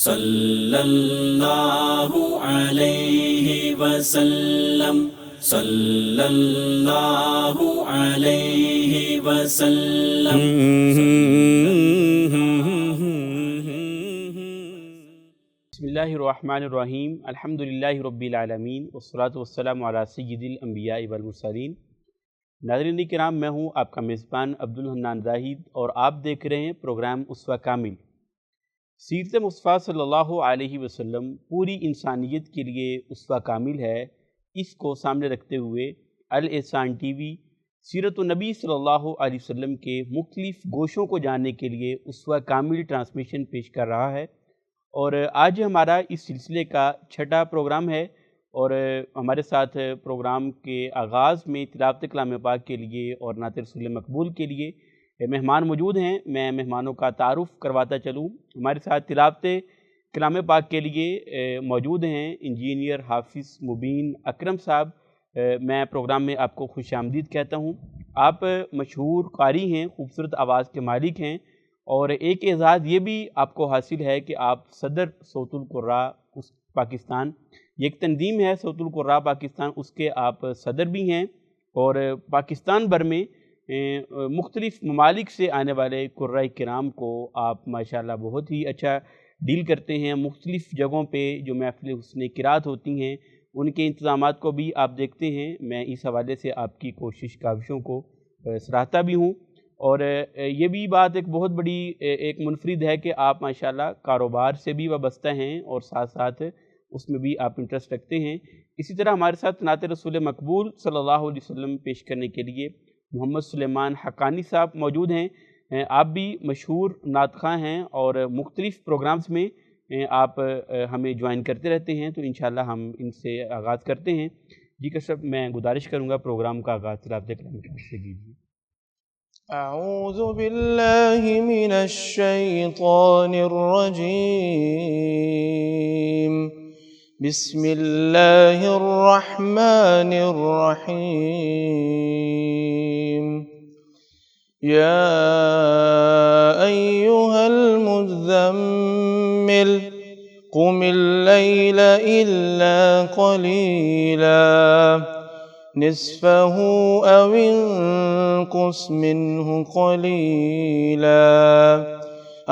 صلی اللہ علیہ وسلم، صلی اللہ علیہ وسلم۔ بسم اللہ الرحمن الرحیم، الحمدللہ رب العالمین، والصلاة والسلام علی سید الانبیاء والمرسلین۔ ناظرین کرام، میں ہوں آپ کا میزبان عبدالحنان زاہد اور آپ دیکھ رہے ہیں پروگرام اسوہ کامل۔ سیرت مصطفیٰ صلی اللہ علیہ وسلم پوری انسانیت کے لیے اسوہ کامل ہے۔ اس کو سامنے رکھتے ہوئے الاحسان ٹی وی سیرت النبی صلی اللہ علیہ وسلم کے مختلف گوشوں کو جاننے کے لیے اسوہ کامل ٹرانسمیشن پیش کر رہا ہے، اور آج ہمارا اس سلسلے کا چھٹا پروگرام ہے، اور ہمارے ساتھ پروگرام کے آغاز میں تلاوت کلام پاک کے لیے اور نعت رسول مقبول کے لیے مہمان موجود ہیں۔ میں مہمانوں کا تعارف کرواتا چلوں۔ ہمارے ساتھ تلاوت کلام پاک کے لیے موجود ہیں انجینئر حافظ مبین اکرم صاحب۔ میں پروگرام میں آپ کو خوش آمدید کہتا ہوں۔ آپ مشہور قاری ہیں، خوبصورت آواز کے مالک ہیں، اور ایک اعزاز یہ بھی آپ کو حاصل ہے کہ آپ صدر صوت القراء پاکستان، یہ ایک تنظیم ہے صوت القراء پاکستان، اس کے آپ صدر بھی ہیں، اور پاکستان بھر میں مختلف ممالک سے آنے والے قراء کرام کو آپ ماشاءاللہ بہت ہی اچھا ڈیل کرتے ہیں۔ مختلف جگہوں پہ جو محفل حسن قرات ہوتی ہیں ان کے انتظامات کو بھی آپ دیکھتے ہیں۔ میں اس حوالے سے آپ کی کاوشوں کو سراہتا بھی ہوں، اور یہ بھی بات ایک بہت بڑی ایک منفرد ہے کہ آپ ماشاءاللہ کاروبار سے بھی وابستہ ہیں اور ساتھ ساتھ اس میں بھی آپ انٹرسٹ رکھتے ہیں۔ اسی طرح ہمارے ساتھ نعت رسول مقبول صلی اللہ علیہ وسلم پیش کرنے کے لیے محمد سلیمان حقانی صاحب موجود ہیں۔ آپ بھی مشہور نعت خواں ہیں اور مختلف پروگرامز میں آپ ہمیں جوائن کرتے رہتے ہیں، تو انشاءاللہ ہم ان سے آغاز کرتے ہیں۔ جی کشف، میں گزارش کروں گا پروگرام کا آغاز تلاوت کلام پاک سے کیجیے۔ اعوذ باللہ من الشیطان الرجیم، بسم اللہ الرحمن الرحیم۔ یا ایہا المزمل قم اللیل الا قلیلا نصفه او انقص منه قلیلا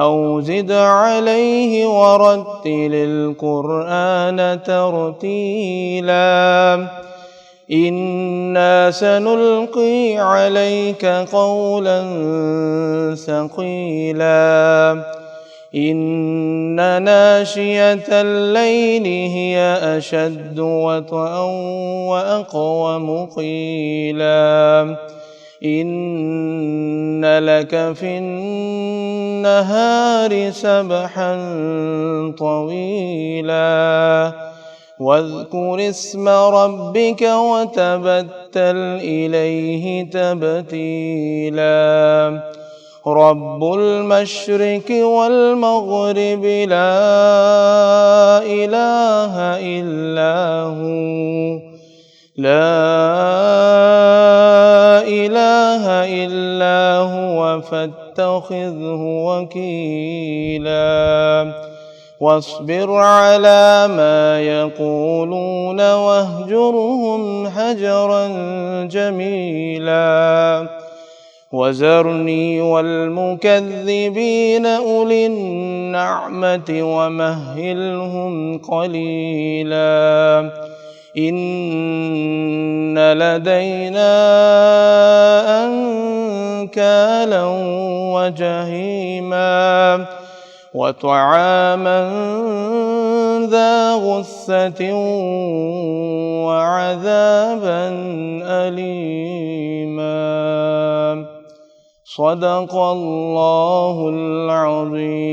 او زد علیہ ورتل القرآن ترتیلا انا سنلقی علیک قولا ثقیلا ان ناشئة الليل هي أشد وطئا وأقوم قيلا إن لك في النهار سبحا طويلا واذكر اسم ربك وتبتل إليه تبتيلا رب المشرق والمغرب لا إله إلا هو لا إله إلا هو فاتخذه وكيلا واصبر على ما يقولون واهجرهم هجرا جميلا وذرني والمكذبين أولي النعمة ومهلهم قليلا إن لدينا أنكالا وجحيما وطعاما ذا غصة وعذابا أليما صدق اللہ العظیم۔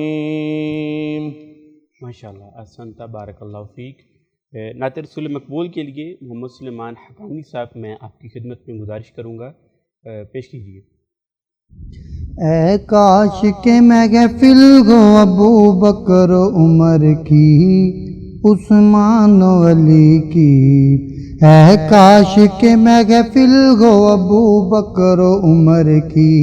ماشاءاللہ، احسنت، بارک اللہ فیک۔ نعت رسول مقبول کے لیے محمد سلیمان حقانی صاحب میں آپ کی خدمت میں گزارش کروں گا، پیش کیجیے۔ اے کاش کہ محفل ہو ابو بکر عمر کی، عثمان ولی کی، اے کاش کہ محفل ہو ابو بکر عمر کی،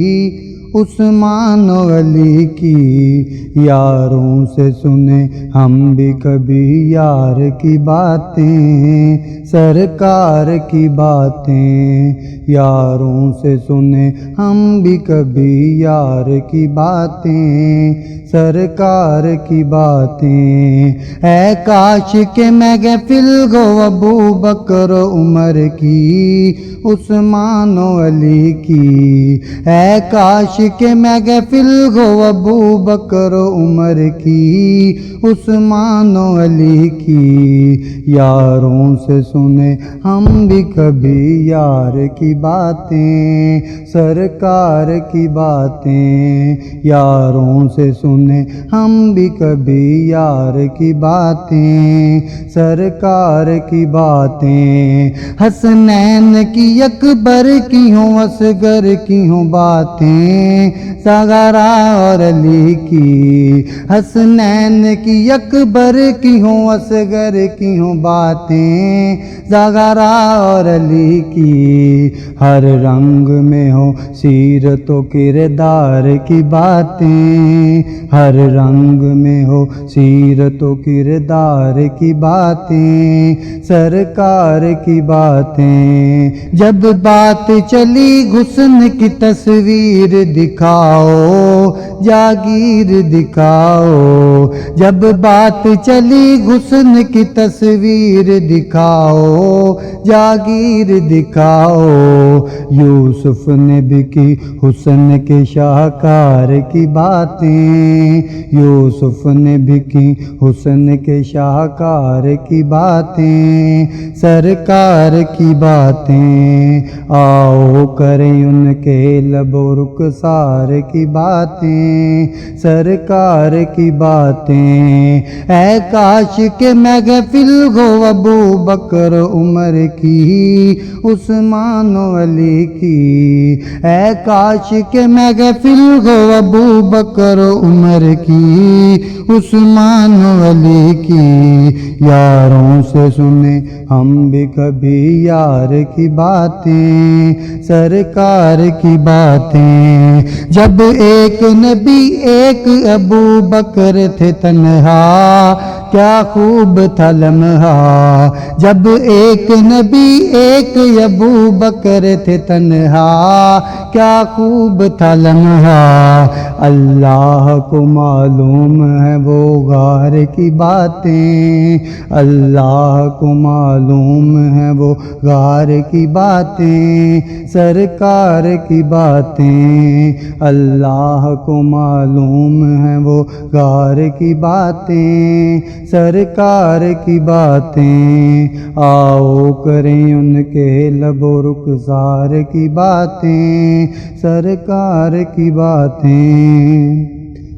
عثمان و علی کی، یاروں سے سنے ہم بھی کبھی یار کی باتیں، سرکار کی باتیں، یاروں سے سنے ہم بھی کبھی یار کی باتیں، سرکار کی باتیں۔ اے کاش کہ محفل گو ابو بکر و عمر کی، عثمان و علی کی، اے کاش کہ محفل گو ابو بکر و عمر کی، عثمان و علی کی، یاروں سے سنے ہم بھی کبھی یار کی باتیں، سرکار کی باتیں، یاروں سے سنے ہم بھی کبھی یار کی باتیں، سرکار کی باتیں۔ حسنین کی اکبر کی ہوں، اصغر کی ہوں باتیں، زغرا اور علی کی، حسنین کی اکبر کی ہوں، اصغر کی ہوں باتیں، زغرا اور علی کی، ہر رنگ میں ہو سیرت و کردار کی باتیں، ہر رنگ میں ہو سیرت و کردار کی باتیں، سرکار کی باتیں۔ جب بات چلی حسن کی تصویر دکھاؤ، جاگیر دکھاؤ، جب بات چلی حسن کی تصویر دکھاؤ، جاگیر دکھاؤ، یوسف نے بھی کی حسن کے شاہکار کی باتیں، یوسف نے بھی کی حسن کے شاہکار کی باتیں، سرکار کی باتیں۔ آؤ کریں ان کے لب و رخسار کی باتیں، سرکار کی باتیں۔ اے کاش کہ محفل ہو ابو بکر عمر کی، عثمان و علی کی، اے کاش کہ محفل ہو ابو بکر عمر کی، عثمان و علی کی، یاروں سے سنے ہم بھی کبھی یار کی باتیں، سرکار کی باتیں۔ جب ایک نبی ایک ابو بکر تھے تنہا، کیا خوب تھا لمحہ، جب ایک نبی ایک ابو بکر تھے تنہا، کیا خوب تھا لمحہ۔ اللہ کو معلوم ہے وہ غار کی باتیں، اللہ کو معلوم ہے وہ غار کی باتیں، سرکار کی باتیں۔ اللہ کو معلوم ہے وہ غار کی باتیں، سرکار کی باتیں۔ آؤ کریں ان کے لب و رخسار کی باتیں، سرکار کی باتیں۔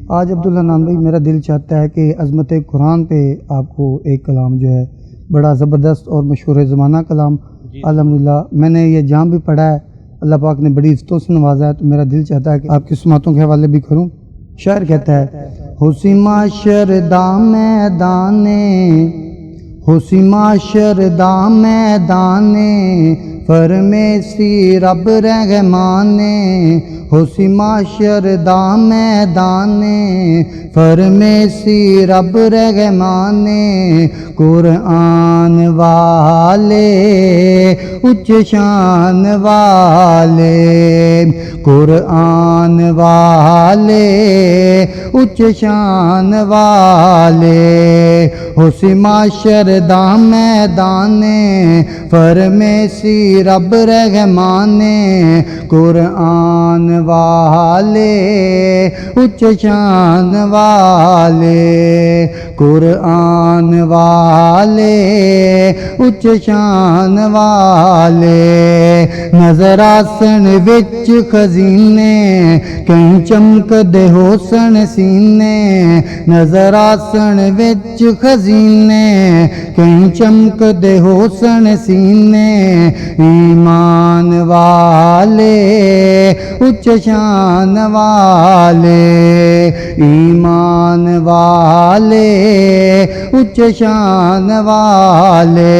آج عبدالحنان بھائی میرا دل چاہتا ہے کہ عظمت قرآن پہ آپ کو ایک کلام جو ہے بڑا زبردست اور مشہور زمانہ کلام، الحمدللہ میں نے یہ جام بھی پڑھا ہے، اللہ پاک نے بڑی عزتوں سے نوازا ہے، تو میرا دل چاہتا ہے کہ آپ کی سماعتوں کے حوالے بھی کروں۔ شاعر کہتا ہے، حسی معاشر دام میدانے، حسی معاشر دام میدانے، فرمیسی رب رحمانے، حسی معاشر دام میدانے، فرمیسی رب رحمانے، قرآن والے اچ شان والے، قرآن والے اچ شان والے، حسی معاشر دام میدانے، فرمیسی رب رحمانے، قرآن والے اچ شان والے، قرآن والے اچ شان والے، نظر آسن وچ خزینے، کہیں چمک دے حسن سینے، نظر آسن وچ خزینے، کہیں چمک دے حسن سینے، ایمان والے اچ شان والے، ایمان والے اچ شان والے،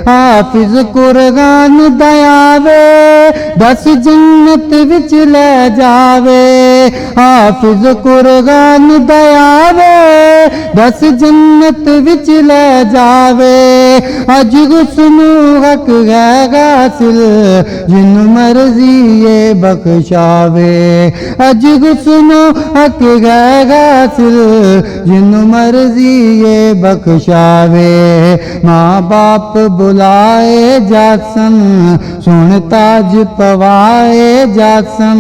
حافظ قرآن دیاوے دس جنت وچ لے جاوے، حافظ قرآن دیاوے دس جنت وچ لے جاوے، اج حسنو حق ہے غاسل جن مرضی یہ بخشاوے، اج حسنو حق ہے غاسل جن مرضی یہ بخشاوے، ماں باپ بلائے جاسن سن تاج پوائے جاسن،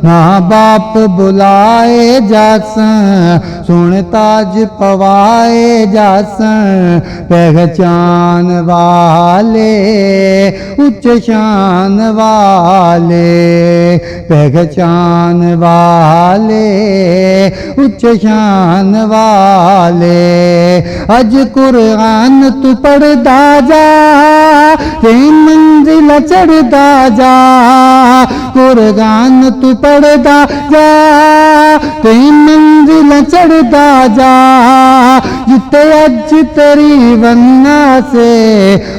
ماں باپ بلائے جاسن سن تاج پوائے جاسن، پہچان والے اچ شان والے، پہچان والے اچ شان والے، اج قرآن تو پڑھدا جا تے منزل چڑھدا جا، قرآن تو پڑھدا جا تے منزل چڑھدا جا، جتے اج تیری وننا سے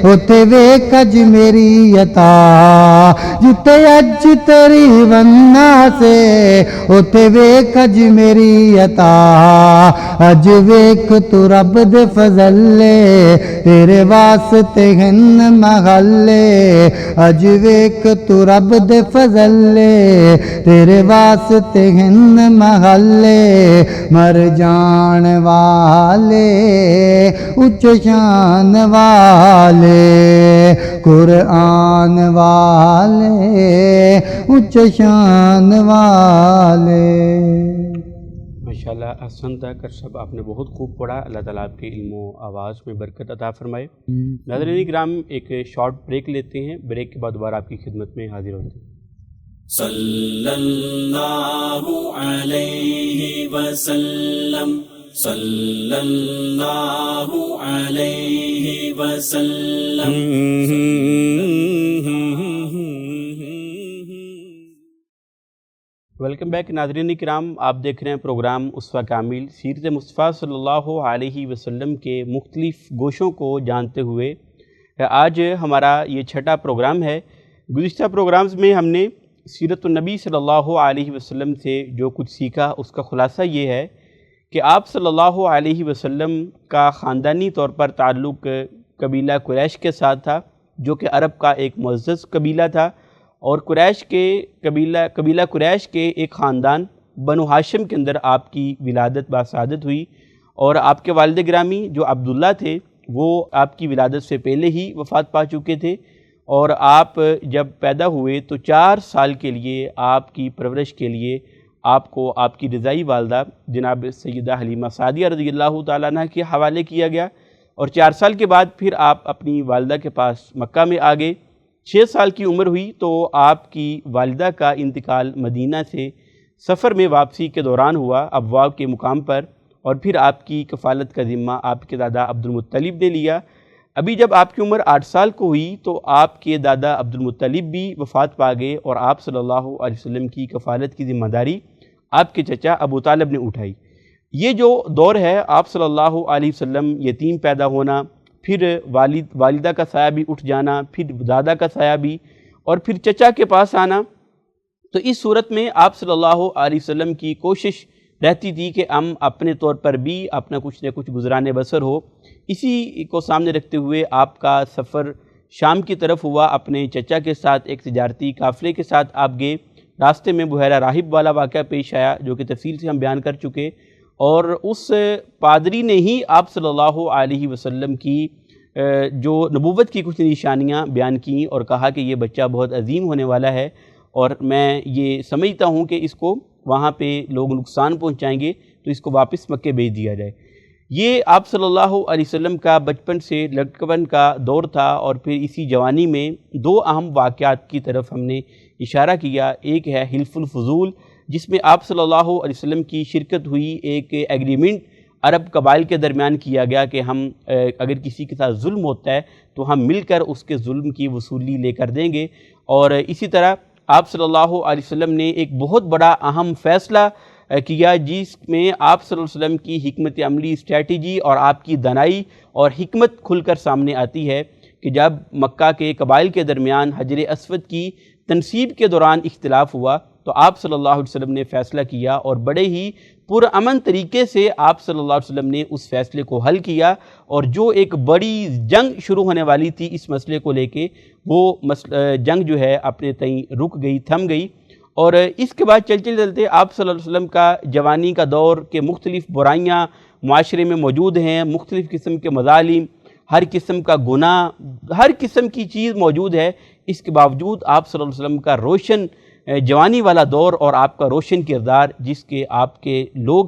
اتے ویکھ اج میری عطا، جتے اج تیری وننا سے اتے ویکھ اج میری عطا، اج ویکھ تو رب دے فضل تیرے واسطے ہن محلے، اج ویکھ تو رب دے فضل تیرے واسطے ہن محلے، مر جان والے اچ شان والے، قرآن والے اچ شان والے۔ ماشاءاللہ احسن تھا کر صاحب، آپ نے بہت خوب پڑھا، اللہ تعالیٰ آپ کے علم و آواز میں برکت عطا فرمائے۔ ناظرین کرام ایک شارٹ بریک لیتے ہیں، بریک کے بعد دوبارہ آپ کی خدمت میں حاضر ہوتے ہیں۔ صلی اللہ علیہ وسلم، صلی اللہ علیہ وسلم۔ ویلکم بیک ناظرین کرام، آپ دیکھ رہے ہیں پروگرام اسوہ کامل، سیرت مصطفیٰ صلی اللہ علیہ وسلم کے مختلف گوشوں کو جانتے ہوئے۔ آج ہمارا یہ چھٹا پروگرام ہے۔ گزشتہ پروگرامز میں ہم نے سیرت النبی صلی اللہ علیہ وسلم سے جو کچھ سیکھا، اس کا خلاصہ یہ ہے کہ آپ صلی اللہ علیہ وسلم کا خاندانی طور پر تعلق قبیلہ قریش کے ساتھ تھا، جو کہ عرب کا ایک معزز قبیلہ تھا، اور قریش کے قبیلہ قریش کے ایک خاندان بنو ہاشم کے اندر آپ کی ولادت باسعادت ہوئی، اور آپ کے والد گرامی جو عبداللہ تھے وہ آپ کی ولادت سے پہلے ہی وفات پا چکے تھے، اور آپ جب پیدا ہوئے تو 4 سال کے لیے آپ کی پرورش کے لیے آپ کو آپ کی رضائی والدہ جناب سیدہ حلیمہ سعدیہ رضی اللہ تعالیٰ عنہ کے حوالے کیا گیا، اور 4 سال کے بعد پھر آپ اپنی والدہ کے پاس مکہ میں آ گئے۔ 6 سال کی عمر ہوئی تو آپ کی والدہ کا انتقال مدینہ سے سفر میں واپسی کے دوران ہوا ابواء کے مقام پر، اور پھر آپ کی کفالت کا ذمہ آپ کے دادا عبدالمطلب نے لیا۔ ابھی جب آپ کی عمر 8 سال کو ہوئی تو آپ کے دادا عبدالمطلب بھی وفات پا گئے، اور آپ صلی اللہ علیہ وسلم کی کفالت کی ذمہ داری آپ کے چچا ابو طالب نے اٹھائی۔ یہ جو دور ہے آپ صلی اللہ علیہ وسلم یتیم پیدا ہونا، پھر والدہ کا سایہ بھی اٹھ جانا، پھر دادا کا سایہ بھی، اور پھر چچا کے پاس آنا، تو اس صورت میں آپ صلی اللہ علیہ وسلم کی کوشش رہتی تھی کہ ہم اپنے طور پر بھی اپنا کچھ نہ کچھ گزرانے بسر ہو۔ اسی کو سامنے رکھتے ہوئے آپ کا سفر شام کی طرف ہوا، اپنے چچا کے ساتھ ایک تجارتی قافلے کے ساتھ آپ گئے۔ راستے میں بحیرہ راہب والا واقعہ پیش آیا جو کہ تفصیل سے ہم بیان کر چکے، اور اس پادری نے ہی آپ صلی اللہ علیہ وسلم کی جو نبوت کی کچھ نشانیاں بیان کیں اور کہا کہ یہ بچہ بہت عظیم ہونے والا ہے، اور میں یہ سمجھتا ہوں کہ اس کو وہاں پہ لوگ نقصان پہنچائیں گے تو اس کو واپس مکے بھیج دیا جائے۔ یہ آپ صلی اللہ علیہ وسلم کا بچپن سے لڑکپن کا دور تھا، اور پھر اسی جوانی میں 2 اہم واقعات کی طرف ہم نے اشارہ کیا۔ ایک ہے حلف الفضول، جس میں آپ صلی اللہ علیہ وسلم کی شرکت ہوئی، ایک ایگریمنٹ عرب قبائل کے درمیان کیا گیا کہ ہم اگر کسی کے ساتھ ظلم ہوتا ہے تو ہم مل کر اس کے ظلم کی وصولی لے کر دیں گے۔ اور اسی طرح آپ صلی اللہ علیہ وسلم نے ایک بہت بڑا اہم فیصلہ کیا جس میں آپ صلی اللہ علیہ وسلم کی حکمت عملی اسٹریٹجی اور آپ کی دانائی اور حکمت کھل کر سامنے آتی ہے کہ جب مکہ کے قبائل کے درمیان حجر اسود کی تنصیب کے دوران اختلاف ہوا تو آپ صلی اللہ علیہ وسلم نے فیصلہ کیا اور بڑے ہی پرامن طریقے سے آپ صلی اللہ علیہ وسلم نے اس فیصلے کو حل کیا، اور جو ایک بڑی جنگ شروع ہونے والی تھی اس مسئلے کو لے کے وہ جنگ جو ہے اپنے تئیں رک گئی، تھم گئی۔ اور اس کے بعد چلتے آپ صلی اللہ علیہ وسلم کا جوانی کا دور کے مختلف برائیاں معاشرے میں موجود ہیں، مختلف قسم کے مظالم، ہر قسم کا گناہ، ہر قسم کی چیز موجود ہے۔ اس کے باوجود آپ صلی اللہ علیہ وسلم کا روشن جوانی والا دور اور آپ کا روشن کردار جس کے آپ کے لوگ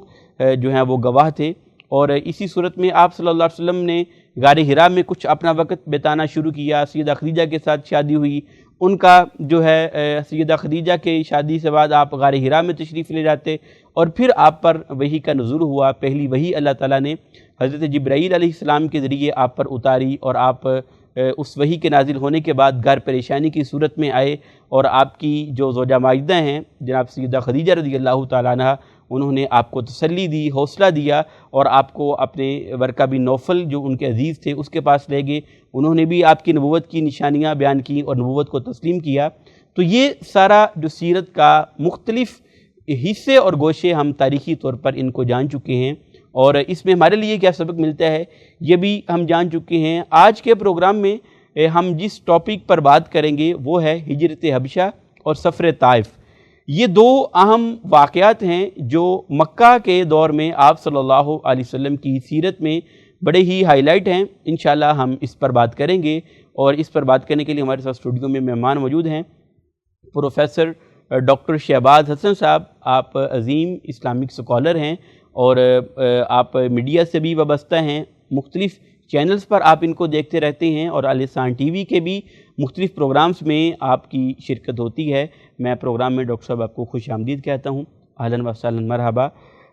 جو ہیں وہ گواہ تھے۔ اور اسی صورت میں آپ صلی اللہ علیہ وسلم نے غار حرا میں کچھ اپنا وقت بتانا شروع کیا، سیدہ خدیجہ کے ساتھ شادی ہوئی، ان کا جو ہے سیدہ خدیجہ کے شادی سے بعد آپ غار حرا میں تشریف لے جاتے اور پھر آپ پر وحی کا نزول ہوا۔ پہلی وحی اللہ تعالیٰ نے حضرت جبرائیل علیہ السلام کے ذریعے آپ پر اتاری اور آپ اس وحی کے نازل ہونے کے بعد گھر پریشانی کی صورت میں آئے، اور آپ کی جو زوجہ ماجدہ ہیں جناب سیدہ خدیجہ رضی اللہ تعالیٰ عنہ، انہوں نے آپ کو تسلی دی، حوصلہ دیا اور آپ کو اپنے ورقہ بن نوفل جو ان کے عزیز تھے اس کے پاس لے گئے، انہوں نے بھی آپ کی نبوت کی نشانیاں بیان کی اور نبوت کو تسلیم کیا۔ تو یہ سارا جو سیرت کا مختلف حصے اور گوشے ہم تاریخی طور پر ان کو جان چکے ہیں، اور اس میں ہمارے لیے کیا سبق ملتا ہے یہ بھی ہم جان چکے ہیں۔ آج کے پروگرام میں ہم جس ٹاپک پر بات کریں گے وہ ہے ہجرت حبشہ اور سفر طائف۔ یہ دو اہم واقعات ہیں جو مکہ کے دور میں آپ صلی اللہ علیہ وسلم کی سیرت میں بڑے ہی ہائی لائٹ ہیں۔ انشاءاللہ ہم اس پر بات کریں گے، اور اس پر بات کرنے کے لیے ہمارے ساتھ اسٹوڈیو میں مہمان موجود ہیں پروفیسر ڈاکٹر شہباز حسن صاحب۔ آپ عظیم اسلامک سکالر ہیں اور آپ میڈیا سے بھی وابستہ ہیں، مختلف چینلز پر آپ ان کو دیکھتے رہتے ہیں، اور الحسان ٹی وی کے بھی مختلف پروگرامز میں آپ کی شرکت ہوتی ہے۔ میں پروگرام میں ڈاکٹر صاحب آپ کو خوش آمدید کہتا ہوں، اہلاً و سہلاً، مرحبا۔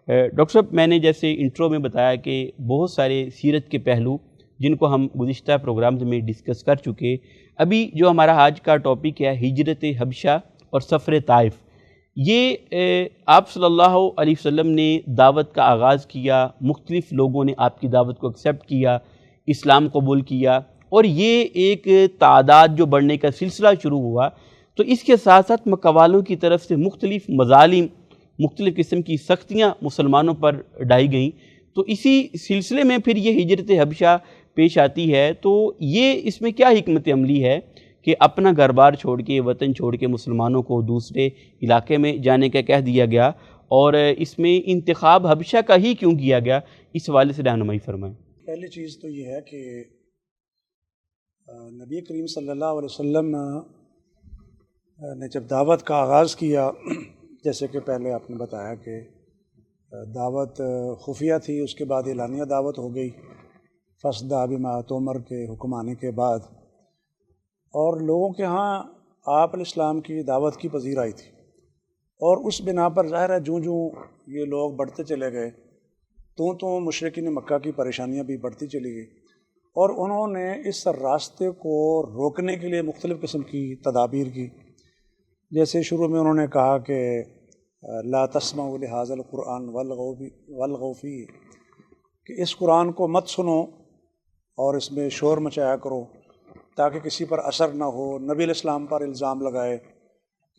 ڈاکٹر صاحب، میں نے جیسے انٹرو میں بتایا کہ بہت سارے سیرت کے پہلو جن کو ہم گزشتہ پروگرامز میں ڈسکس کر چکے، ابھی جو ہمارا آج کا ٹاپک ہے ہجرت حبشہ اور سفر طائف، یہ آپ صلی اللہ علیہ وسلم نے دعوت کا آغاز کیا، مختلف لوگوں نے آپ کی دعوت کو ایکسیپٹ کیا، اسلام قبول کیا، اور یہ ایک تعداد جو بڑھنے کا سلسلہ شروع ہوا، تو اس کے ساتھ ساتھ مکہ والوں کی طرف سے مختلف مظالم، مختلف قسم کی سختیاں مسلمانوں پر ڈھائی گئیں، تو اسی سلسلے میں پھر یہ ہجرت حبشہ پیش آتی ہے۔ تو یہ اس میں کیا حکمت عملی ہے کہ اپنا گھر بار چھوڑ کے، وطن چھوڑ کے مسلمانوں کو دوسرے علاقے میں جانے کا کہہ دیا گیا، اور اس میں انتخاب حبشہ کا ہی کیوں کیا گیا، اس حوالے سے رہنمائی فرمائیں۔ پہلی چیز تو یہ ہے کہ نبی کریم صلی اللہ علیہ وسلم نے جب دعوت کا آغاز کیا، جیسے کہ پہلے آپ نے بتایا کہ دعوت خفیہ تھی، اس کے بعد اعلانیہ دعوت ہو گئی فصدع بما تؤمر کے حکم آنے کے بعد، اور لوگوں کے ہاں آپ علیہ السلام کی دعوت کی پذیرائی تھی، اور اس بنا پر ظاہر ہے جوں یہ لوگ بڑھتے چلے گئے تو مشرکین مکہ کی پریشانیاں بھی بڑھتی چلی گئی، اور انہوں نے اس راستے کو روکنے کے لیے مختلف قسم کی تدابیر کی۔ جیسے شروع میں انہوں نے کہا کہ لا تسمعوا لهذا القرآن والغوا فیہ، کہ اس قرآن کو مت سنو اور اس میں شور مچایا کرو تاکہ کسی پر اثر نہ ہو، نبی علیہ السلام پر الزام لگائے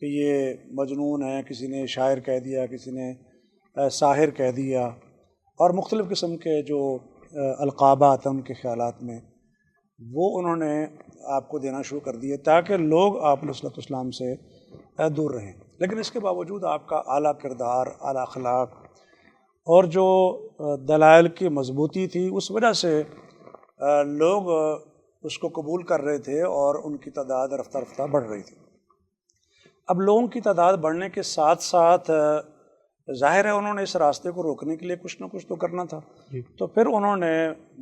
کہ یہ مجنون ہے، کسی نے شاعر کہہ دیا، کسی نے ساحر کہہ دیا، اور مختلف قسم کے جو القابات ہیں ان کے خیالات میں وہ انہوں نے آپ کو دینا شروع کر دیے تاکہ لوگ آپ علیہ السلام سے دور رہیں۔ لیکن اس کے باوجود آپ کا اعلیٰ کردار، اعلیٰ اخلاق اور جو دلائل کی مضبوطی تھی، اس وجہ سے لوگ اس کو قبول کر رہے تھے اور ان کی تعداد رفتہ رفتہ بڑھ رہی تھی۔ اب لوگوں کی تعداد بڑھنے کے ساتھ ساتھ ظاہر ہے انہوں نے اس راستے کو روکنے کے لیے کچھ نہ کچھ تو کرنا تھا، تو پھر انہوں نے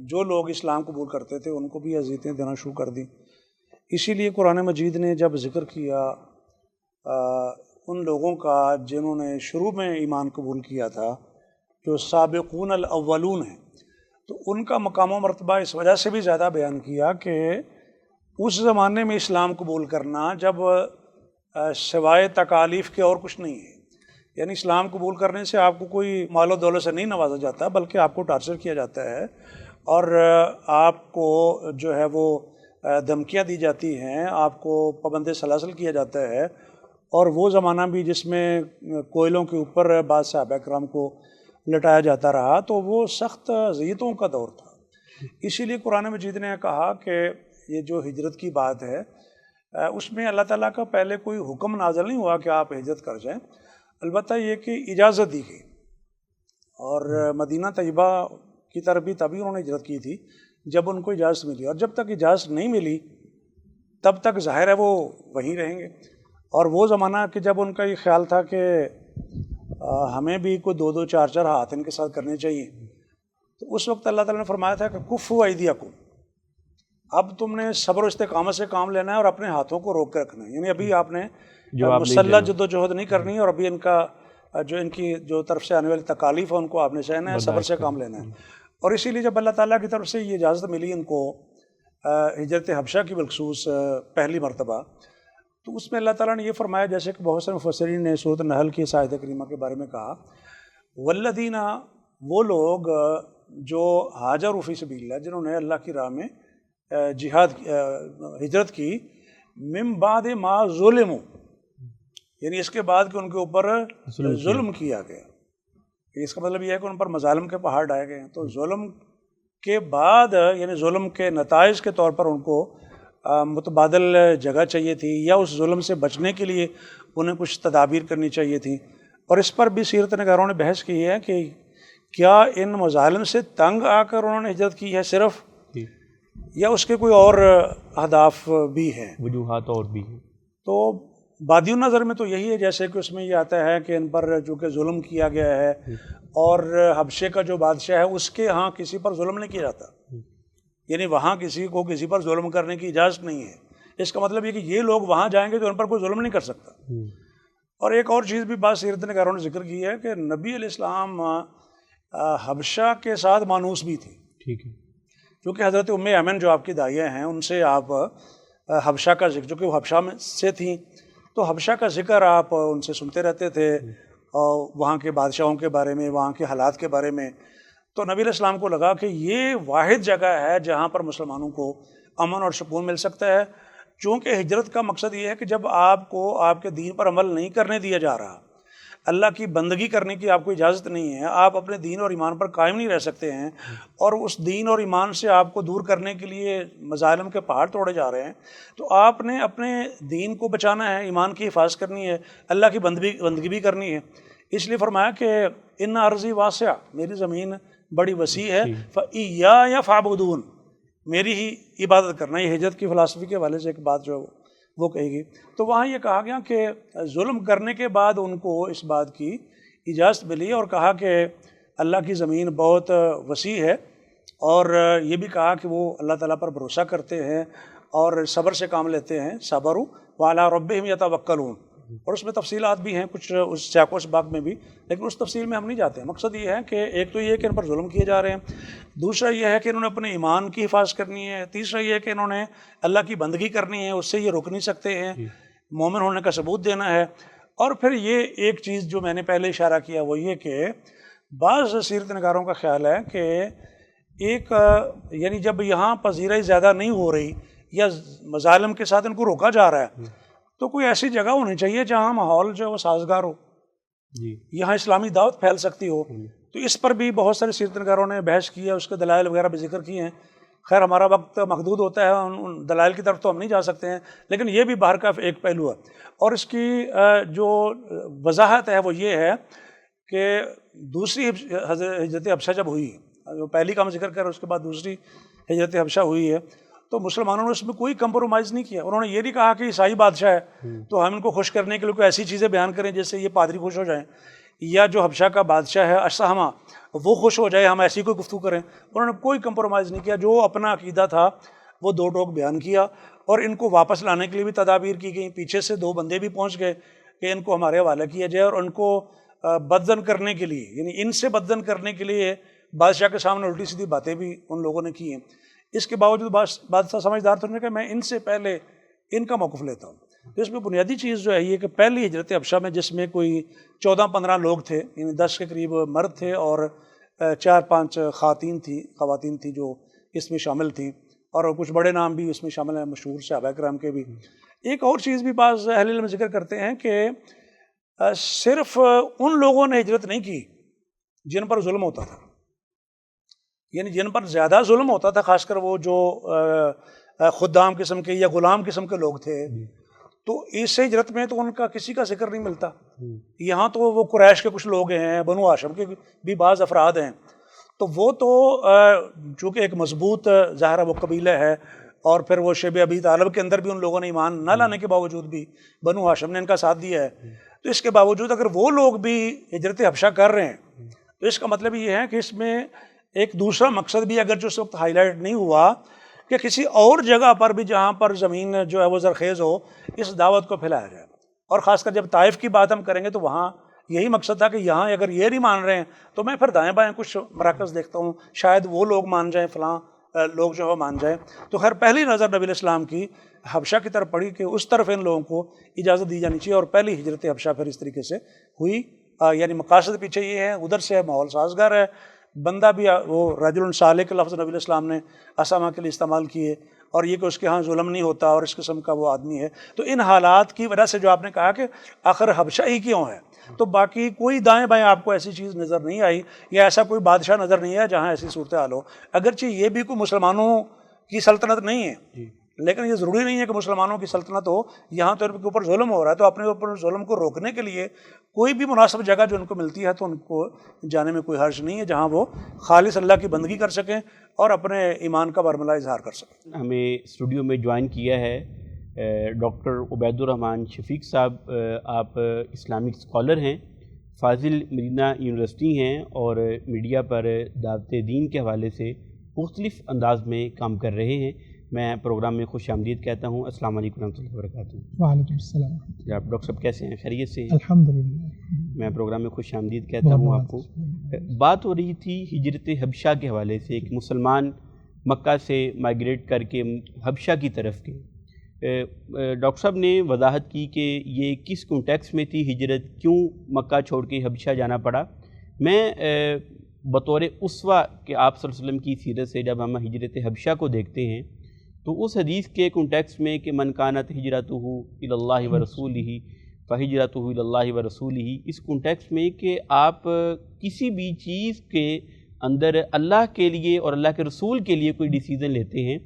جو لوگ اسلام قبول کرتے تھے ان کو بھی اذیتیں دینا شروع کر دیں۔ اسی لیے قرآن مجید نے جب ذکر کیا ان لوگوں کا جنہوں نے شروع میں ایمان قبول کیا تھا، جو سابقون الاولون ہیں، تو ان کا مقام و مرتبہ اس وجہ سے بھی زیادہ بیان کیا کہ اس زمانے میں اسلام قبول کرنا جب سوائے تکالیف کے اور کچھ نہیں ہے، یعنی اسلام قبول کرنے سے آپ کو کوئی مال و دولت سے نہیں نوازا جاتا، بلکہ آپ کو ٹارچر کیا جاتا ہے اور آپ کو جو ہے وہ دھمکیاں دی جاتی ہیں، آپ کو پابند سلاسل کیا جاتا ہے، اور وہ زمانہ بھی جس میں کوئلوں کے اوپر بعض صحابہ کرام کو لٹایا جاتا رہا، تو وہ سخت اذیتوں کا دور تھا۔ اسی لیے قرآن مجید نے کہا کہ یہ جو ہجرت کی بات ہے اس میں اللہ تعالیٰ کا پہلے کوئی حکم نازل نہیں ہوا کہ آپ ہجرت کر جائیں، البتہ یہ کہ اجازت دی گئی، اور مدینہ طیبہ کی طرف بھی تبھی انہوں نے ہجرت کی تھی جب ان کو اجازت ملی، اور جب تک اجازت نہیں ملی تب تک ظاہر ہے وہ وہیں رہیں گے۔ اور وہ زمانہ کہ جب ان کا یہ خیال تھا کہ ہمیں بھی کوئی 2-2 4-4 ہاتھ ان کے ساتھ کرنے چاہیے، تو اس وقت اللہ تعالیٰ نے فرمایا تھا کہ کفوا ایدیکم، اب تم نے صبر و استقامت سے کام لینا ہے اور اپنے ہاتھوں کو روک کے رکھنا ہے، یعنی ابھی آپ نے مسلح جد و جہد نہیں کرنی، اور ابھی ان کی جو طرف سے آنے والی تکالیف ہے ان کو آپ نے سہنا ہے، صبر سے کام لینا ہے۔ اور اسی لیے جب اللہ تعالیٰ کی طرف سے یہ اجازت ملی ان کو ہجرت حبشہ کی بالخصوص پہلی مرتبہ، تو اس میں اللہ تعالیٰ نے یہ فرمایا، جیسے کہ بہت سے مفسرین نے سورۃ النحل کی اس آیت کریمہ کے بارے میں کہا، والذین، وہ لوگ جو ہاجروا فی سبیل اللہ، جنہوں نے اللہ کی راہ میں ہجرت کی، من بعد ما ظلموا، یعنی اس کے بعد کہ ان کے اوپر ظلم کیا گیا، اس کا مطلب یہ ہے کہ ان پر مظالم کے پہاڑ ڈائے گئے ہیں، تو ظلم کے بعد یعنی ظلم کے نتائج کے طور پر ان کو متبادل جگہ چاہیے تھی، یا اس ظلم سے بچنے کے لیے انہیں کچھ تدابیر کرنی چاہیے تھی۔ اور اس پر بھی سیرت نگاروں نے بحث کی ہے کہ کیا ان مظالم سے تنگ آ کر انہوں نے ہجرت کی ہے صرف، یا اس کے کوئی اور اہداف بھی ہیں، وجوہات اور بھی ہیں؟ تو بادی النظر میں تو یہی ہے، جیسے کہ اس میں یہ آتا ہے کہ ان پر چونکہ ظلم کیا گیا ہے، اور حبشے کا جو بادشاہ ہے اس کے ہاں کسی پر ظلم نہیں کیا جاتا، یعنی وہاں کسی کو کسی پر ظلم کرنے کی اجازت نہیں ہے، اس کا مطلب یہ کہ یہ لوگ وہاں جائیں گے تو ان پر کوئی ظلم نہیں کر سکتا۔ اور ایک اور چیز بھی بعض سیرت نگاروں نے ذکر کی ہے کہ نبی علیہ السلام حبشہ کے ساتھ مانوس بھی تھی، ٹھیک ہے، کیونکہ حضرت ام ایمن جو آپ کی داعیہ ہیں ان سے آپ حبشہ کا ذکر، جو کہ وہ حبشہ میں سے تھیں، تو حبشہ کا ذکر آپ ان سے سنتے رہتے تھے، اور وہاں کے بادشاہوں کے بارے میں، وہاں کے حالات کے بارے میں، تو نبی علیہ السلام کو لگا کہ یہ واحد جگہ ہے جہاں پر مسلمانوں کو امن اور سکون مل سکتا ہے، چونکہ ہجرت کا مقصد یہ ہے کہ جب آپ کو آپ کے دین پر عمل نہیں کرنے دیا جا رہا، اللہ کی بندگی کرنے کی آپ کو اجازت نہیں ہے، آپ اپنے دین اور ایمان پر قائم نہیں رہ سکتے ہیں، اور اس دین اور ایمان سے آپ کو دور کرنے کے لیے مظالم کے پہاڑ توڑے جا رہے ہیں، تو آپ نے اپنے دین کو بچانا ہے، ایمان کی حفاظت کرنی ہے، اللہ کی بندگی بھی کرنی ہے۔ اس لیے فرمایا کہ ان ارضی واسعہ، میری زمین بڑی وسیع ہے، فَإِيَّايَ فَاعْبُدُونِ، میری ہی عبادت کرنا۔ یہ ہجرت کی فلسفی کے حوالے سے ایک بات جو وہ کہے گی، تو وہاں یہ کہا گیا کہ ظلم کرنے کے بعد ان کو اس بات کی اجازت ملی، اور کہا کہ اللہ کی زمین بہت وسیع ہے، اور یہ بھی کہا کہ وہ اللہ تعالیٰ پر بھروسہ کرتے ہیں اور صبر سے کام لیتے ہیں، صبروا وعلی ربہم یتوکلون، اور اس میں تفصیلات بھی ہیں کچھ اس سیاق و سباق میں بھی، لیکن اس تفصیل میں ہم نہیں جاتے ہیں۔ مقصد یہ ہے کہ ایک تو یہ ہے کہ ان پر ظلم کیے جا رہے ہیں، دوسرا یہ ہے کہ انہوں نے اپنے ایمان کی حفاظت کرنی ہے، تیسرا یہ ہے کہ انہوں نے اللہ کی بندگی کرنی ہے، اس سے یہ رک نہیں سکتے ہیں، مومن ہونے کا ثبوت دینا ہے۔ اور پھر یہ ایک چیز جو میں نے پہلے اشارہ کیا وہ یہ کہ بعض سیرت نگاروں کا خیال ہے کہ ایک یعنی جب یہاں پذیرائی زیادہ نہیں ہو رہی یا مظالم کے ساتھ ان کو روکا جا رہا ہے، تو کوئی ایسی جگہ ہونی چاہیے جہاں ماحول جو ہے وہ سازگار ہو، یہاں اسلامی دعوت پھیل سکتی ہو۔ تو اس پر بھی بہت سارے سیرت نگاروں نے بحث کی ہے، اس کے دلائل وغیرہ بھی ذکر کیے ہیں۔ خیر ہمارا وقت محدود ہوتا ہے، ان دلائل کی طرف تو ہم نہیں جا سکتے ہیں، لیکن یہ بھی باہر کا ایک پہلو ہے۔ اور اس کی جو وضاحت ہے وہ یہ ہے کہ دوسری ہجرت حبشہ جب ہوئی، جو پہلی کا ہم ذکر کر، اس کے بعد دوسری ہجرت حبشہ ہوئی ہے، تو مسلمانوں نے اس میں کوئی کمپرومائز نہیں کیا۔ انہوں نے یہ نہیں کہا کہ عیسائی بادشاہ ہے تو ہم ان کو خوش کرنے کے لیے کوئی ایسی چیزیں بیان کریں جس سے یہ پادری خوش ہو جائیں، یا جو حبشہ کا بادشاہ ہے اشہما وہ خوش ہو جائے، ہم ایسی کوئی گفتگو کریں۔ انہوں نے کوئی کمپرومائز نہیں کیا، جو اپنا عقیدہ تھا وہ دو ٹوک بیان کیا، اور ان کو واپس لانے کے لیے بھی تدابیر کی گئیں۔ پیچھے سے 2 بندے بھی پہنچ گئے کہ ان کو ہمارے حوالے کیا جائے، اور ان کو بدزن کرنے کے لیے، یعنی ان سے بدزن کرنے کے لیے بادشاہ کے سامنے الٹی سیدھی باتیں بھی ان لوگوں نے کی ہیں. اس کے باوجود بادشاہ سمجھدار تھے کہ میں ان سے پہلے ان کا موقف لیتا ہوں. تو اس میں بنیادی چیز جو ہے یہ کہ پہلی ہجرت حبشہ میں جس میں کوئی 14-15 لوگ تھے، یعنی 10 کے قریب مرد تھے اور 4-5 خواتین تھیں جو اس میں شامل تھیں، اور کچھ بڑے نام بھی اس میں شامل ہیں، مشہور صحابہ کرام کے بھی. ایک اور چیز بھی بعض اہل علم ذکر کرتے ہیں کہ صرف ان لوگوں نے ہجرت نہیں کی جن پر ظلم ہوتا تھا، یعنی جن پر زیادہ ظلم ہوتا تھا، خاص کر وہ جو خدام قسم کے یا غلام قسم کے لوگ تھے، تو اس ہجرت میں تو ان کا کسی کا ذکر نہیں ملتا. یہاں تو وہ قریش کے کچھ لوگ ہیں، بنو ہاشم کے بھی بعض افراد ہیں، تو وہ تو چونکہ ایک مضبوط ظاہرہ وہ قبیلہ ہے، اور پھر وہ شیب ابی طالب کے اندر بھی ان لوگوں نے ایمان نہ لانے کے باوجود بھی بنو ہاشم نے ان کا ساتھ دیا ہے. تو اس کے باوجود اگر وہ لوگ بھی ہجرت حبشہ کر رہے ہیں تو اس کا مطلب یہ ہے کہ اس میں ایک دوسرا مقصد بھی اگر جو اس وقت ہائی لائٹ نہیں ہوا کہ کسی اور جگہ پر بھی جہاں پر زمین جو ہے وہ زرخیز ہو، اس دعوت کو پھیلایا جائے. اور خاص کر جب طائف کی بات ہم کریں گے تو وہاں یہی مقصد تھا کہ یہاں اگر یہ نہیں مان رہے ہیں تو میں پھر دائیں بائیں کچھ مراکز دیکھتا ہوں، شاید وہ لوگ مان جائیں، فلاں لوگ جو ہے مان جائیں. تو خیر پہلی نظر نبی علیہ السلام کی حبشہ کی طرف پڑی کہ اس طرف ان لوگوں کو اجازت دی جانی چاہیے، اور پہلی ہجرت حبشہ پھر اس طریقے سے ہوئی. یعنی مقاصد پیچھے یہ ہے، ادھر سے ماحول سازگار ہے، بندہ بھی وہ رجل صالح کے لفظ نبی علیہ السلام نے اسامہ کے لیے استعمال کیے، اور یہ کہ اس کے ہاں ظلم نہیں ہوتا اور اس قسم کا وہ آدمی ہے. تو ان حالات کی وجہ سے جو آپ نے کہا کہ آخر حبشہ ہی کیوں ہے، تو باقی کوئی دائیں بائیں آپ کو ایسی چیز نظر نہیں آئی یا ایسا کوئی بادشاہ نظر نہیں آیا جہاں ایسی صورتحال ہو. اگرچہ یہ بھی کوئی مسلمانوں کی سلطنت نہیں ہے، لیکن یہ ضروری نہیں ہے کہ مسلمانوں کی سلطنت ہو. یہاں تو ان کے اوپر ظلم ہو رہا ہے، تو اپنے اوپر ظلم کو روکنے کے لیے کوئی بھی مناسب جگہ جو ان کو ملتی ہے تو ان کو جانے میں کوئی حرج نہیں ہے، جہاں وہ خالص اللہ کی بندگی کر سکیں اور اپنے ایمان کا برملا اظہار کر سکیں. ہمیں اسٹوڈیو میں جوائن کیا ہے ڈاکٹر عبید الرحمن شفیق صاحب. آپ اسلامک اسکالر ہیں، فاضل مدینہ یونیورسٹی ہیں، اور میڈیا پر دعوت دین کے حوالے سے مختلف انداز میں کام کر رہے ہیں. میں پروگرام میں خوش آمدید کہتا ہوں. السلام علیکم ورحمۃ اللہ وبرکاتہ. وعلیکم السلام. آپ ڈاکٹر صاحب کیسے ہیں؟ خیریت سے ہیں؟ الحمدللہ. میں پروگرام میں خوش آمدید کہتا ہوں آپ کو. بات ہو رہی تھی ہجرت حبشہ کے حوالے سے، ایک مسلمان مکہ سے مائیگریٹ کر کے حبشہ کی طرف کے. ڈاکٹر صاحب نے وضاحت کی کہ یہ کس کانٹیکس میں تھی ہجرت، کیوں مکہ چھوڑ کے حبشہ جانا پڑا. میں بطور اسوہ کہ آپ صلی اللہ علیہ وسلم کی سیرت سے جب ہم ہجرت حبشہ کو دیکھتے ہیں تو اس حدیث کے کانٹیکس میں کہ من کانت ہجرتہ الی اللہ ورسولہ فہجرتہ الی اللہ ورسولہ، اس کانٹیکس میں کہ آپ کسی بھی چیز کے اندر اللہ کے لیے اور اللہ کے رسول کے لیے کوئی ڈیسیزن لیتے ہیں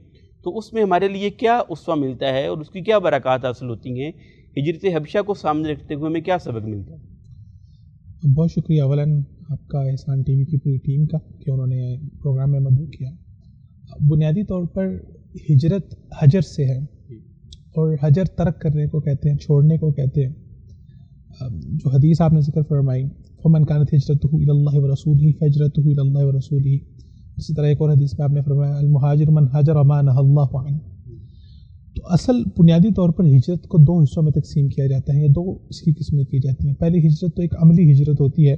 تو اس میں ہمارے لیے کیا اسوہ ملتا ہے اور اس کی کیا برکات حاصل ہوتی ہیں. ہجرت حبشہ کو سامنے رکھتے ہوئے ہمیں کیا سبق ملتا ہے؟ بہت شکریہ اولاً آپ کا، احسان ٹی وی کی پوری ٹیم کا، کہ انہوں نے پروگرام میں مدعو کیا. بنیادی طور پر ہجرت حجر سے ہے، اور حجر ترک کرنے کو کہتے ہیں، چھوڑنے کو کہتے ہیں. جو حدیث آپ نے ذکر فرمائی فمن کانت ہجرتہ الی اللہ ورسولہ فہجرتہ الی اللہ ورسولہ، اسی طرح ایک اور حدیث میں آپ نے فرمایا المہاجر من ہاجر ما نہی اللہ عنہ. تو اصل بنیادی طور پر ہجرت کو 2 حصوں میں تقسیم کیا جاتا ہے، یہ 2 اس کی قسمیں کی جاتی ہیں. پہلی ہجرت تو ایک عملی ہجرت ہوتی ہے،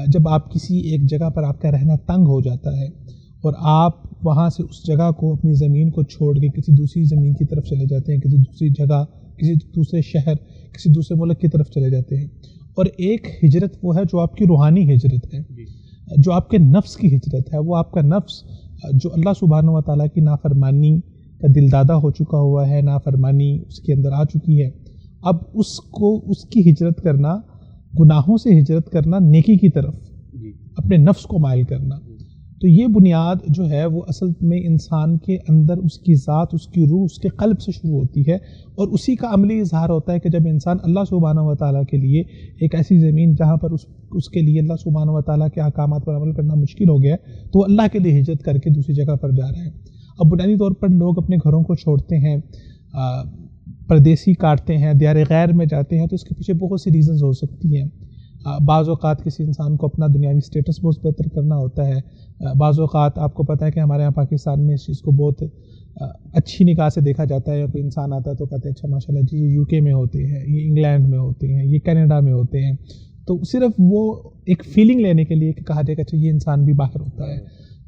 جب آپ کسی ایک جگہ پر آپ کا رہنا تنگ ہو جاتا ہے اور آپ وہاں سے اس جگہ کو، اپنی زمین کو چھوڑ کے کسی دوسری زمین کی طرف چلے جاتے ہیں، کسی دوسری جگہ، کسی دوسرے شہر، کسی دوسرے ملک کی طرف چلے جاتے ہیں. اور ایک ہجرت وہ ہے جو آپ کی روحانی ہجرت ہے، جو آپ کے نفس کی ہجرت ہے. وہ آپ کا نفس جو اللہ سبحانہ و تعالیٰ کی نافرمانی کا دل دادہ ہو چکا ہوا ہے، نافرمانی اس کے اندر آ چکی ہے، اب اس کی ہجرت کرنا، گناہوں سے ہجرت کرنا، نیکی کی طرف اپنے نفس کو مائل کرنا. تو یہ بنیاد جو ہے وہ اصل میں انسان کے اندر اس کی ذات، اس کی روح، اس کے قلب سے شروع ہوتی ہے، اور اسی کا عملی اظہار ہوتا ہے کہ جب انسان اللہ سبحانہ و تعالیٰ کے لیے ایک ایسی زمین جہاں پر اس کے لیے اللہ سبحانہ و تعالیٰ کے احکامات پر عمل کرنا مشکل ہو گیا ہے تو وہ اللہ کے لیے ہجرت کر کے دوسری جگہ پر جا رہے ہیں. اب بنیادی طور پر لوگ اپنے گھروں کو چھوڑتے ہیں، پردیسی کاٹتے ہیں، دیار غیر میں جاتے ہیں، تو اس کے پیچھے بہت سی ریزنز ہو سکتی ہیں. بعض اوقات کسی انسان کو اپنا دنیاوی سٹیٹس بہت بہتر کرنا ہوتا ہے. بعض اوقات آپ کو پتہ ہے کہ ہمارے یہاں پاکستان میں اس چیز کو بہت اچھی نگاہ سے دیکھا جاتا ہے. یا کوئی انسان آتا ہے تو کہتے ہیں اچھا ماشاء اللہ جی یہ UK میں ہوتے ہیں، یہ انگلینڈ میں ہوتے ہیں، یہ کینیڈا میں ہوتے ہیں، تو صرف وہ ایک فیلنگ لینے کے لیے کہ کہا جائے کہ اچھا یہ انسان بھی باہر ہوتا ہے،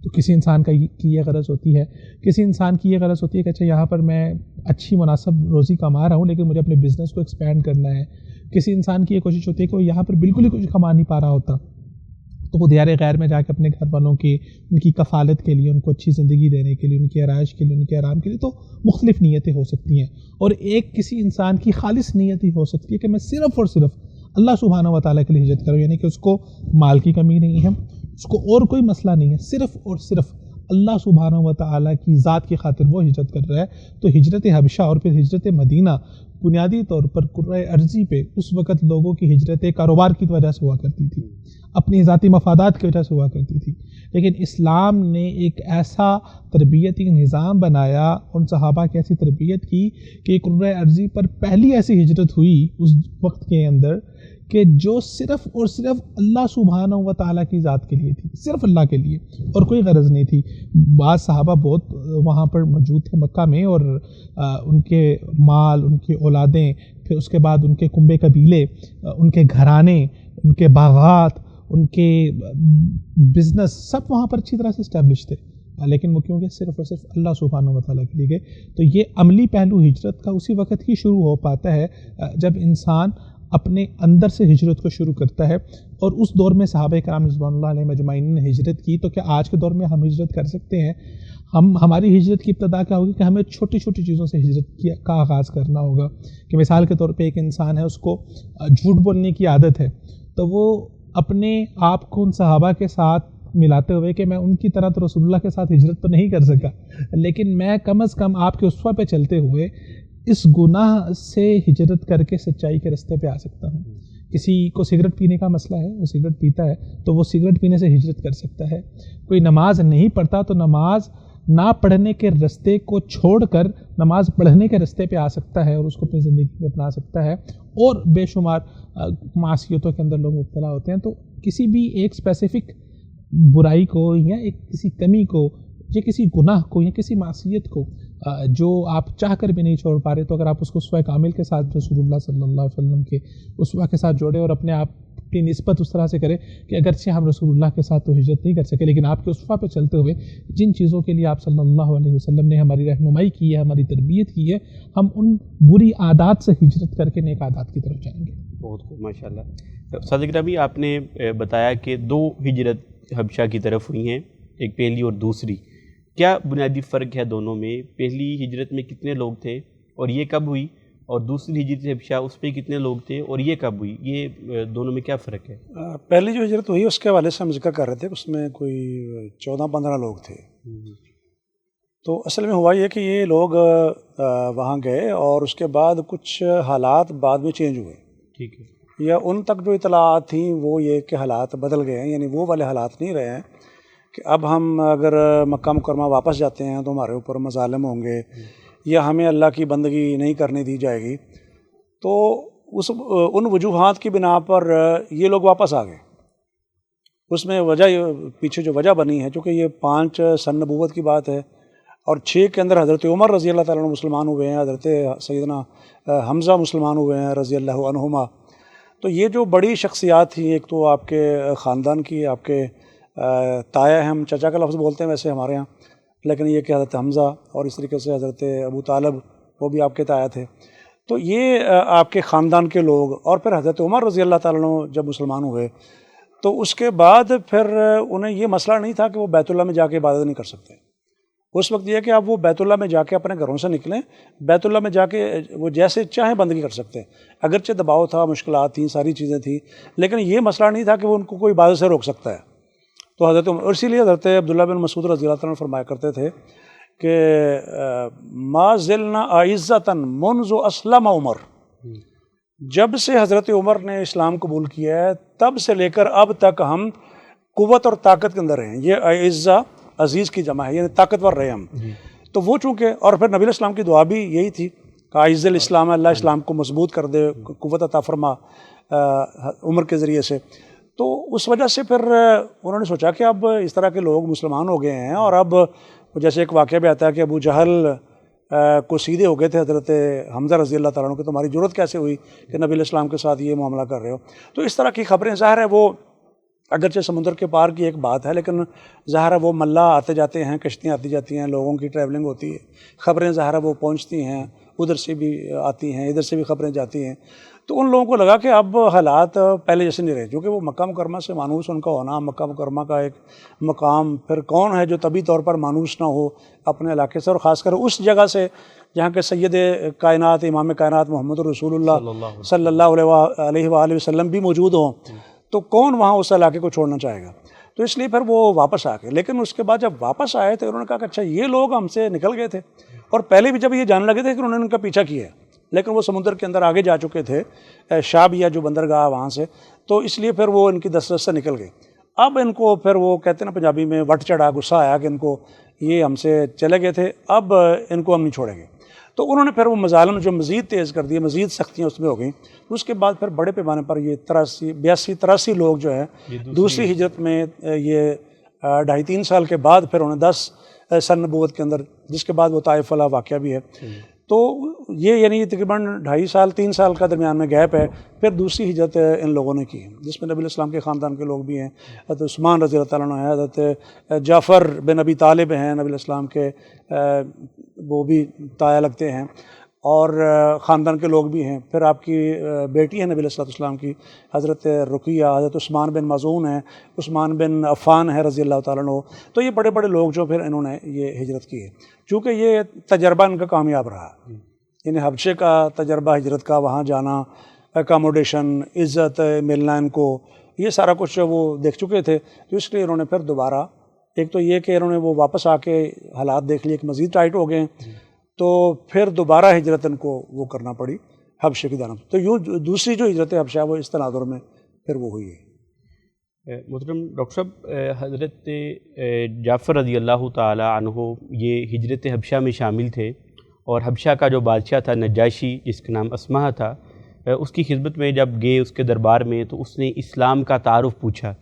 تو کسی انسان کی یہ غرض ہوتی ہے، کسی انسان کی یہ غرض ہوتی ہے کہ اچھا یہاں پر میں اچھی مناسب روزی کما رہا ہوں لیکن مجھے اپنے بزنس کو ایکسپینڈ کرنا ہے، کسی انسان کی یہ کوشش ہوتی ہے کہ وہ یہاں پر بالکل ہی کچھ کما نہیں پا رہا ہوتا تو وہ دیار غیر میں جا کے اپنے گھر والوں کی ان کی کفالت کے لیے، ان کو اچھی زندگی دینے کے لیے، ان کی آرائش کے لیے، ان کے آرام کے لیے، تو مختلف نیتیں ہو سکتی ہیں. اور ایک کسی انسان کی خالص نیت ہی ہو سکتی ہے کہ میں صرف اور صرف اللہ سبحانہ و تعالیٰ کے لیے ہجرت کروں، یعنی کہ اس کو مال کی کمی نہیں ہے، اس کو اور کوئی مسئلہ نہیں ہے، صرف اور صرف اللہ سبحانہ و تعالیٰ کی ذات کی خاطر وہ ہجرت کر رہا ہے. تو ہجرت حبشہ اور پھر ہجرت مدینہ بنیادی طور پر کرۂ ارضی پہ اس وقت لوگوں کی ہجرت کاروبار کی وجہ سے ہوا کرتی تھی، اپنی ذاتی مفادات کی وجہ سے ہوا کرتی تھی. لیکن اسلام نے ایک ایسا تربیتی نظام بنایا، ان صحابہ کی ایسی تربیت کی کہ کرۂ ارضی پر پہلی ایسی ہجرت ہوئی اس وقت کے اندر کہ جو صرف اور صرف اللہ سبحانہ و تعالیٰ کی ذات کے لیے تھی، صرف اللہ کے لیے، اور کوئی غرض نہیں تھی. بعض صحابہ بہت وہاں پر موجود تھے مکہ میں، اور ان کے مال، ان کی اولادیں، پھر اس کے بعد ان کے کنبے قبیلے، ان کے گھرانے، ان کے باغات، ان کے بزنس سب وہاں پر اچھی طرح سے اسٹیبلش تھے، لیکن وہ کیونکہ صرف اور صرف اللہ سبحانہ و تعالیٰ کے لیے گئے. تو یہ عملی پہلو ہجرت کا اسی وقت ہی شروع ہو پاتا ہے جب انسان اپنے اندر سے ہجرت کو شروع کرتا ہے. اور اس دور میں صحابہ کرام رضوان اللہ علیہ مجمعین نے ہجرت کی، تو کیا آج کے دور میں ہم ہجرت کر سکتے ہیں؟ ہماری ہجرت کی ابتدا کیا ہوگی کہ ہمیں چھوٹی چھوٹی چیزوں سے ہجرت کا آغاز کرنا ہوگا. کہ مثال کے طور پہ ایک انسان ہے، اس کو جھوٹ بولنے کی عادت ہے، تو وہ اپنے آپ کو ان صحابہ کے ساتھ ملاتے ہوئے کہ میں ان کی طرح تو رسول اللہ کے ساتھ ہجرت تو نہیں کر سکا، لیکن میں کم از کم آپ کے اسوہ پہ چلتے ہوئے اس گناہ سے ہجرت کر کے سچائی کے رستے پہ آ سکتا ہوں. کسی کو سگریٹ پینے کا مسئلہ ہے، وہ سگریٹ پیتا ہے تو وہ سگریٹ پینے سے ہجرت کر سکتا ہے. کوئی نماز نہیں پڑھتا تو نماز نہ پڑھنے کے رستے کو چھوڑ کر نماز پڑھنے کے رستے پہ آ سکتا ہے اور اس کو اپنی زندگی میں اپنا سکتا ہے. اور بے شمار معصیتوں کے اندر لوگ مبتلا ہوتے ہیں. تو کسی بھی ایک اسپیسیفک برائی کو یا ایک کسی کمی کو یا کسی گناہ کو یا کسی معصیت کو جو آپ چاہ کر بھی نہیں چھوڑ پا رہے، تو اگر آپ اس کو اسوہ کامل کے ساتھ رسول اللہ صلی اللہ علیہ وسلم کے اسوہ کے ساتھ جوڑے اور اپنے آپ کی نسبت اس طرح سے کرے کہ اگرچہ ہم رسول اللہ کے ساتھ تو ہجرت نہیں کر سکے، لیکن آپ کے اسوہ پہ چلتے ہوئے جن چیزوں کے لیے آپ صلی اللہ علیہ وسلم نے ہماری رہنمائی کی ہے، ہماری تربیت کی ہے، ہم ان بری عادات سے ہجرت کر کے نیک عادات کی طرف جائیں گے. بہت خوب، ماشاء اللہ. صادق ربی، آپ نے بتایا کہ دو ہجرت حبشہ کی طرف ہوئی ہیں، ایک پہلی اور دوسری. کیا بنیادی فرق ہے دونوں میں؟ پہلی ہجرت میں کتنے لوگ تھے اور یہ کب ہوئی، اور دوسری ہجرت حبشہ اس پہ کتنے لوگ تھے اور یہ کب ہوئی؟ یہ دونوں میں کیا فرق ہے؟ پہلی جو ہجرت ہوئی اس کے حوالے سے ہم ذکر کر رہے تھے، اس میں کوئی 14-15 لوگ تھے. تو اصل میں ہوا یہ کہ یہ لوگ وہاں گئے اور اس کے بعد کچھ حالات بعد میں چینج ہوئے. ٹھیک ہے. یا ان تک جو اطلاعات تھیں وہ یہ کہ حالات بدل گئے ہیں، یعنی وہ والے حالات نہیں رہے ہیں کہ اب ہم اگر مکہ مکرمہ واپس جاتے ہیں تو ہمارے اوپر مظالم ہوں گے یا ہمیں اللہ کی بندگی نہیں کرنے دی جائے گی. تو ان وجوہات کی بنا پر یہ لوگ واپس آ گئے. اس میں وجہ پیچھے جو وجہ بنی ہے، چونکہ یہ 5 سن نبوت کی بات ہے اور 6 کے اندر حضرت عمر رضی اللہ تعالیٰ عنہ مسلمان ہوئے ہیں، حضرت سیدنا حمزہ مسلمان ہوئے ہیں رضی اللہ عنہما. تو یہ جو بڑی شخصیات تھیں، ایک تو آپ کے خاندان کی، آپ کے تایا ہیں، ہم چچا کا لفظ بولتے ہیں ویسے ہمارے ہاں، لیکن یہ کہ حضرت حمزہ اور اس طریقے سے حضرت ابو طالب وہ بھی آپ کے تایا تھے. تو یہ آپ کے خاندان کے لوگ، اور پھر حضرت عمر رضی اللہ تعالیٰ عنہ جب مسلمان ہوئے تو اس کے بعد پھر انہیں یہ مسئلہ نہیں تھا کہ وہ بیت اللہ میں جا کے عبادت نہیں کر سکتے. اس وقت یہ کہ آپ وہ بیت اللہ میں جا کے اپنے گھروں سے نکلیں، بیت اللہ میں جا کے وہ جیسے چاہیں بندگی کر سکتے ہیں. اگرچہ دباؤ تھا، مشکلات تھیں، ساری چیزیں تھیں، لیکن یہ مسئلہ نہیں تھا کہ وہ ان کو کوئی عبادت سے روک سکتا ہے. تو حضرت عمر، اور اسی لیے حضرت عبداللہ بن مسعود رضی اللہ عنہ فرمایا کرتے تھے کہ ما زلنا اعزۃ منذ اسلم عمر. جب سے حضرت عمر نے اسلام قبول کیا ہے تب سے لے کر اب تک ہم قوت اور طاقت کے اندر ہیں. یہ اعزہ عزیز کی جمع ہے، یعنی طاقتور رہے ہم. تو وہ چونکہ، اور پھر نبی علیہ السلام کی دعا بھی یہی تھی کہ اعز الاسلام، اللہ اسلام کو مضبوط کر دے، قوت عطا فرما عمر کے ذریعے سے. تو اس وجہ سے پھر انہوں نے سوچا کہ اب اس طرح کے لوگ مسلمان ہو گئے ہیں، اور اب جیسے ایک واقعہ بھی آتا ہے کہ ابو جہل کو سیدھے ہو گئے تھے حضرت حمزہ رضی اللہ تعالیٰ عنہ کہ تمہاری ضرورت کیسے ہوئی کہ نبی علیہ السلام کے ساتھ یہ معاملہ کر رہے ہو. تو اس طرح کی خبریں ظاہر ہے وہ اگرچہ سمندر کے پار کی ایک بات ہے، لیکن ظاہر ہے وہ ملا آتے جاتے ہیں، کشتیاں آتی جاتی ہیں، لوگوں کی ٹریولنگ ہوتی ہے، خبریں ظاہر ہے وہ پہنچتی ہیں، ادھر سے بھی آتی ہیں، ادھر سے بھی خبریں جاتی ہیں. تو ان لوگوں کو لگا کہ اب حالات پہلے جیسے نہیں رہے، کیونکہ وہ مکہ مکرمہ سے مانوس ان کا ہونا، مکہ مکرمہ کا ایک مقام، پھر کون ہے جو طبی طور پر مانوس نہ ہو اپنے علاقے سے، اور خاص کر اس جگہ سے جہاں کے سید کائنات امام کائنات محمد رسول اللہ صلی اللہ علیہ وآلہ وسلم بھی موجود ہوں، تو کون وہاں اس علاقے کو چھوڑنا چاہے گا. تو اس لیے پھر وہ واپس آ گئے. لیکن اس کے بعد جب واپس آئے تو انہوں نے کہا کہ اچھا یہ لوگ ہم سے نکل گئے تھے، اور پہلے بھی جب یہ جاننے لگے تھے کہ انہوں نے ان کا پیچھا کیا ہے، لیکن وہ سمندر کے اندر آگے جا چکے تھے، شابیہ جو بندرگاہ وہاں سے، تو اس لیے پھر وہ ان کی دسترس سے نکل گئے. اب ان کو پھر وہ کہتے ہیں نا پنجابی میں وٹ چڑھا، غصہ آیا کہ ان کو یہ ہم سے چلے گئے تھے، اب ان کو ہم نہیں چھوڑیں گے. تو انہوں نے پھر وہ مظالم جو مزید تیز کر دیے، مزید سختیاں اس میں ہو گئیں. اس کے بعد پھر بڑے پیمانے پر یہ 83 لوگ جو ہیں دوسری ہجرت میں، یہ 2.5-3 سال کے بعد پھر انہیں 10 سن نبوت کے اندر، جس کے بعد وہ طائف والا واقعہ بھی ہے. تو یہ یعنی تقریباً 2.5 سال 3 سال کا درمیان میں گیپ ہے. پھر دوسری ہجرت ان لوگوں نے کی ہے، جس میں نبی علیہ السلام کے خاندان کے لوگ بھی ہیں، حضرت عثمان رضی اللہ تعالیٰ عنہ ہیں، حضرت جعفر بن ابی طالب ہیں نبی علیہ السلام کے، وہ بھی تایا لگتے ہیں، اور خاندان کے لوگ بھی ہیں. پھر آپ کی بیٹی ہے نبی علیہ السلام کی حضرت رقیہ، حضرت عثمان بن مظعون ہیں، عثمان بن عفان ہے رضی اللہ تعالیٰ عنہ. تو یہ بڑے بڑے لوگ جو پھر انہوں نے یہ ہجرت کی ہے، چونکہ یہ تجربہ ان کا کامیاب رہا، یعنی حبشے کا تجربہ ہجرت کا، وہاں جانا، اکاموڈیشن، عزت ملنا ان کو، یہ سارا کچھ وہ دیکھ چکے تھے. تو اس لیے انہوں نے پھر دوبارہ، ایک تو یہ کہ انہوں نے وہ واپس آ کے حالات دیکھ لیے کہ مزید ٹائٹ ہو گئے، تو پھر دوبارہ ہجرت ان کو وہ کرنا پڑی حبشے کی جانب. تو یوں دوسری جو ہجرت حبشہ وہ اس تناظر میں پھر وہ ہوئی ہے. محترم ڈاکٹر صاحب، حضرت جعفر رضی اللہ تعالی عنہ یہ ہجرت حبشہ میں شامل تھے، اور حبشہ کا جو بادشاہ تھا نجاشی، جس کا نام اسمہ تھا، اس کی خدمت میں جب گئے اس کے دربار میں، تو اس نے اسلام کا تعارف پوچھا.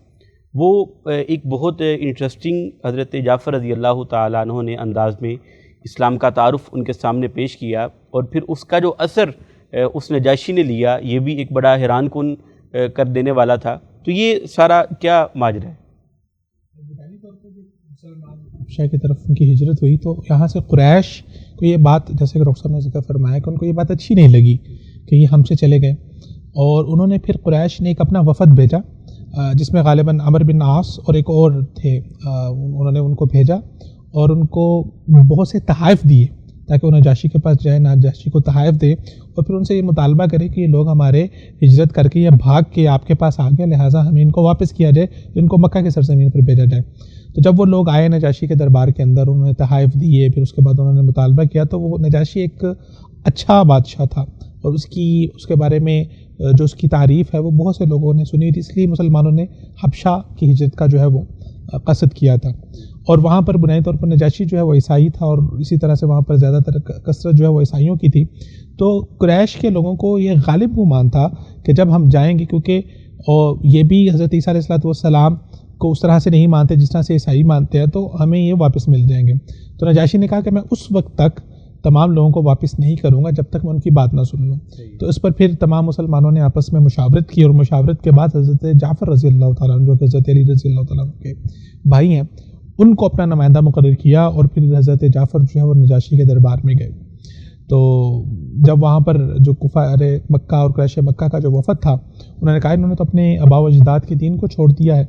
وہ ایک بہت انٹرسٹنگ حضرت جعفر رضی اللہ تعالی عنہ نے انداز میں اسلام کا تعارف ان کے سامنے پیش کیا، اور پھر اس کا جو اثر اس نجاشی نے لیا، یہ بھی ایک بڑا حیران کن کر دینے والا تھا. تو یہ سارا کیا ماجرا ہے؟ حبشہ کی طرف ان کی ہجرت ہوئی تو یہاں سے قریش کو یہ بات، جیسے کہ ڈاکٹر صاحب نے ذکر فرمایا کہ ان کو یہ بات اچھی نہیں لگی کہ یہ ہم سے چلے گئے، اور انہوں نے پھر قریش نے ایک اپنا وفد بھیجا، جس میں غالباً عمر بن عاص اور ایک اور تھے. انہوں نے ان کو بھیجا اور ان کو بہت سے تحائف دیے تاکہ وہ نجاشی کے پاس جائیں، نجاشی کو تحائف دے، اور پھر ان سے یہ مطالبہ کرے کہ یہ لوگ ہمارے ہجرت کر کے یا بھاگ کے آپ کے پاس آ گئے، لہٰذا ہمیں ان کو واپس کیا جائے، ان کو مکہ کی سرزمین پر بھیجا جائے. تو جب وہ لوگ آئے نجاشی کے دربار کے اندر، انہوں نے تحائف دیے، پھر اس کے بعد انہوں نے مطالبہ کیا. تو وہ نجاشی ایک اچھا بادشاہ تھا، اور اس کے بارے میں جو اس کی تعریف ہے وہ بہت سے لوگوں نے سنی تھی، اس لیے مسلمانوں نے حبشہ کی ہجرت کا جو ہے وہ قصد کیا تھا. اور وہاں پر بنیادی طور پر نجاشی جو ہے وہ عیسائی تھا، اور اسی طرح سے وہاں پر زیادہ تر کثرت جو ہے وہ عیسائیوں کی تھی. تو قریش کے لوگوں کو یہ غالب گمان تھا کہ جب ہم جائیں گے، کیونکہ یہ بھی حضرت عیسیٰ علیہ السلام کو اس طرح سے نہیں مانتے جس طرح سے عیسائی مانتے ہیں، تو ہمیں یہ واپس مل جائیں گے. تو نجاشی نے کہا کہ میں اس وقت تک تمام لوگوں کو واپس نہیں کروں گا جب تک میں ان کی بات نہ سن لوں. تو اس پر پھر تمام مسلمانوں نے آپس میں مشاورت کی، اور مشاورت کے بعد حضرت جعفر رضی اللہ تعالیٰ عنہ، جو کہ حضرت علی رضی اللہ تعالیٰ عنہ کے بھائی ہیں، ان کو اپنا نمائندہ مقرر کیا، اور پھر حضرت جعفر جو ہے وہ نجاشی کے دربار میں گئے. تو جب وہاں پر جو کفار مکہ اور قریش مکہ کا جو وفد تھا، انہوں نے کہا انہوں نے تو اپنے آبا و اجداد کے دین کو چھوڑ دیا ہے.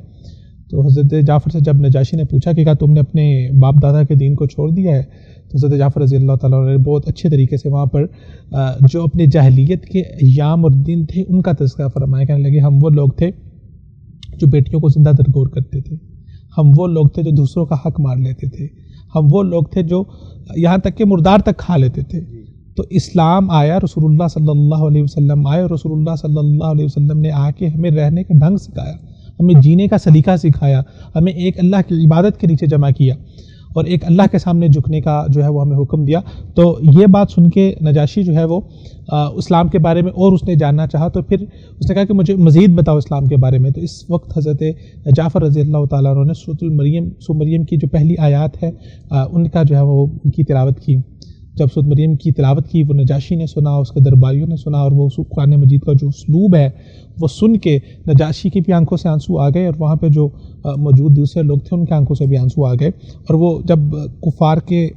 تو حضرت جعفر سے جب نجاشی نے پوچھا کہ کیا تم نے اپنے باپ دادا کے دین کو چھوڑ دیا ہے، تو حضرت جعفر رضی اللہ تعالیٰ عنہ نے بہت اچھے طریقے سے وہاں پر جو اپنے جاہلیت کے ایام اور دن تھے ان کا تذکرہ فرمایا. کہنے لگے ہم وہ لوگ تھے جو بیٹیوں کو زندہ درگور کرتے تھے، ہم وہ لوگ تھے جو دوسروں کا حق مار لیتے تھے، ہم وہ لوگ تھے جو یہاں تک کہ مردار تک کھا لیتے تھے. تو اسلام آیا، رسول اللہ صلی اللہ علیہ وسلم آئے، اور رسول اللہ صلی اللہ علیہ وسلم نے آ کے ہمیں رہنے کا ڈھنگ سکھایا، ہمیں جینے کا سلیقہ سکھایا، ہمیں ایک اللہ کی عبادت کے نیچے جمع کیا، اور ایک اللہ کے سامنے جھکنے کا جو ہے وہ ہمیں حکم دیا. تو یہ بات سن کے نجاشی جو ہے وہ اسلام کے بارے میں اور اس نے جاننا چاہا. تو پھر اس نے کہا کہ مجھے مزید بتاؤ اسلام کے بارے میں. تو اس وقت حضرت جعفر رضی اللہ تعالیٰ عنہ نے سورۃ مریم کی جو پہلی آیات ہے ان کا جو ہے وہ ان کی تلاوت کی. جب سورۃ مریم کی تلاوت کی وہ نجاشی نے سنا، اس کے درباریوں نے سنا، اور وہ قرآن مجید کا جو اسلوب ہے وہ سن کے نجاشی کی بھی آنکھوں سے آنسو آ گئے، اور وہاں پہ جو موجود دوسرے لوگ تھے ان کے آنکھوں سے بھی آنسو آ گئے. اور وہ جب کفار کے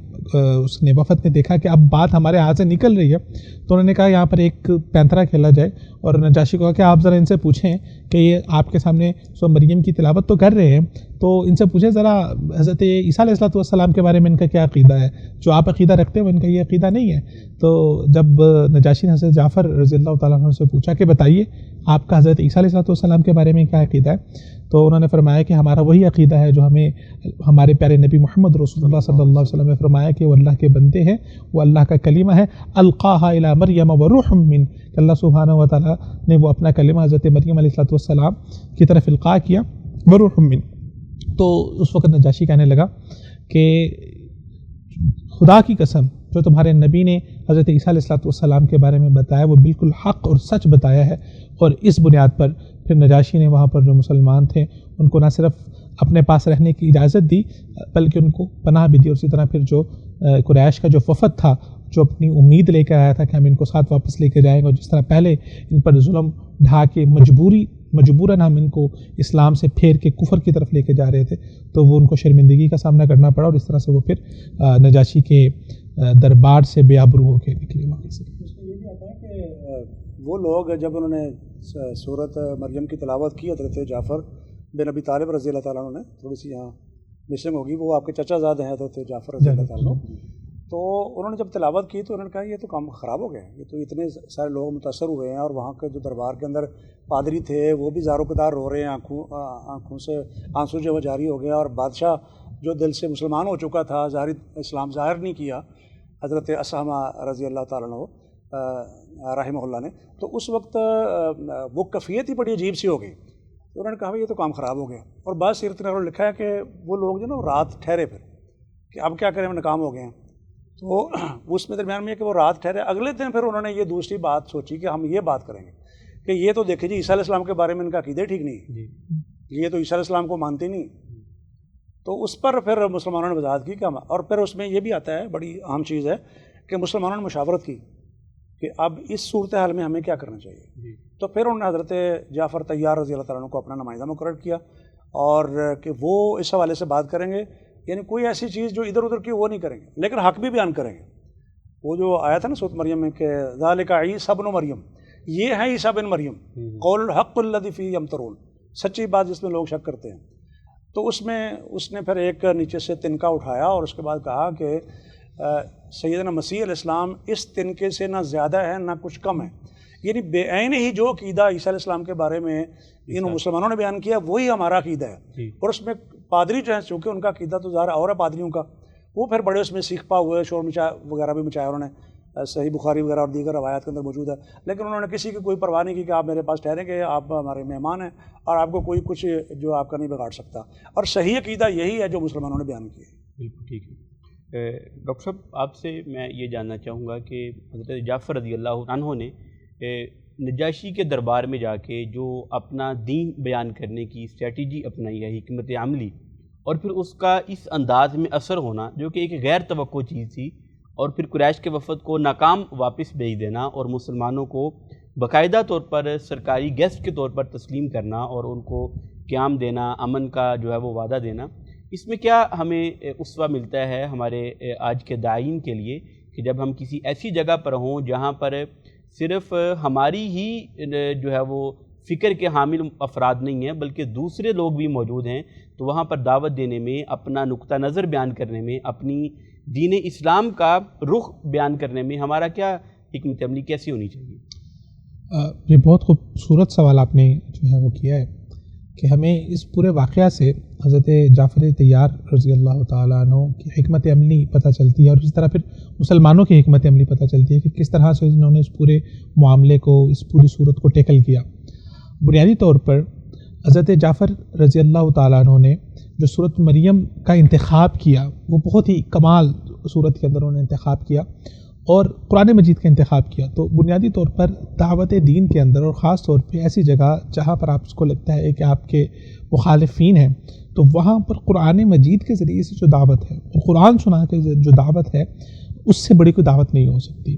اس نے وفد نے دیکھا کہ اب بات ہمارے ہاتھ سے نکل رہی ہے تو انہوں نے کہا یہاں پر ایک پینترا کھیلا جائے، اور نجاشی کو کہا کہ آپ ذرا ان سے پوچھیں کہ یہ آپ کے سامنے سورۃ مریم کی تلاوت تو کر رہے ہیں، تو ان سے پوچھیں ذرا حضرت عیسیٰ علیہ السلام کے بارے میں ان کا کیا عقیدہ ہے، جو آپ عقیدہ رکھتے ہیں ان کا یہ عقیدہ نہیں ہے. تو جب نجاشی نے حضرت جعفر رضی اللہ تعالیٰ عنہ سے پوچھا کہ بتائیے آپ کا حضرت عیسیٰ علیہ السلام کے بارے میں کیا عقیدہ ہے، تو انہوں نے فرمایا کہ ہمارا وہی عقیدہ ہے جو ہمیں ہمارے پیارے نبی محمد رسول اللہ صلی اللہ علیہ وسلم نے فرمایا کہ وہ اللہ کے بندے ہیں، وہ اللہ کا کلمہ ہے، القاہا الی مریم وروح من، کہ اللہ سبحانہ و تعالیٰ نے وہ اپنا کلمہ حضرت مریم علیہ السلام کی طرف القاء کیا، وروح من. تو اس وقت نجاشی کہنے لگا کہ خدا کی قسم جو تمہارے نبی نے حضرت عیسیٰ علیہ السلام کے بارے میں بتایا وہ بالکل حق اور سچ بتایا ہے. اور اس بنیاد پر پھر نجاشی نے وہاں پر جو مسلمان تھے ان کو نہ صرف اپنے پاس رہنے کی اجازت دی بلکہ ان کو پناہ بھی دی. اور اسی طرح پھر جو قریش کا جو وفد تھا جو اپنی امید لے کر آیا تھا کہ ہم ان کو ساتھ واپس لے کے جائیں گے، اور جس طرح پہلے ان پر ظلم ڈھا کے مجبوراً ہم ان کو اسلام سے پھیر کے کفر کی طرف لے کے جا رہے تھے، تو وہ ان کو شرمندگی کا سامنا کرنا پڑا، اور اس طرح سے وہ پھر نجاشی کے دربار سے بے آبرو ہو کے نکلے وہاں سے. یہ بھی آتا ہے کہ وہ لوگ جب انہوں نے سورۃ مریم کی تلاوت کی حضرت جعفر بن ابی طالب رضی اللہ تعالیٰ عنہ نے، تھوڑی سی یہاں مسنگ ہوگی، وہ آپ کے چچا زاد ہیں حضرت جعفر رضی اللہ تعالیٰ عنہ، تو انہوں نے جب تلاوت کی تو انہوں نے کہا یہ تو کام خراب ہو گیا، یہ تو اتنے سارے لوگ متاثر ہوئے ہیں، اور وہاں کے جو دربار کے اندر پادری تھے وہ بھی زارو قطار رو رہے ہیں، آنکھوں سے آنسو جو جاری ہو گیا، اور بادشاہ جو دل سے مسلمان ہو چکا تھا، اسلام ظاہر نہیں کیا حضرت اسامہ رضی اللہ تعالیٰ عنہ رحمہ اللہ نے، تو اس وقت وہ کیفیت ہی بڑی عجیب سی ہو گئی. تو انہوں نے کہا یہ تو کام خراب ہو گیا. اور بعض سیرت نگاروں نے لکھا ہے کہ وہ لوگ جو نا رات ٹھہرے پھر کہ اب کیا کریں، ہم ناکام ہو گئے ہیں. تو اس میں درمیان میں کہ وہ رات ٹھہرے، اگلے دن پھر انہوں نے یہ دوسری بات سوچی کہ ہم یہ بات کریں گے کہ یہ تو دیکھیں جی عیسیٰ علیہ السلام کے بارے میں ان کا عقیدہ ٹھیک نہیں، یہ تو عیسیٰ علیہ السلام کو مانتے نہیں. تو اس پر پھر مسلمانوں نے وضاحت کی کہ ہم، اور پھر اس میں یہ بھی آتا ہے، بڑی اہم چیز ہے کہ مسلمانوں نے مشاورت کی کہ اب اس صورتحال میں ہمیں کیا کرنا چاہیے. تو پھر انہوں نے حضرت جعفر طیار رضی اللہ تعالیٰ عنہ کو اپنا نمائندہ مقرر کیا، اور کہ وہ اس حوالے سے بات کریں گے، یعنی کوئی ایسی چیز جو ادھر ادھر کی وہ نہیں کریں گے، لیکن حق بھی بیان کریں گے. وہ جو آیا تھا نا سورۃ مریم میں کہ ذالک عیسیٰ ابن مریم، یہ ہے عیسیٰ بن مریم، قول الحق الذی فیہ یمترون، سچی بات جس میں لوگ شک کرتے ہیں. تو اس میں اس نے پھر ایک نیچے سے تنکا اٹھایا اور اس کے بعد کہا کہ سیدنا مسیح علیہ السلام اس تنکے سے نہ زیادہ ہے نہ کچھ کم ہے، یعنی بے عین ہی جو عقیدہ عیسیٰ علیہ السلام کے بارے میں ان مسلمانوں نے بیان کیا وہی ہمارا عقیدہ ہے. اور اس میں پادری جو ہیں چونکہ ان کا عقیدہ تو ظاہر اور ہے پادریوں کا، وہ پھر بڑے اس میں سیکھپا ہوئے، شور وغیرہ بھی مچایا انہوں نے، صحیح بخاری وغیرہ اور دیگر روایات کے اندر موجود ہے. لیکن انہوں نے کسی کی کوئی پرواہ نہیں کی کہ آپ میرے پاس ٹھہریں گے، آپ ہمارے مہمان ہیں اور آپ کو کوئی کچھ جو آپ کا نہیں بگاڑ سکتا. اور صحیح عقیدہ یہی ہے جو مسلمانوں نے بیان کیا. بالکل ٹھیک ہے. ڈاکٹر صاحب آپ سے میں یہ جاننا چاہوں گا کہ حضرت جعفر رضی اللہ عنہ نے نجاشی کے دربار میں جا کے جو اپنا دین بیان کرنے کی اسٹریٹجی اپنائی ہے، حکمت عملی، اور پھر اس کا اس انداز میں اثر ہونا جو کہ ایک غیر توقع چیز تھی، اور پھر قریش کے وفد کو ناکام واپس بھیج دینا اور مسلمانوں کو باقاعدہ طور پر سرکاری گیسٹ کے طور پر تسلیم کرنا اور ان کو قیام دینا، امن کا جو ہے وہ وعدہ دینا، اس میں کیا ہمیں اسوہ ملتا ہے ہمارے آج کے داعین کے لیے کہ جب ہم کسی ایسی جگہ پر ہوں جہاں پر صرف ہماری ہی جو ہے وہ فکر کے حامل افراد نہیں ہیں بلکہ دوسرے لوگ بھی موجود ہیں، تو وہاں پر دعوت دینے میں، اپنا نقطہ نظر بیان کرنے میں، اپنی دین اسلام کا رخ بیان کرنے میں ہمارا کیا حکمت عملی کیسی ہونی چاہیے؟ یہ بہت خوبصورت سوال آپ نے جو ہے وہ کیا ہے کہ ہمیں اس پورے واقعہ سے حضرت جعفر طیار رضی اللہ تعالیٰ عنہ کی حکمت عملی پتہ چلتی ہے، اور اس طرح پھر مسلمانوں کی حکمت عملی پتہ چلتی ہے کہ کس طرح سے انہوں نے اس پورے معاملے کو، اس پوری صورت کو ٹیکل کیا. بنیادی طور پر حضرت جعفر رضی اللہ تعالیٰ عنہ نے جو سورۃ مریم کا انتخاب کیا وہ بہت ہی کمال صورت کے اندر انہوں نے انتخاب کیا اور قرآن مجید کا انتخاب کیا. تو بنیادی طور پر دعوت دین کے اندر، اور خاص طور پہ ایسی جگہ جہاں پر آپ کو لگتا ہے کہ آپ کے مخالفین ہیں، تو وہاں پر قرآن مجید کے ذریعے سے جو دعوت ہے اور قرآن سنا کے جو دعوت ہے اس سے بڑی کوئی دعوت نہیں ہو سکتی،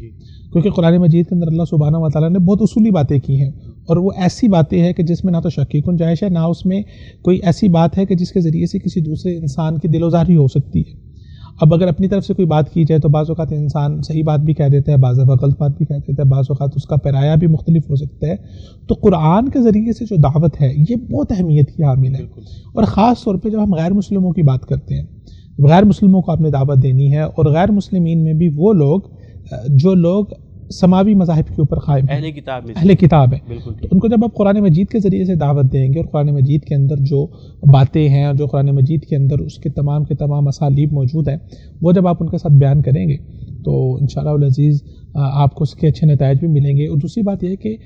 کیونکہ قرآن مجید کے اندر اللہ سبحانہ و تعالیٰ نے بہت اصولی باتیں کی ہیں، اور وہ ایسی باتیں ہیں کہ جس میں نہ تو شک کی گنجائش ہے، نہ اس میں کوئی ایسی بات ہے کہ جس کے ذریعے سے کسی دوسرے انسان کی دل آزاری ہو سکتی ہے۔ اب اگر اپنی طرف سے کوئی بات کی جائے تو بعض اوقات انسان صحیح بات بھی کہہ دیتا ہے، بعض دفعہ غلط بات بھی کہہ دیتا ہے، بعض اوقات اس کا پیرایا بھی مختلف ہو سکتا ہے۔ تو قرآن کے ذریعے سے جو دعوت ہے یہ بہت اہمیت کی حامل ہے، اور خاص طور پہ جب ہم غیر مسلموں کی بات کرتے ہیں، غیر مسلموں کو آپ نے دعوت دینی ہے، اور غیر مسلمین میں بھی وہ لوگ جو لوگ سماوی مذاہب کے اوپر قائم ہیں، اہل کتاب ہیں، تو ان کو جب آپ قرآن مجید کے ذریعے سے دعوت دیں گے، اور قرآن مجید کے اندر جو باتیں ہیں اور جو قرآن مجید کے اندر اس کے تمام اسالیب موجود ہیں، وہ جب آپ ان کے ساتھ بیان کریں گے تو انشاءاللہ العزیز آپ کو اس کے اچھے نتائج بھی ملیں گے۔ اور دوسری بات یہ ہے کہ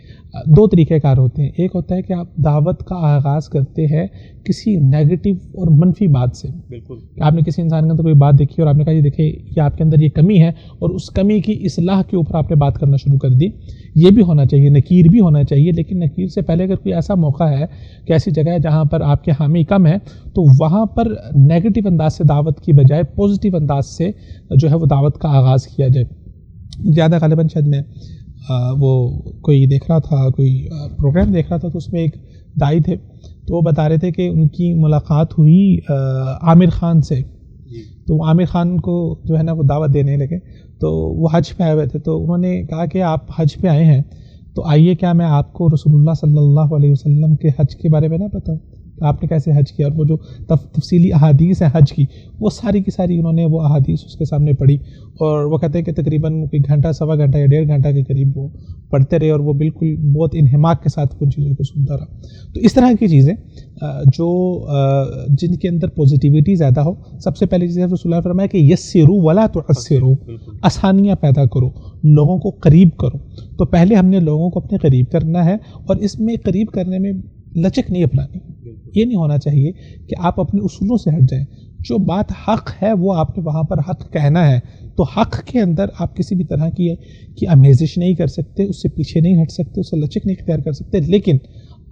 دو طریقہ کار ہوتے ہیں، ایک ہوتا ہے کہ آپ دعوت کا آغاز کرتے ہیں کسی نیگیٹو اور منفی بات سے، بالکل کہ آپ نے کسی انسان کے اندر کوئی بات دیکھی اور آپ نے کہا یہ دیکھیں یہ آپ کے اندر یہ کمی ہے، اور اس کمی کی اصلاح کے اوپر آپ نے بات کرنا شروع کر دی۔ یہ بھی ہونا چاہیے، نکیر بھی ہونا چاہیے، لیکن نکیر سے پہلے اگر کوئی ایسا موقع ہے کہ ایسی جگہ ہے جہاں پر آپ کے حامی کم ہے، تو وہاں پر نیگیٹو انداز سے دعوت کی بجائے پازیٹیو انداز سے جو ہے وہ دعوت کا آغاز کیا جائے۔ زیادہ غالباً شاید میں وہ کوئی دیکھ رہا تھا، کوئی پروگرام دیکھ رہا تھا، تو اس میں ایک دائی تھے، تو وہ بتا رہے تھے کہ ان کی ملاقات ہوئی عامر خان سے، تو عامر خان کو جو ہے نا وہ دعوت دینے لگے، تو وہ حج پہ آئے ہوئے تھے، تو انہوں نے کہا کہ آپ حج پہ آئے ہیں تو آئیے کیا میں آپ کو رسول اللہ صلی اللہ علیہ وسلم کے حج کے بارے میں نہ بتاؤں کہ آپ نے کیسے حج کیا، اور وہ جو تفصیلی احادیث ہیں حج کی، وہ ساری کی ساری انہوں نے وہ احادیث اس کے سامنے پڑھی، اور وہ کہتے ہیں کہ تقریباً کوئی گھنٹہ سوا گھنٹہ یا 1.5 گھنٹہ کے قریب وہ پڑھتے رہے، اور وہ بالکل بہت انہماک کے ساتھ ان چیزوں کو سنتا رہا۔ تو اس طرح کی چیزیں جو جن کے اندر پازیٹیوٹی زیادہ ہو، سب سے پہلی چیز ہے رسول اللہ نے فرمایا کہ یسروا ولا تعسروا، آسانیاں پیدا کرو، لوگوں کو قریب کرو۔ تو پہلے ہم نے لوگوں کو اپنے قریب کرنا ہے، اور اس میں قریب کرنے میں لچک نہیں اپنانی، یہ نہیں ہونا چاہیے کہ آپ اپنے اصولوں سے ہٹ جائیں۔ جو بات حق ہے وہ آپ نے وہاں پر حق کہنا ہے، تو حق کے اندر آپ کسی بھی طرح کی آمیزش نہیں کر سکتے، اس سے پیچھے نہیں ہٹ سکتے، اس سے لچک نہیں اختیار کر سکتے، لیکن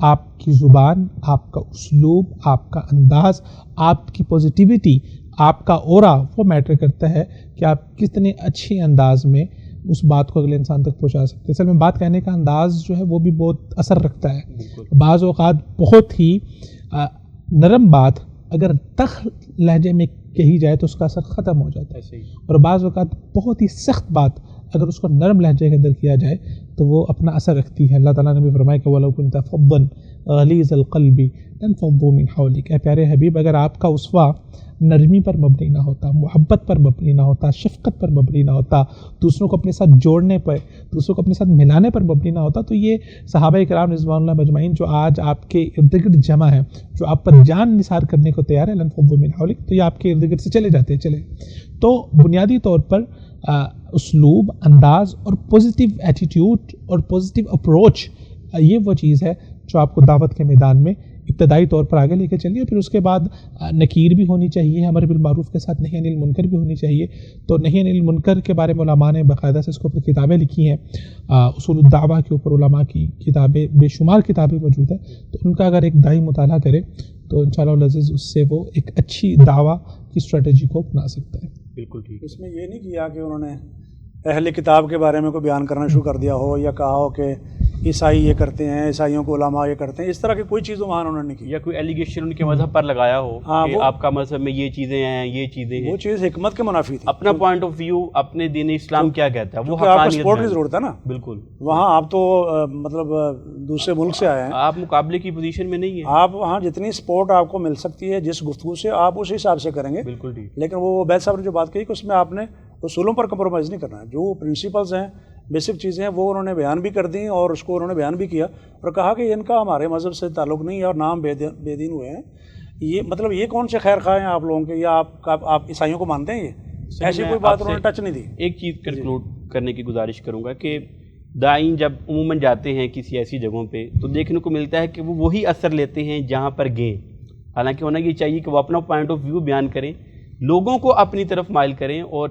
آپ کی زبان، آپ کا اسلوب، آپ کا انداز، آپ کی پازیٹیوٹی، آپ کا اورا وہ میٹر کرتا ہے کہ آپ کتنے اچھے انداز میں اس بات کو اگلے انسان تک پہنچا سکتے ہیں۔ اصل میں بات کہنے کا انداز جو ہے وہ بھی بہت اثر رکھتا ہے۔ بعض اوقات بہت ہی نرم بات اگر تخ لہجے میں کہی جائے تو اس کا اثر ختم ہو جاتا ہے، اور بعض اوقات بہت ہی سخت بات اگر اس کو نرم لہجے کے اندر کیا جائے تو وہ اپنا اثر رکھتی ہے۔ اللہ تعالیٰ نے بھی فرمایا کہ وَلَوْ كُنْتَ فَظًّا غَلِيظَ الْقَلْبِ لَانفَضُّوا مِنْ حَوْلِكَ۔ اے پیارے حبیب، اگر آپ کا اسوہ نرمی پر مبنی نہ ہوتا، محبت پر مبنی نہ ہوتا، شفقت پر مبنی نہ ہوتا، دوسروں کو اپنے ساتھ جوڑنے پر، دوسروں کو اپنے ساتھ ملانے پر مبنی نہ ہوتا، تو یہ صحابہ کرام رضوان اللہ مجمعین جو آج آپ کے ارد گرد جمع ہیں، جو آپ پر جان نثار کرنے کو تیار ہے، لَانفَضُّوا مِنْ حَوْلِكَ، تو یہ آپ کے ارد گرد سے چلے جاتے چلے۔ تو بنیادی طور پر اسلوب، انداز اور پازیٹیو ایٹیٹیوڈ اور پازیٹیو اپروچ، یہ وہ چیز ہے جو آپ کو دعوت کے میدان میں ابتدائی طور پر آگے لے کے چلیے۔ پھر اس کے بعد نکیر بھی ہونی چاہیے، امر بالمعروف کے ساتھ نہی عن المنکر بھی ہونی چاہیے۔ تو نہی عن المنکر کے بارے میں علماء نے باقاعدہ سے اس کو اوپر کتابیں لکھی ہیں، اصول الدعوہ کے اوپر علماء کی کتابیں، بے شمار کتابیں موجود ہیں، تو ان کا اگر ایک دائی مطالعہ کرے تو انشاءاللہ العزیز اس سے وہ ایک اچھی دعویٰ کی اسٹریٹجی کو اپنا سکتا ہے۔ بالکل ٹھیک۔ اس میں یہ نہیں کیا کہ انہوں نے اہل کتاب کے بارے میں کوئی بیان کرنا شروع کر دیا ہو، یا کہا ہو کہ عیسائی یہ کرتے ہیں، عیسائیوں کو علماء یہ کرتے ہیں، اس طرح کی کوئی چیز وہاں انہوں نے نہیں کی، یا کوئی ایلیگیشن ان کے مذہب پر لگایا ہو کہ آپ کا مذہب میں یہ چیزیں ہیں، یہ چیزیں ہیں، وہ چیز حکمت کے منافی تھی۔ اپنا پوائنٹ آف ویو، اپنے دین اسلام کیا کہتا ہے، وہ آپ کو سپورٹ کی ضرورت ہے نا۔ بالکل، وہاں آپ تو مطلب دوسرے ملک سے آئے ہیں، آپ مقابلے کی پوزیشن میں نہیں ہیں، آپ وہاں جتنی سپورٹ آپ کو مل سکتی ہے جس گفتگو سے، آپ اسی حساب سے کریں گے۔ بالکل ٹھیک۔ لیکن وہ عبید صاحب نے جو بات کہی کہ اس میں آپ نے اصولوں پر کمپرومائز نہیں کرنا ہے، جو پرنسپلز ہیں، بیسک چیزیں ہیں، وہ انہوں نے بیان بھی کر دیں، اور اس کو انہوں نے بیان بھی کیا اور کہا کہ ان کا ہمارے مذہب سے تعلق نہیں ہے اور نام بے دین ہوئے ہیں۔ یہ مطلب یہ کون سے خیر خواہ ہیں آپ لوگوں کے، یا آپ عیسائیوں کو مانتے ہیں؟ یہ ایسی کوئی بات انہوں نے ٹچ نہیں دی۔ ایک چیز کنکلوڈ کرنے کی گزارش کروں گا کہ داعین جب عموماً جاتے ہیں کسی ایسی جگہوں پہ تو دیکھنے کو ملتا ہے کہ وہ وہی اثر لیتے ہیں جہاں پر گئے، حالانکہ ہونا یہ چاہیے کہ وہ اپنا پوائنٹ آف ویو بیان کریں، لوگوں کو اپنی طرف مائل کریں، اور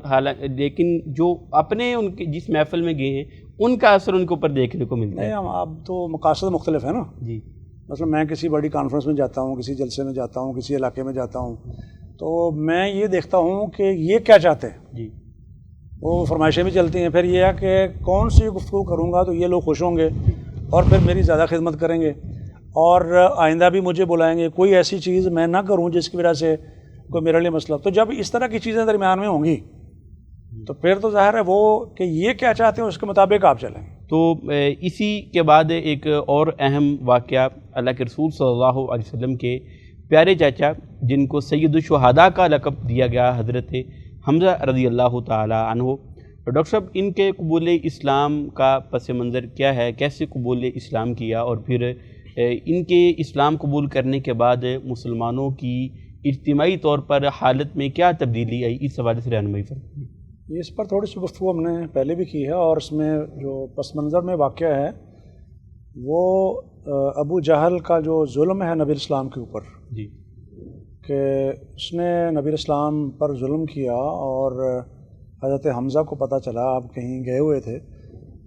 لیکن جو اپنے ان کے جس محفل میں گئے ہیں ان کا اثر ان کے اوپر دیکھنے کو ملتا ہے۔ نہیں، اب تو مقاصد مختلف ہے نا۔ جی، مثلا میں کسی بڑی کانفرنس میں جاتا ہوں، کسی جلسے میں جاتا ہوں، کسی علاقے میں جاتا ہوں، تو میں یہ دیکھتا ہوں کہ یہ کیا چاہتے ہیں۔ جی، وہ فرمائشیں بھی چلتی ہیں. پھر یہ ہے کہ کون سی گفتگو کروں گا تو یہ لوگ خوش ہوں گے اور پھر میری زیادہ خدمت کریں گے اور آئندہ بھی مجھے بلائیں گے. کوئی ایسی چیز میں نہ کروں جس کی وجہ سے کوئی میرے لیے مسئلہ. تو جب اس طرح کی چیزیں درمیان میں ہوں گی تو پھر تو ظاہر ہے وہ کہ یہ کیا چاہتے ہیں اس کے مطابق آپ چلیں. تو اسی کے بعد ایک اور اہم واقعہ اللہ کے رسول صلی اللہ علیہ وسلم کے پیارے چاچا جن کو سید الشہداء کا لقب دیا گیا حضرت حمزہ رضی اللہ تعالی عنہ. ڈاکٹر صاحب ان کے قبول اسلام کا پس منظر کیا ہے, کیسے قبول اسلام کیا اور پھر ان کے اسلام قبول کرنے کے بعد مسلمانوں کی اجتماعی طور پر حالت میں کیا تبدیلی آئی, اس حوالے سے رہنمائی فرمائیں. اس پر تھوڑی سی گفتگو ہم نے پہلے بھی کی ہے اور اس میں جو پس منظر میں واقعہ ہے وہ ابو جہل کا جو ظلم ہے نبی اسلام کے اوپر جی کہ اس نے نبی اسلام پر ظلم کیا اور حضرت حمزہ کو پتہ چلا آپ کہیں گئے ہوئے تھے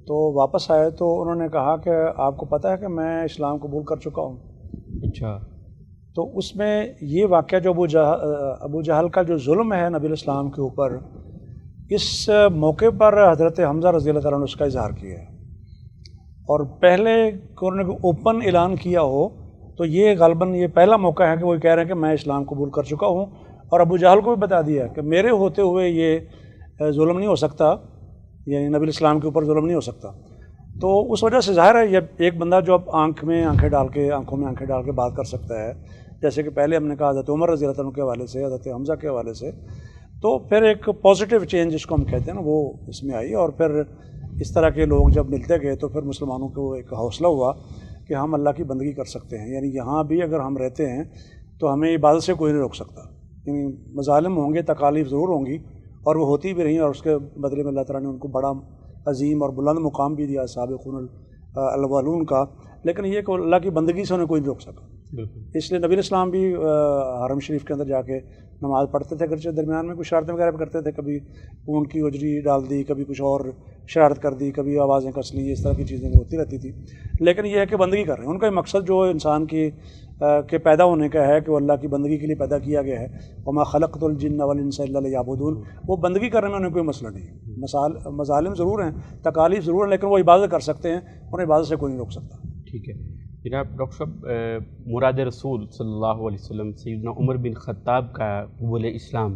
تو واپس آئے تو انہوں نے کہا کہ آپ کو پتہ ہے کہ میں اسلام قبول کر چکا ہوں. اچھا. تو اس میں یہ واقعہ جو ابو جہل کا جو ظلم ہے نبی اسلام کے اوپر اس موقع پر حضرت حمزہ رضی اللہ تعالیٰ نے اس کا اظہار کیا ہے اور پہلے انہوں نے اوپن اعلان کیا ہو تو یہ غالباً یہ پہلا موقع ہے کہ وہ کہہ رہے ہیں کہ میں اسلام قبول کر چکا ہوں اور ابو جہل کو بھی بتا دیا کہ میرے ہوتے ہوئے یہ ظلم نہیں ہو سکتا, یعنی نبی اسلام کے اوپر ظلم نہیں ہو سکتا. تو اس وجہ سے ظاہر ہے یہ ایک بندہ جو اب آنکھوں میں آنکھیں ڈال کے بات کر سکتا ہے, جیسے کہ پہلے ہم نے کہا حضرت عمر رضی اللہ عنہ کے حوالے سے, حضرت حمزہ کے حوالے سے, تو پھر ایک پازیٹیو چینج جس کو ہم کہتے ہیں نا وہ اس میں آئی اور پھر اس طرح کے لوگ جب ملتے گئے تو پھر مسلمانوں کو ایک حوصلہ ہوا کہ ہم اللہ کی بندگی کر سکتے ہیں. یعنی یہاں بھی اگر ہم رہتے ہیں تو ہمیں عبادت سے کوئی نہیں روک سکتا. یعنی مظالم ہوں گے, تکالیف ضرور ہوں گی اور وہ ہوتی بھی رہیں اور اس کے بدلے میں اللہ تعالیٰ نے ان کو بڑا عظیم اور بلند مقام بھی دیا سابقون الاولون کا, لیکن یہ کہ اللہ کی بندگی سے انہیں کوئی نہیں روک سکا. اس لیے نبی اسلام بھی حرم شریف کے اندر جا کے نماز پڑھتے تھے, اگرچہ درمیان میں کچھ شرارتیں وغیرہ بھی کرتے تھے, کبھی اون کی اجری ڈال دی, کبھی کچھ اور شرارت کر دی, کبھی آوازیں کس لی, اس طرح کی چیزیں ہوتی رہتی تھی. لیکن یہ ہے کہ بندگی کر رہے ہیں. ان کا مقصد جو انسان کی کے پیدا ہونے کا ہے کہ وہ اللہ کی بندگی کے لیے پیدا کیا گیا ہے, وما خلقت الجن والانس الا لیعبدون, وہ بندگی کرنے میں انہیں کوئی مسئلہ نہیں. مظالم ضرور ہیں, تکالیف ضرور ہیں, لیکن وہ عبادت کر سکتے ہیں, انہیں عبادت سے کوئی نہیں روک سکتا. ٹھیک ہے جناب. ڈاکٹر صاحب مراد رسول صلی اللہ علیہ وسلم سیدنا عمر بن خطاب کا قبول اسلام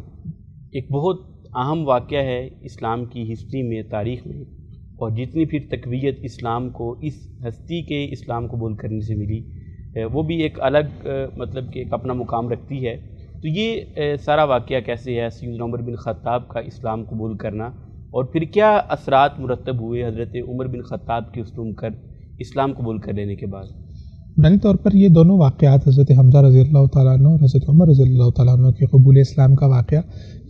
ایک بہت اہم واقعہ ہے اسلام کی ہسٹری میں, تاریخ میں, اور جتنی پھر تقویت اسلام کو اس ہستی کے اسلام قبول کرنے سے ملی وہ بھی ایک الگ مطلب کہ ایک اپنا مقام رکھتی ہے. تو یہ سارا واقعہ کیسے ہے سیدنا عمر بن خطاب کا اسلام قبول کرنا, اور پھر کیا اثرات مرتب ہوئے حضرت عمر بن خطاب کی اسلوب کر اسلام قبول کر لینے کے بعد؟ بنیادی طور پر یہ دونوں واقعات حضرت حمزہ رضی اللہ تعالیٰ عنہ اور حضرت عمر رضی اللہ تعالیٰ عنہ کے قبول اسلام کا واقعہ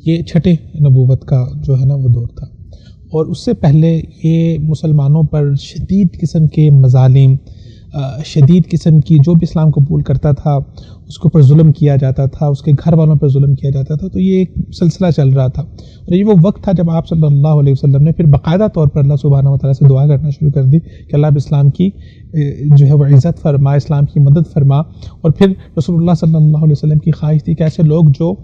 یہ چھٹے نبوت کا جو ہے نا وہ دور تھا, اور اس سے پہلے یہ مسلمانوں پر شدید قسم کے مظالم, شدید قسم کی جو بھی اسلام قبول کرتا تھا اس کے اوپر ظلم کیا جاتا تھا, اس کے گھر والوں پر ظلم کیا جاتا تھا. تو یہ ایک سلسلہ چل رہا تھا اور یہ وہ وقت تھا جب آپ صلی اللہ علیہ وسلم نے پھر باقاعدہ طور پر اللہ سبحانہ وتعالیٰ سے دعا کرنا شروع کر دی کہ اللہ اسلام کی جو ہے وہ عزت فرما, اسلام کی مدد فرما. اور پھر رسول اللہ صلی اللہ علیہ وسلم کی خواہش تھی کہ ایسے لوگ جو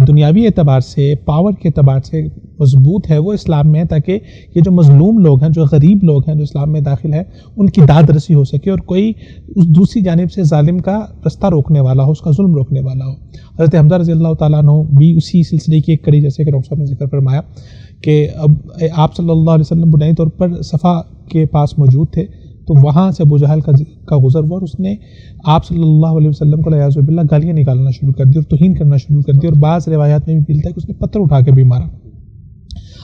دنیاوی اعتبار سے, پاور کے اعتبار سے مضبوط ہے وہ اسلام میں ہیں, تاکہ یہ جو مظلوم لوگ ہیں, جو غریب لوگ ہیں جو اسلام میں داخل ہیں, ان کی داد رسی ہو سکے اور کوئی اس دوسری جانب سے ظالم کا رستہ روکنے والا ہو, اس کا ظلم روکنے والا ہو. حضرت حمزہ رضی اللہ تعالیٰ عنہ بھی اسی سلسلے کی ایک کڑی, جیسے کہ ڈاکٹر صاحب نے ذکر فرمایا کہ اب آپ صلی اللہ علیہ وسلم بنیادی طور پر صفا کے پاس موجود تھے, تو وہاں سے ابو جہل کا گزر ہوا اور اس نے آپ صلی اللہ علیہ وسلم کو والعیاذ باللہ گالیاں نکالنا شروع کر دی اور توہین کرنا شروع کر دی, اور بعض روایات میں بھی ملتا ہے کہ اس نے پتھر اٹھا کے بھی مارا.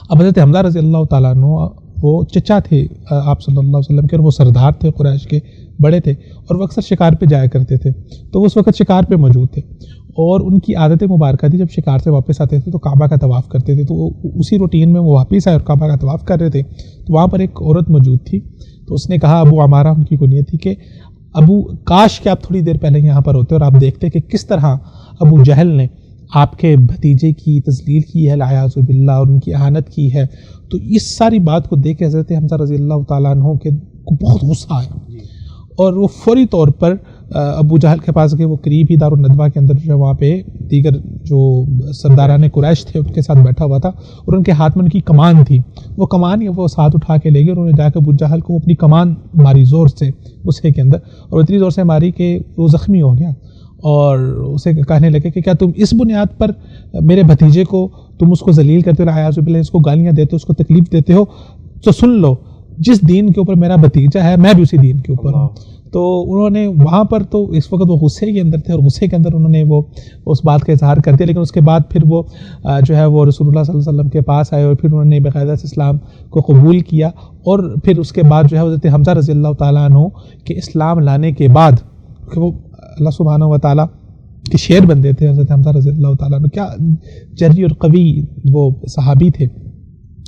اب حضرت حمزہ رضی اللہ تعالیٰ عنہ وہ چچا تھے آپ صلی اللہ علیہ وسلم کے, اور وہ سردار تھے, قریش کے بڑے تھے, اور وہ اکثر شکار پہ جایا کرتے تھے. تو اس وقت شکار پہ موجود تھے اور ان کی عادت مبارکہ تھی جب شکار سے واپس آتے تھے تو کعبہ کا طواف کرتے تھے. تو اسی روٹین میں وہ واپس آئے اور کعبہ کا طواف کر رہے تھے, تو وہاں پر ایک عورت موجود تھی. تو اس نے کہا, ابو عمارہ ان کی کنیت تھی, کہ ابو کاش کہ آپ تھوڑی دیر پہلے یہاں پر ہوتے اور آپ دیکھتے کہ کس طرح ابو جہل نے آپ کے بھتیجے کی تذلیل کی ہے والعیاذ باللہ, اور ان کی اہانت کی ہے. تو اس ساری بات کو دیکھ کے حضرت حمزہ رضی اللہ تعالیٰ عنہ کو بہت غصہ آیا اور وہ فوری طور پر ابو جہل کے پاس گئے، وہ قریب ہی دارالندوہ کے اندر جو ہے وہاں پہ دیگر جو سرداران قریش تھے ان کے ساتھ بیٹھا ہوا تھا، اور ان کے ہاتھ میں ان کی کمان تھی، وہ کمان یا وہ ساتھ اٹھا کے لے گئے، انہوں نے جا کے ابو جہل کو اپنی کمان ماری زور سے غصے کے اندر، اور اتنی زور سے ماری کہ وہ زخمی ہو گیا، اور اسے کہنے لگے کہ کیا تم اس بنیاد پر میرے بھتیجے کو تم اس کو ذلیل کرتے ہو، اعوذ باللہ، اس کو گالیاں دیتے ہو، اس کو تکلیف دیتے ہو، تو سن لو جس دین کے اوپر میرا بھتیجا ہے میں بھی اسی دین کے اوپر ہوں۔ تو انہوں نے وہاں پر تو اس وقت وہ غصے کے اندر تھے، اور غصے کے اندر انہوں نے وہ اس بات کا اظہار کر دیا، لیکن اس کے بعد پھر وہ جو ہے وہ رسول اللہ صلی اللہ علیہ وسلم کے پاس آئے، اور پھر انہوں نے باقاعدہ سے اسلام کو قبول کیا، اور پھر اس کے بعد جو ہے حضرت حمزہ رضی اللہ تعالیٰ عنہ کے اسلام لانے کے بعد، کہ وہ اللہ سبحانہ و تعالیٰ کے شعر بندے تھے حضرت حمزہ رضی اللہ تعالیٰ عنہ، کیا جری اور قوی وہ صحابی تھے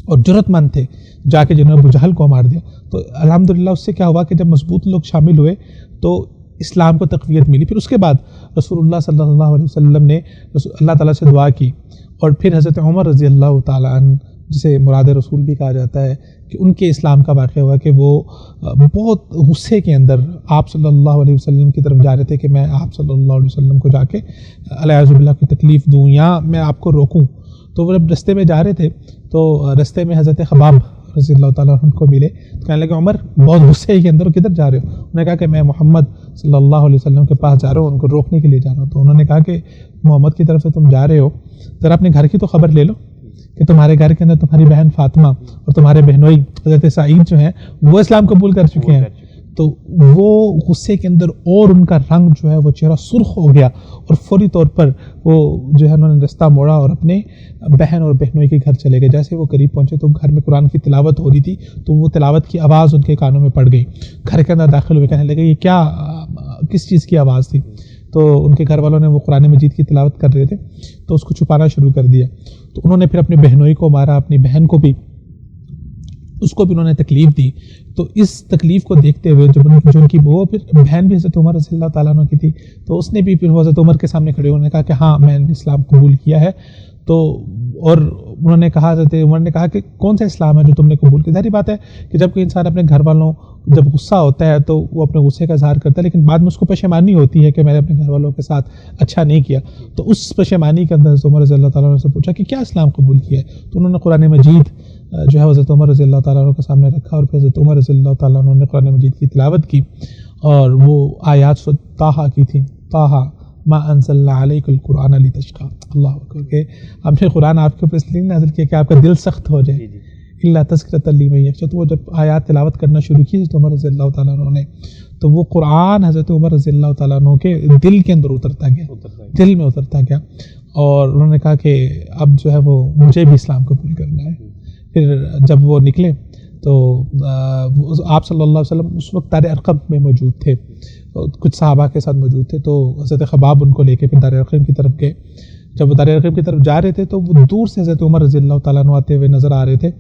اور جرأت مند تھے، جا کے جنہوں نے ابو جہل کو مار دیا۔ تو الحمدللہ اس سے کیا ہوا کہ جب مضبوط لوگ شامل ہوئے تو اسلام کو تقویت ملی۔ پھر اس کے بعد رسول اللہ صلی اللہ علیہ وسلم نے اللہ تعالیٰ سے دعا کی، اور پھر حضرت عمر رضی اللہ تعالیٰ عنہ، جسے مراد رسول بھی کہا جاتا ہے، کہ ان کے اسلام کا واقعہ ہوا کہ وہ بہت غصے کے اندر آپ صلی اللہ علیہ وسلم کی طرف جا رہے تھے کہ میں آپ صلی اللہ علیہ وسلم کو جا کے اعوذ باللہ کو تکلیف دوں یا میں آپ کو روکوں۔ تو وہ جب رستے میں جا رہے تھے تو رستے میں حضرت خباب رضی اللہ تعالیٰ عنہ کو ملے، تو کہنے لگے عمر بہت غصے کے اندر کدھر جا رہے ہو؟ انہوں نے کہا کہ میں محمد صلی اللہ علیہ وسلم کے پاس جا رہا ہوں، ان کو روکنے کے لیے جا رہا ہوں۔ تو انہوں نے کہا کہ محمد کی طرف سے تم جا رہے ہو، ذرا اپنے گھر کی تو خبر لے لو کہ تمہارے گھر کے اندر تمہاری بہن فاطمہ اور تمہارے بہنوئی حضرت سعید جو ہیں وہ اسلام قبول کر چکے ہیں۔ تو وہ غصے کے اندر اور ان کا رنگ جو ہے وہ چہرہ سرخ ہو گیا، اور فوری طور پر وہ جو ہے انہوں نے رستہ موڑا اور اپنے بہن اور بہنوئی کے گھر چلے گئے۔ جیسے وہ قریب پہنچے تو گھر میں قرآن کی تلاوت ہو رہی تھی، تو وہ تلاوت کی آواز ان کے کانوں میں پڑ گئی، گھر کے اندر داخل ہوئے، کہنے لگے یہ کیا کس چیز کی آواز تھی؟ تو ان کے گھر والوں نے وہ قرآن مجید کی تلاوت کر رہے تھے تو اس کو چھپانا شروع کر دیا۔ تو انہوں نے پھر اپنی بہنوئی کو مارا، اپنی بہن کو بھی، اس کو بھی انہوں نے تکلیف دی۔ تو اس تکلیف کو دیکھتے ہوئے جو ان کی وہ پھر بہن بھی حضرت عمر رضی اللہ تعالیٰ عنہ کی تھی، تو اس نے بھی پھر حضرت عمر کے سامنے کھڑے ہونے کہا کہ ہاں میں نے اسلام قبول کیا ہے۔ تو اور انہوں نے کہا، حضرت عمر نے کہا کہ کون سا اسلام ہے جو تم نے قبول کیا؟ ظاہری بات ہے کہ جب کوئی انسان اپنے گھر والوں جب غصہ ہوتا ہے تو وہ اپنے غصے کا اظہار کرتا ہے، لیکن بعد میں اس کو پشیمانی ہوتی ہے کہ میں نے اپنے گھر والوں کے ساتھ اچھا نہیں کیا۔ تو اس پشیمانی کے اندر حضرت عمر رضی اللہ تعالیٰ عنہ سے پوچھا کہ کیا اسلام قبول کیا ہے؟ تو انہوں نے قرآن مجید جو ہے حضرت عمر رضی اللہ تعالیٰ عنہ کے سامنے رکھا، اور پھر حضرت عمر رضی اللہ تعالیٰ عنہ نے قرآن مجید کی تلاوت کی، اور وہ آیات طٰہٰ کی تھیں، طٰہٰ ما انزلنا علیک القرآن لتشقی، اللہ اکبر، کہ ہم نے قرآن آپ کے اوپر اس لیے نازل کیا کہ آپ کا دل سخت ہو جائے، الا تذکرۃ لمن یخشی۔ تو وہ جب آیات تلاوت کرنا شروع کی حضرت عمر رضی اللہ تعالیٰ عنہ نے، تو وہ قرآن حضرت عمر رضی اللہ تعالیٰ عنہ کے دل کے اندر اترتا گیا، دل میں اترتا گیا، اور انہوں نے کہا کہ اب جو ہے وہ مجھے بھی اسلام قبول کرنا ہے۔ پھر جب وہ نکلے تو آپ صلی اللہ علیہ وسلم اس وقت دار ارقم میں موجود تھے، کچھ صحابہ کے ساتھ موجود تھے، تو حضرت خباب ان کو لے کے پھر دار ارقم کی طرف گئے۔ جب وہ دار ارقم کی طرف جا رہے تھے تو وہ دور سے حضرت عمر رضی اللہ تعالیٰ عنہ آتے ہوئے نظر آ رہے تھے،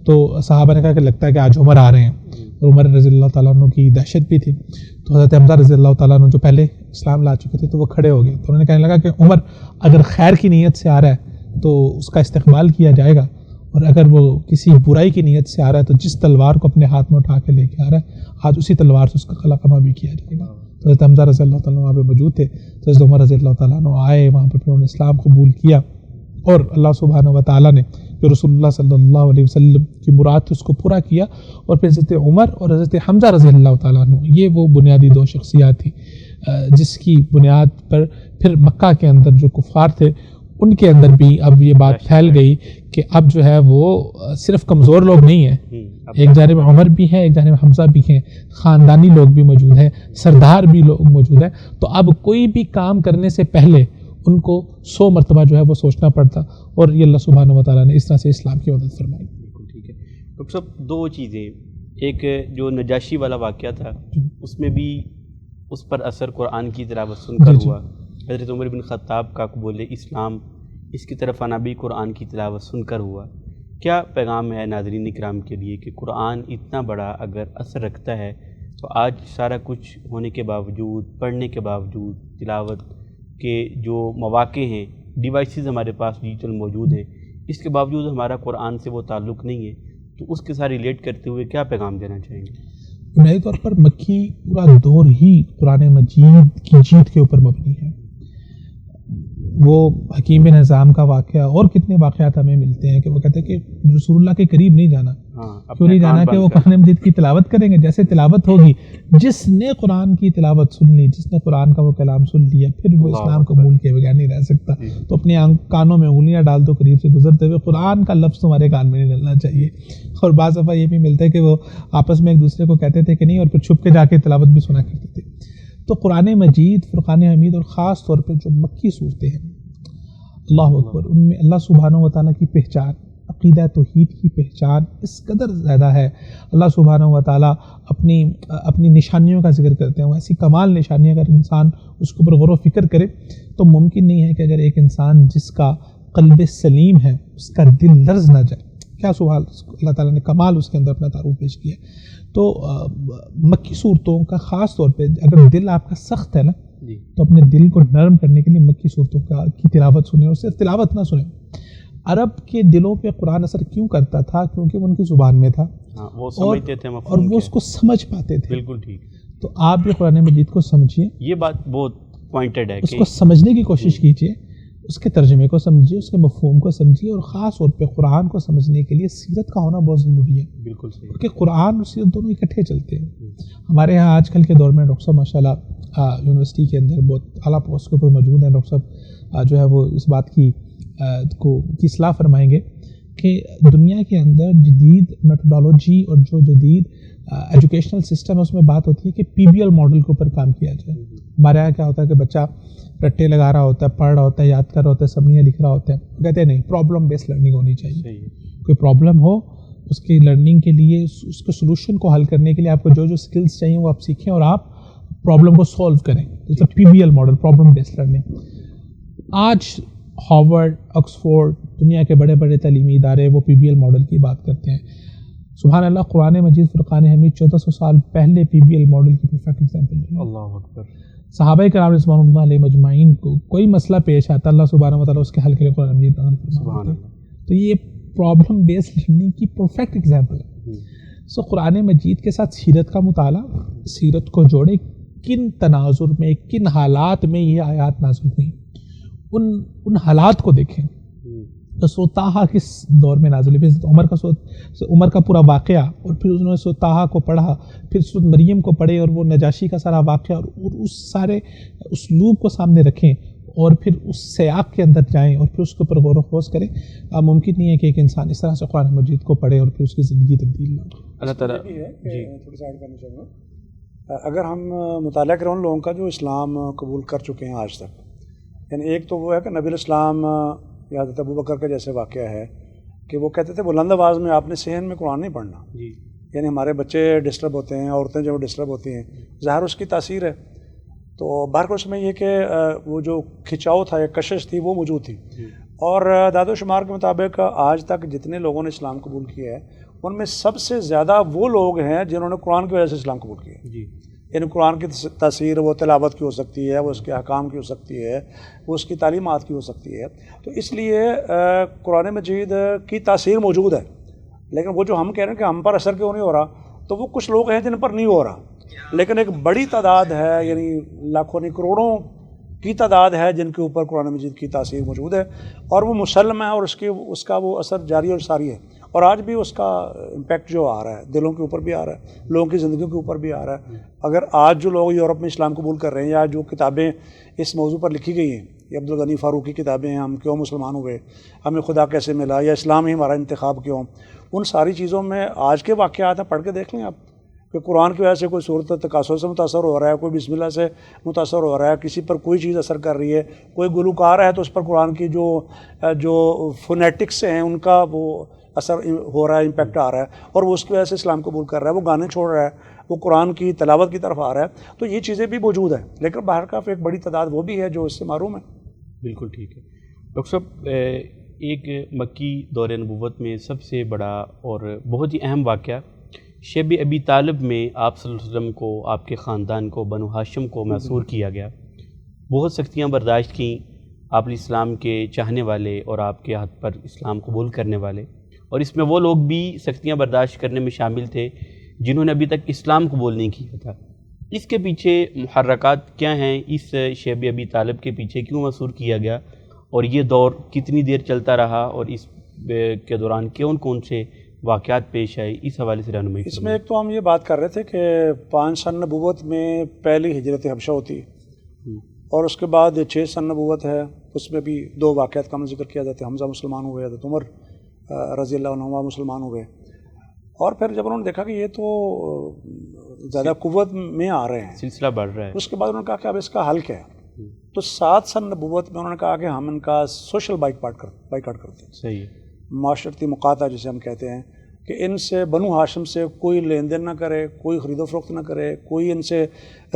تو صحابہ نے کہا کہ لگتا ہے کہ آج عمر آ رہے ہیں، اور عمر رضی اللہ تعالیٰ عنہ کی دہشت بھی تھی۔ تو حضرت حمزہ رضی اللہ تعالیٰ عنہ جو پہلے اسلام لا چکے تھے تو وہ کھڑے ہو گئے، تو انہوں نے کہنے لگا کہ عمر اگر خیر کی نیت سے آ رہا ہے تو اس کا استقبال کیا جائے گا، اور اگر وہ کسی برائی کی نیت سے آ رہا ہے تو جس تلوار کو اپنے ہاتھ میں اٹھا کے لے کے آ رہا ہے آج اسی تلوار سے اس کا قلع قمع بھی کیا جائے گا۔ تو حضرت حمزہ رضی اللہ تعالیٰ عنہ وہاں پہ موجود تھے، تو حضرت عمر رضی اللہ تعالیٰ عنہ آئے وہاں پر، پھر انہوں نے اسلام قبول کیا، اور اللہ سبحانہ و تعالیٰ نے جو رسول اللہ صلی اللہ علیہ وسلم کی مراد تھی اس کو پورا کیا، اور پھر حضرت عمر اور حضرت حمزہ رضی اللہ تعالیٰ عنہ یہ وہ بنیادی دو شخصیات تھیں جس کی بنیاد پر پھر مکہ کے اندر جو کفار تھے ان کے اندر بھی اب یہ بات پھیل گئی کہ اب جو ہے وہ صرف کمزور لوگ نہیں ہیں، ایک جانب عمر بھی ہیں، ایک جانب حمزہ بھی ہیں، خاندانی لوگ بھی موجود ہیں، سردار بھی لوگ موجود ہیں، تو اب کوئی بھی کام کرنے سے پہلے ان کو 100 مرتبہ جو ہے وہ سوچنا پڑتا، اور یہ اللہ سبحانہ و تعالیٰ نے اس طرح سے اسلام کی مدد فرمائی۔ بالکل ٹھیک ہے ڈاکٹر صاحب، دو چیزیں، ایک جو نجاشی والا واقعہ تھا اس میں بھی اس پر اثر قرآن کی تلاوت سن کر ہوا، حضرت عمر بن خطاب کا قبول اسلام اس کی طرف آنا بھی قرآن کی تلاوت سن کر ہوا۔ کیا پیغام ہے ناظرین اکرام کے لیے کہ قرآن اتنا بڑا اگر اثر رکھتا ہے تو آج سارا کچھ ہونے کے باوجود، پڑھنے کے باوجود، تلاوت کے جو مواقع ہیں، ڈیوائسز ہمارے پاس ڈیجیٹل موجود ہیں، اس کے باوجود ہمارا قرآن سے وہ تعلق نہیں ہے، تو اس کے ساتھ ریلیٹ کرتے ہوئے کیا پیغام دینا چاہیں گے؟ بنیادی طور پر مکی پورا دور ہی قرآن مجید کی جیت کے اوپر مبنی ہے. وہ حکیم بن حزام کا واقعہ اور کتنے واقعات ہمیں ملتے ہیں کہ وہ کہتے ہیں کہ رسول اللہ کے قریب نہیں جانا. کیوں نہیں جانا؟ کہ وہ قرآن مجید کی تلاوت کریں گے. جیسے تلاوت ہوگی، جس نے قرآن کی تلاوت سن لی، جس نے قرآن کا وہ کلام سن لیا، پھر وہ اسلام قبول کے بغیر نہیں رہ سکتا. تو اپنے کانوں میں انگلیاں ڈال دو قریب سے گزرتے ہوئے، قرآن کا لفظ تمہارے کان میں نہیں ڈلنا چاہیے. اور بعض دفعہ یہ بھی ملتا ہے کہ وہ آپس میں ایک دوسرے کو کہتے تھے کہ نہیں، اور پھر چھپ کے جا کے تلاوت بھی سنا کرتے تھے. تو قرآن مجید، فرقان حمید، اور خاص طور پہ جو مکی صورتیں ہیں، اللہ اکبر، ان میں اللہ سبحانہ و تعالیٰ کی پہچان، عقیدہ توحید کی پہچان اس قدر زیادہ ہے. اللہ سبحانہ و تعالیٰ اپنی نشانیوں کا ذکر کرتے ہیں. وہ ایسی کمال نشانیاں، اگر انسان اس کے اوپر غور و فکر کرے تو ممکن نہیں ہے کہ اگر ایک انسان جس کا قلب سلیم ہے اس کا دل لرز نہ جائے. کیا سبحان اللہ تعالیٰ نے کمال اس کے اندر اپنا تعارف پیش کیا. تو مکی صورتوں کا خاص طور پہ، اگر دل آپ کا سخت ہے نا، تو اپنے دل کو نرم کرنے کے لیے مکی صورتوں کی تلاوت سنیں، اور صرف تلاوت نہ سنیں. عرب کے دلوں پہ قرآن اثر کیوں کرتا تھا؟ کیونکہ وہ ان کی زبان میں تھا، وہ سمجھتے تھے، اور وہ اس کو سمجھ پاتے تھے. بالکل ٹھیک. تو آپ بھی قرآن مجید کو سمجھیے. یہ بات بہت پوائنٹڈ ہے، اس کو سمجھنے کی کوشش کیجیے، اس کے ترجمے کو سمجھیے، اس کے مفہوم کو سمجھیے، اور خاص طور پہ قرآن کو سمجھنے کے لیے سیرت کا ہونا بہت ضروری ہے. بالکل صحیح، کیونکہ قرآن اور سیرت دونوں اکٹھے چلتے ہیں. ہمارے ہاں آج کل کے دور میں ڈاکٹر صاحب ماشاء اللہ یونیورسٹی کے اندر بہت اعلیٰ پوسٹ کے اوپر موجود ہیں. ڈاکٹر صاحب جو ہے وہ اس بات کی اصلاح فرمائیں گے کہ دنیا کے اندر جدید میتھڈالوجی اور جو جدید ایجوکیشنل سسٹم ہے، اس میں بات ہوتی ہے کہ پی بی ایل ماڈل کے اوپر کام کیا جائے. ہمارے یہاں کیا ہوتا ہے کہ بچہ رٹے لگا رہا ہوتا ہے، پڑھ رہا ہوتا ہے، یاد کر رہا ہوتا ہے، سمریاں لکھ رہا ہوتا ہے. کہتے ہیں نہیں، پرابلم بیسڈ لرننگ ہونی چاہیے. کوئی پرابلم ہو، اس کی لرننگ کے لیے، اس کے سولوشن کو حل کرنے کے لیے آپ کو جو سکلز چاہیے وہ آپ سیکھیں اور آپ پرابلم کو سولو کریں. پی be L model, problem based learning. آج ہارورڈ، آکسفورڈ، دنیا کے بڑے بڑے تعلیمی ادارے وہ پی بی ایل ماڈل کی بات کرتے ہیں. سبحان اللہ، قرآن مجید فرقان حمید 1400 سال پہلے پی بی ایل ماڈل کی پرفیکٹ ایگزامپل ہے. اللہ اکبر. صحابہ کرام رضوان اللہ علیہ مجمعین کو کوئی مسئلہ پیش آتا، اللہ سبحانہ و تعالیٰ اس کے حل کے لیے قرآن مجید نازل فرماتے ہیں. تو یہ پرابلم بیسڈ لرننگ کی پرفیکٹ ایگزامپل ہے. سو قرآن مجید کے ساتھ سیرت کا مطالعہ، سیرت کو جوڑے، کن تناظر میں، کن حالات میں یہ آیات نازل ہوئی، ان حالات کو دیکھیں. سورۃ طٰہٰ کس دور میں نازل ہوئی؟ عمر کا پورا واقعہ، اور پھر انہوں نے سورۃ طٰہٰ کو پڑھا، پھر سورۃ مریم کو پڑھے، اور وہ نجاشی کا سارا واقعہ، اور اس سارے اسلوب کو سامنے رکھیں، اور پھر اس سیاق کے اندر جائیں، اور پھر اس کے اوپر غور و خوض کریں. ممکن نہیں ہے کہ ایک انسان اس طرح سے قرآن مجید کو پڑھے اور پھر اس کی زندگی تبدیل نہ ہو. اللہ تعالیٰ جی تھوڑا سا ایڈ کرنا چاہوں گا. اگر ہم مطالعہ کریں ان لوگوں کا جو اسلام قبول کر چکے ہیں آج تک، یعنی ایک تو وہ ہے کہ نبی الاسلام یا حضرت ابوبکر کا جیسے واقعہ ہے کہ وہ کہتے تھے بلند آواز میں آپ نے صحن میں قرآن نہیں پڑھنا. یعنی ہمارے بچے ڈسٹرب ہوتے ہیں، عورتیں جو ڈسٹرب ہوتی ہیں، ظاہر اس کی تاثیر ہے. تو بہرحال اس میں یہ کہ وہ جو کھچاؤ تھا یا کشش تھی وہ موجود تھی. اور داد و شمار کے مطابق آج تک جتنے لوگوں نے اسلام قبول کیا ہے ان میں سب سے زیادہ وہ لوگ ہیں جنہوں نے قرآن کی وجہ سے اسلام قبول کیا ہے. یعنی قرآن کی تاثیر وہ تلاوت کی ہو سکتی ہے، وہ اس کے احکام کی ہو سکتی ہے، وہ اس کی تعلیمات کی ہو سکتی ہے. تو اس لیے قرآن مجید کی تاثیر موجود ہے. لیکن وہ جو ہم کہہ رہے ہیں کہ ہم پر اثر کیوں نہیں ہو رہا، تو وہ کچھ لوگ ہیں جن پر نہیں ہو رہا. لیکن ایک بڑی تعداد ہے، یعنی لاکھوں نہیں کروڑوں کی تعداد ہے جن کے اوپر قرآن مجید کی تاثیر موجود ہے، اور وہ مسلم ہے، اور اس کا وہ اثر جاری اور ساری ہے. اور آج بھی اس کا امپیکٹ جو آ رہا ہے دلوں کے اوپر بھی آ رہا ہے، لوگوں کی زندگیوں کے اوپر بھی آ رہا ہے. اگر آج جو لوگ یورپ میں اسلام قبول کر رہے ہیں، یا جو کتابیں اس موضوع پر لکھی گئی ہیں، یہ عبدالغنی فاروقی کتابیں ہیں، ہم کیوں مسلمان ہوئے، ہمیں خدا کیسے ملا، یا اسلام ہی ہمارا انتخاب کیوں، ان ساری چیزوں میں آج کے واقعات ہیں، پڑھ کے دیکھ لیں آپ کہ قرآن کی وجہ سے کوئی صورت تکاثر سے متاثر ہو رہا ہے، کوئی بسم اللہ سے متاثر ہو رہا ہے، کسی پر کوئی چیز اثر کر رہی ہے، کوئی گلوکار ہے تو اس پر قرآن کی جو فونیٹکس ہیں ان کا وہ اثر ہو رہا ہے، امپیکٹ آ رہا ہے، اور وہ اس کی وجہ سے اسلام قبول کر رہا ہے، وہ گانے چھوڑ رہا ہے، وہ قرآن کی تلاوت کی طرف آ رہا ہے. تو یہ چیزیں بھی موجود ہیں، لیکن باہر کا ایک بڑی تعداد وہ بھی ہے جو اس سے محروم ہے. بالکل ٹھیک ہے. ڈاکٹر صاحب، ایک مکی دور نبوت میں سب سے بڑا اور بہت ہی اہم واقعہ شیب ابی طالب میں آپ صلی اللہ علیہ وسلم کو، آپ کے خاندان کو، بنو ہاشم کو محصور کیا گیا. بہت سختیاں برداشت کیں آپ علیہ السلام کے چاہنے والے اور آپ کے ہاتھ پر اسلام قبول کرنے والے، اور اس میں وہ لوگ بھی سختیاں برداشت کرنے میں شامل تھے جنہوں نے ابھی تک اسلام قبول نہیں کیا تھا. اس کے پیچھے محرکات کیا ہیں؟ اس شیب ابی طالب کے پیچھے کیوں مسور کیا گیا اور یہ دور کتنی دیر چلتا رہا اور اس کے دوران کون سے واقعات پیش آئے؟ اس حوالے سے رہنمائی. اس میں ایک تو ہم یہ بات کر رہے تھے کہ 5 سن نبوت میں پہلی ہجرت حبشہ ہوتی ہے اور اس کے بعد 6 سن نبوت ہے، اس میں بھی 2 واقعات کا ذکر کیا جاتا ہے. حمزہ مسلمان ہوئے، حضرت عمر رضی اللہ عنہ مسلمان ہوئے. اور پھر جب انہوں نے دیکھا کہ یہ تو زیادہ قوت میں آ رہے ہیں، سلسلہ بڑھ رہا ہے، اس کے بعد انہوں نے کہا کہ اب اس کا حل کیا ہے. تو 7 سن نبوت میں انہوں نے کہا کہ ہم ان کا سوشل بائیکاٹ کرتے ہیں. صحیح ہے. معاشرتی مقاطعہ جسے ہم کہتے ہیں کہ ان سے بنو ہاشم سے کوئی لین دین نہ کرے، کوئی خرید و فروخت نہ کرے، کوئی ان سے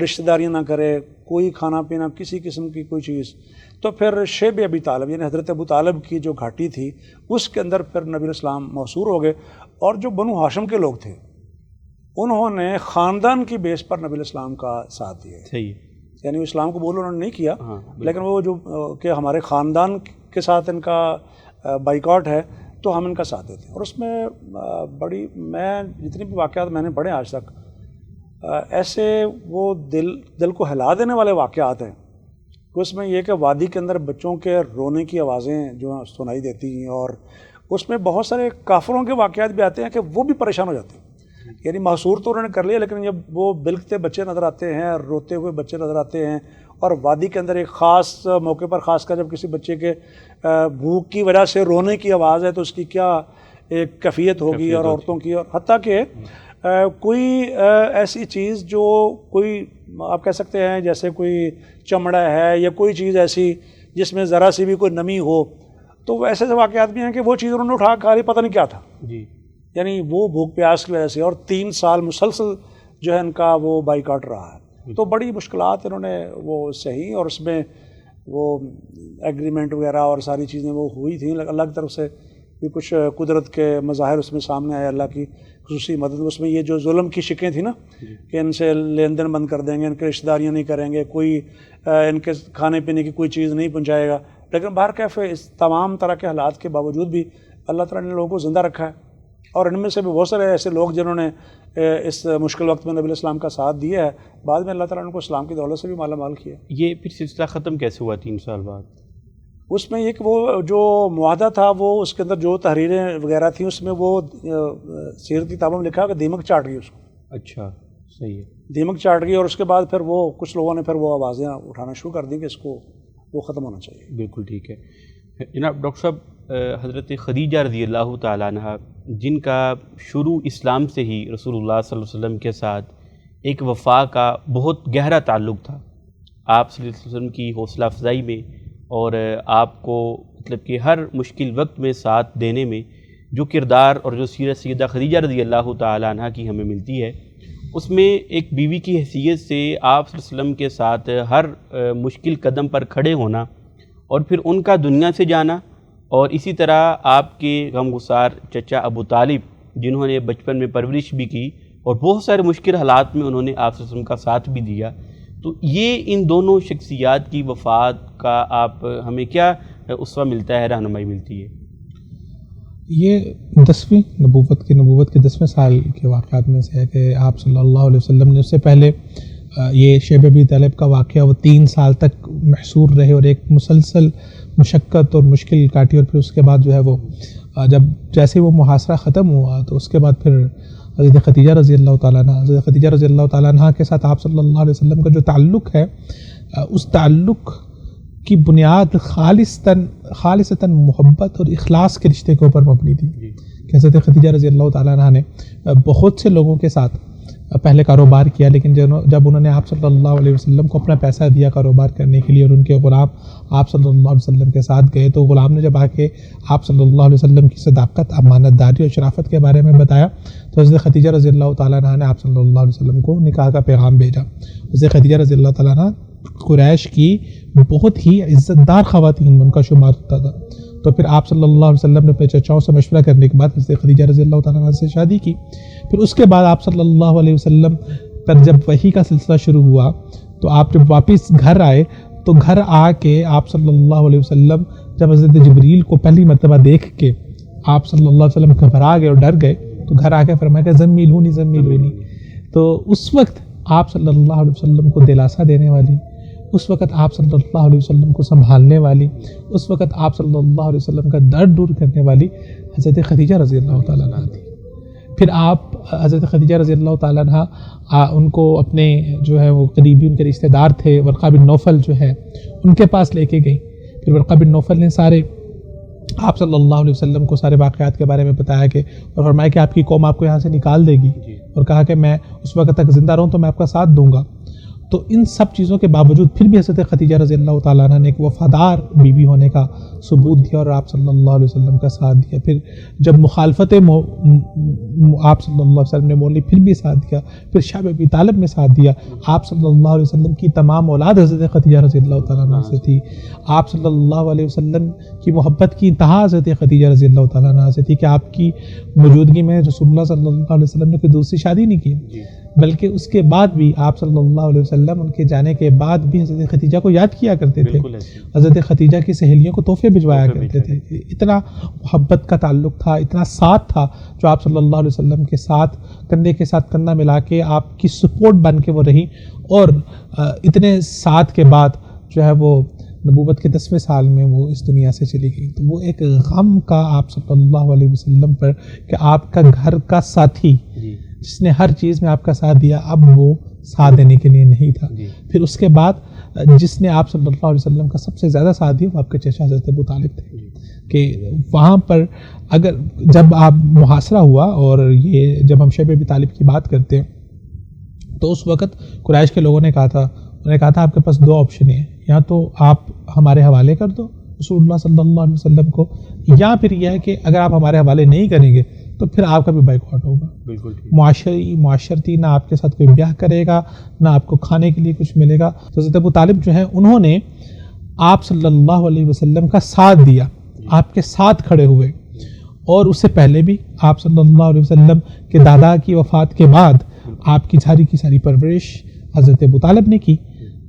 رشتہ داریاں نہ کرے، کوئی کھانا پینا کسی قسم کی کوئی چیز. تو پھر شیب ابی طالب یعنی حضرت ابو طالب کی جو گھاٹی تھی اس کے اندر پھر نبی اسلام محصور ہو گئے. اور جو بنو ہاشم کے لوگ تھے انہوں نے خاندان کی بیس پر نبی اسلام کا ساتھ دیا. صحیح. یعنی اسلام قبول انہوں نے نہیں کیا، لیکن وہ جو کہ ہمارے خاندان کے ساتھ ان کا بائیکاٹ ہے تو ہم ان کا ساتھ دیتے ہیں. اور اس میں بڑی میں جتنی بھی واقعات میں نے پڑھے آج تک ایسے وہ دل کو ہلا دینے والے واقعات ہیں. اس میں یہ کہ وادی کے اندر بچوں کے رونے کی آوازیں جو سنائی دیتی ہیں اور اس میں بہت سارے کافروں کے واقعات بھی آتے ہیں کہ وہ بھی پریشان ہو جاتے ہیں. یعنی محصور تو انہوں نے کر لیا لیکن جب وہ بلکتے بچے نظر آتے ہیں، روتے ہوئے بچے نظر آتے ہیں اور وادی کے اندر ایک خاص موقع پر خاص کر جب کسی بچے کے بھوک کی وجہ سے رونے کی آواز ہے تو اس کی کیا ایک کیفیت ہوگی اور عورتوں کی. اور حتیٰ کہ کوئی ایسی چیز جو کوئی آپ کہہ سکتے ہیں جیسے کوئی چمڑا ہے یا کوئی چیز ایسی جس میں ذرا سی بھی کوئی نمی ہو تو ایسے واقعات بھی ہیں کہ وہ چیز انہوں نے اٹھا کھا لی، پتہ نہیں کیا تھا. جی یعنی وہ بھوک پیاس کی وجہ سے. اور 3 سال مسلسل جو ہے ان کا وہ بائیکاٹ رہا ہے. تو بڑی مشکلات انہوں نے وہ سہی اور اس میں وہ ایگریمنٹ وغیرہ اور ساری چیزیں وہ ہوئی تھیں. اللہ کی طرف سے بھی کچھ قدرت کے مظاہر اس میں سامنے آئے، اللہ کی خصوصی مدد. اس میں یہ جو ظلم کی شکیں تھیں نا کہ ان سے لین دین بند کر دیں گے، ان کی رشتہ داریاں نہیں کریں گے، کوئی ان کے کھانے پینے کی کوئی چیز نہیں پہنچائے گا. لیکن بہرکیف اس تمام طرح کے حالات کے باوجود بھی اللہ تعالیٰ نے لوگوں کو زندہ رکھا ہے. اور ان میں سے بھی بہت سارے ایسے لوگ جنہوں نے اس مشکل وقت میں نبی اسلام کا ساتھ دیا ہے، بعد میں اللہ تعالیٰ نے ان کو اسلام کی دولت سے بھی مالا مال کیا. یہ پھر سلسلہ ختم کیسے ہوا 3 سال بعد؟ اس میں یہ کہ وہ جو معاہدہ تھا وہ اس کے اندر جو تحریریں وغیرہ تھیں اس میں وہ سیرت کی کتابوں میں لکھا کہ دیمک چاٹ گئی اس کو. اچھا صحیح ہے. دیمک چاٹ گئی اور اس کے بعد پھر وہ کچھ لوگوں نے پھر وہ آوازیں اٹھانا شروع کر دیں کہ اس کو وہ ختم ہونا چاہیے. بالکل ٹھیک ہے. جناب ڈاکٹر صاحب، حضرت خدیجہ رضی اللہ تعالیٰ عنہ جن کا شروع اسلام سے ہی رسول اللہ صلی اللہ علیہ وسلم کے ساتھ ایک وفا کا بہت گہرا تعلق تھا، آپ صلی اللہ علیہ وسلم کی حوصلہ افزائی میں اور آپ کو مطلب کہ ہر مشکل وقت میں ساتھ دینے میں جو کردار اور جو سیرت سیدہ خدیجہ رضی اللہ تعالیٰ عنہ کی ہمیں ملتی ہے، اس میں ایک بیوی کی حیثیت سے آپ صلی اللہ علیہ وسلم کے ساتھ ہر مشکل قدم پر کھڑے ہونا اور پھر ان کا دنیا سے جانا، اور اسی طرح آپ کے غمگسار چچا ابو طالب جنہوں نے بچپن میں پرورش بھی کی اور بہت سارے مشکل حالات میں انہوں نے آپ صلی اللہ علیہ وسلم کا ساتھ بھی دیا. تو یہ ان دونوں شخصیات کی وفات کا آپ ہمیں کیا اسوہ ملتا ہے، رہنمائی ملتی ہے؟ یہ 10ویں نبوت کے 10ویں سال کے واقعات میں سے ہے کہ آپ صلی اللہ علیہ وسلم نے اس سے پہلے یہ شیب ابی طالب کا واقعہ وہ 3 سال تک محصور رہے اور ایک مسلسل مشقت اور مشکل کاٹی. اور پھر اس کے بعد جو ہے وہ جب جیسے وہ محاصرہ ختم ہوا تو اس کے بعد پھر حضرت خدیجہ رضی اللہ تعالیٰ عنہ کے ساتھ آپ صلی اللہ علیہ وسلم کا جو تعلق ہے، اس تعلق کی بنیاد خالصتاً محبت اور اخلاص کے رشتے کے اوپر مبنی تھی. کہ حضرت خدیجہ رضی اللہ تعالیٰ عنہ نے بہت سے لوگوں کے ساتھ پہلے کاروبار کیا، لیکن جب انہوں نے آپ صلی اللہ علیہ وسلم کو اپنا پیسہ دیا کاروبار کرنے کے لیے اور ان کے غلام آپ صلی اللہ علیہ وسلم کے ساتھ گئے تو غلام نے جب آ کے آپ صلی اللہ علیہ وسلم کی صداقت، امانت داری اور شرافت کے بارے میں بتایا تو حضرت خدیجہ رضی اللہ تعالیٰ عنہ نے آپ صلی اللہ علیہ وسلم کو نکاح کا پیغام بھیجا. حضرت خدیجہ رضی اللہ تعالیٰ عنہ قریش کی بہت ہی عزت دار خواتین میں ان کا شمار ہوتا تھا. تو پھر آپ صلی اللہ علیہ وسلم نے اپنے چچاؤں سے مشورہ کرنے کے بعد حضرت خدیجہ رضی اللہ تعالیٰ عنہ سے شادی کی. پھر اس کے بعد آپ صلی اللہ علیہ وسلم پر جب وحی کا سلسلہ شروع ہوا تو آپ جب واپس گھر آئے تو گھر آ کے آپ صلی اللہ علیہ وسلم جب حضرت جبریل کو پہلی مرتبہ دیکھ کے آپ صلی اللہ علیہ وسلم گھبرا گئے اور ڈر گئے تو گھر آ کے فرمایا کہ زمیلونی تو اس وقت آپ صلی اللہ علیہ وسلم کو دلاسا دینے والی، اس وقت آپ صلی اللہ علیہ وسلم کو سنبھالنے والی، اس وقت آپ صلی اللہ علیہ وسلم کا درد دور کرنے والی حضرت خدیجہ رضی اللہ تعالیٰ عنہ تھی۔ پھر آپ حضرت خدیجہ رضی اللہ تعالیٰ عنہ ان کو اپنے جو ہے وہ قریبی ان کے رشتہ دار تھے ورقہ بن نوفل جو ہے ان کے پاس لے کے گئی۔ پھر ورقہ بن نوفل نے سارے آپ صلی اللہ علیہ وسلم کو سارے واقعات کے بارے میں بتایا کہ اور فرمایا کہ آپ کی قوم آپ کو یہاں سے نکال دے گی، اور کہا کہ میں اس وقت تک زندہ رہوں تو میں آپ کا ساتھ دوں گا۔ تو ان سب چیزوں کے باوجود پھر بھی حضرت خدیجہ رضی اللہ تعالیٰ عنہ نے ایک وفادار بیوی ہونے کا ثبوت دیا اور آپ صلی اللہ علیہ وسلم کا ساتھ دیا۔ پھر جب مخالفتیں آپ صلی اللہ علیہ وسلم نے بولی پھر بھی ساتھ دیا، پھر شعب ابی طالب نے ساتھ دیا۔ آپ صلی اللہ علیہ وسلم کی تمام اولاد حضرت خدیجہ رضی اللہ تعالیٰ عنہ سے تھی۔ آپ صلی اللہ علیہ وسلم کی محبت کی انتہا حضرت خدیجہ رضی اللہ تعالیٰ عنہ سے تھی کہ آپ کی موجودگی میں رسول اللہ صلی اللہ علیہ وسلم نے کوئی دوسری شادی نہیں کی، بلکہ اس کے بعد بھی آپ صلی اللہ علیہ وسلم ان کے جانے کے بعد بھی حضرت خدیجہ کو یاد کیا کرتے تھے، حضرت خدیجہ کی سہیلیوں کو تحفے بھجوایا کرتے تھے۔ اتنا محبت کا تعلق تھا، اتنا ساتھ تھا جو آپ صلی اللہ علیہ وسلم کے ساتھ کندھے کے ساتھ کندھا ملا کے آپ کی سپورٹ بن کے وہ رہی، اور اتنے ساتھ کے بعد جو ہے وہ نبوت کے 10ویں سال میں وہ اس دنیا سے چلی گئی۔ تو وہ ایک غم کا آپ صلی اللہ علیہ وسلم پر کہ آپ کا گھر کا ساتھی جس نے ہر چیز میں آپ کا ساتھ دیا اب وہ ساتھ دینے کے لیے نہیں تھا۔ پھر اس کے بعد جس نے آپ صلی اللہ علیہ وسلم کا سب سے زیادہ ساتھ دیا وہ آپ کے چچا حضرت ابو طالب تھے، کہ وہاں پر اگر جب آپ محاصرہ ہوا، اور یہ جب ہم شعب ابی طالب کی بات کرتے ہیں تو اس وقت قریش کے لوگوں نے کہا تھا، انہوں نے کہا تھا آپ کے پاس 2 آپشن ہیں، یا تو آپ ہمارے حوالے کر دو رسول اللہ صلی اللہ علیہ وسلم کو، یا پھر یہ ہے کہ اگر آپ ہمارے حوالے نہیں کریں گے تو پھر آپ کا بھی بائیکاٹ ہوگا۔ بالکل معاشرتی نہ آپ کے ساتھ کوئی بیاہ کرے گا، نہ آپ کو کھانے کے لیے کچھ ملے گا۔ تو حضرت ابو طالب جو ہیں انہوں نے آپ صلی اللہ علیہ وسلم کا ساتھ دیا، آپ کے ساتھ کھڑے ہوئے، اور اس سے پہلے بھی آپ صلی اللہ علیہ وسلم کے دادا کی وفات کے بعد آپ کی ساری پرورش حضرت ابو طالب نے کی۔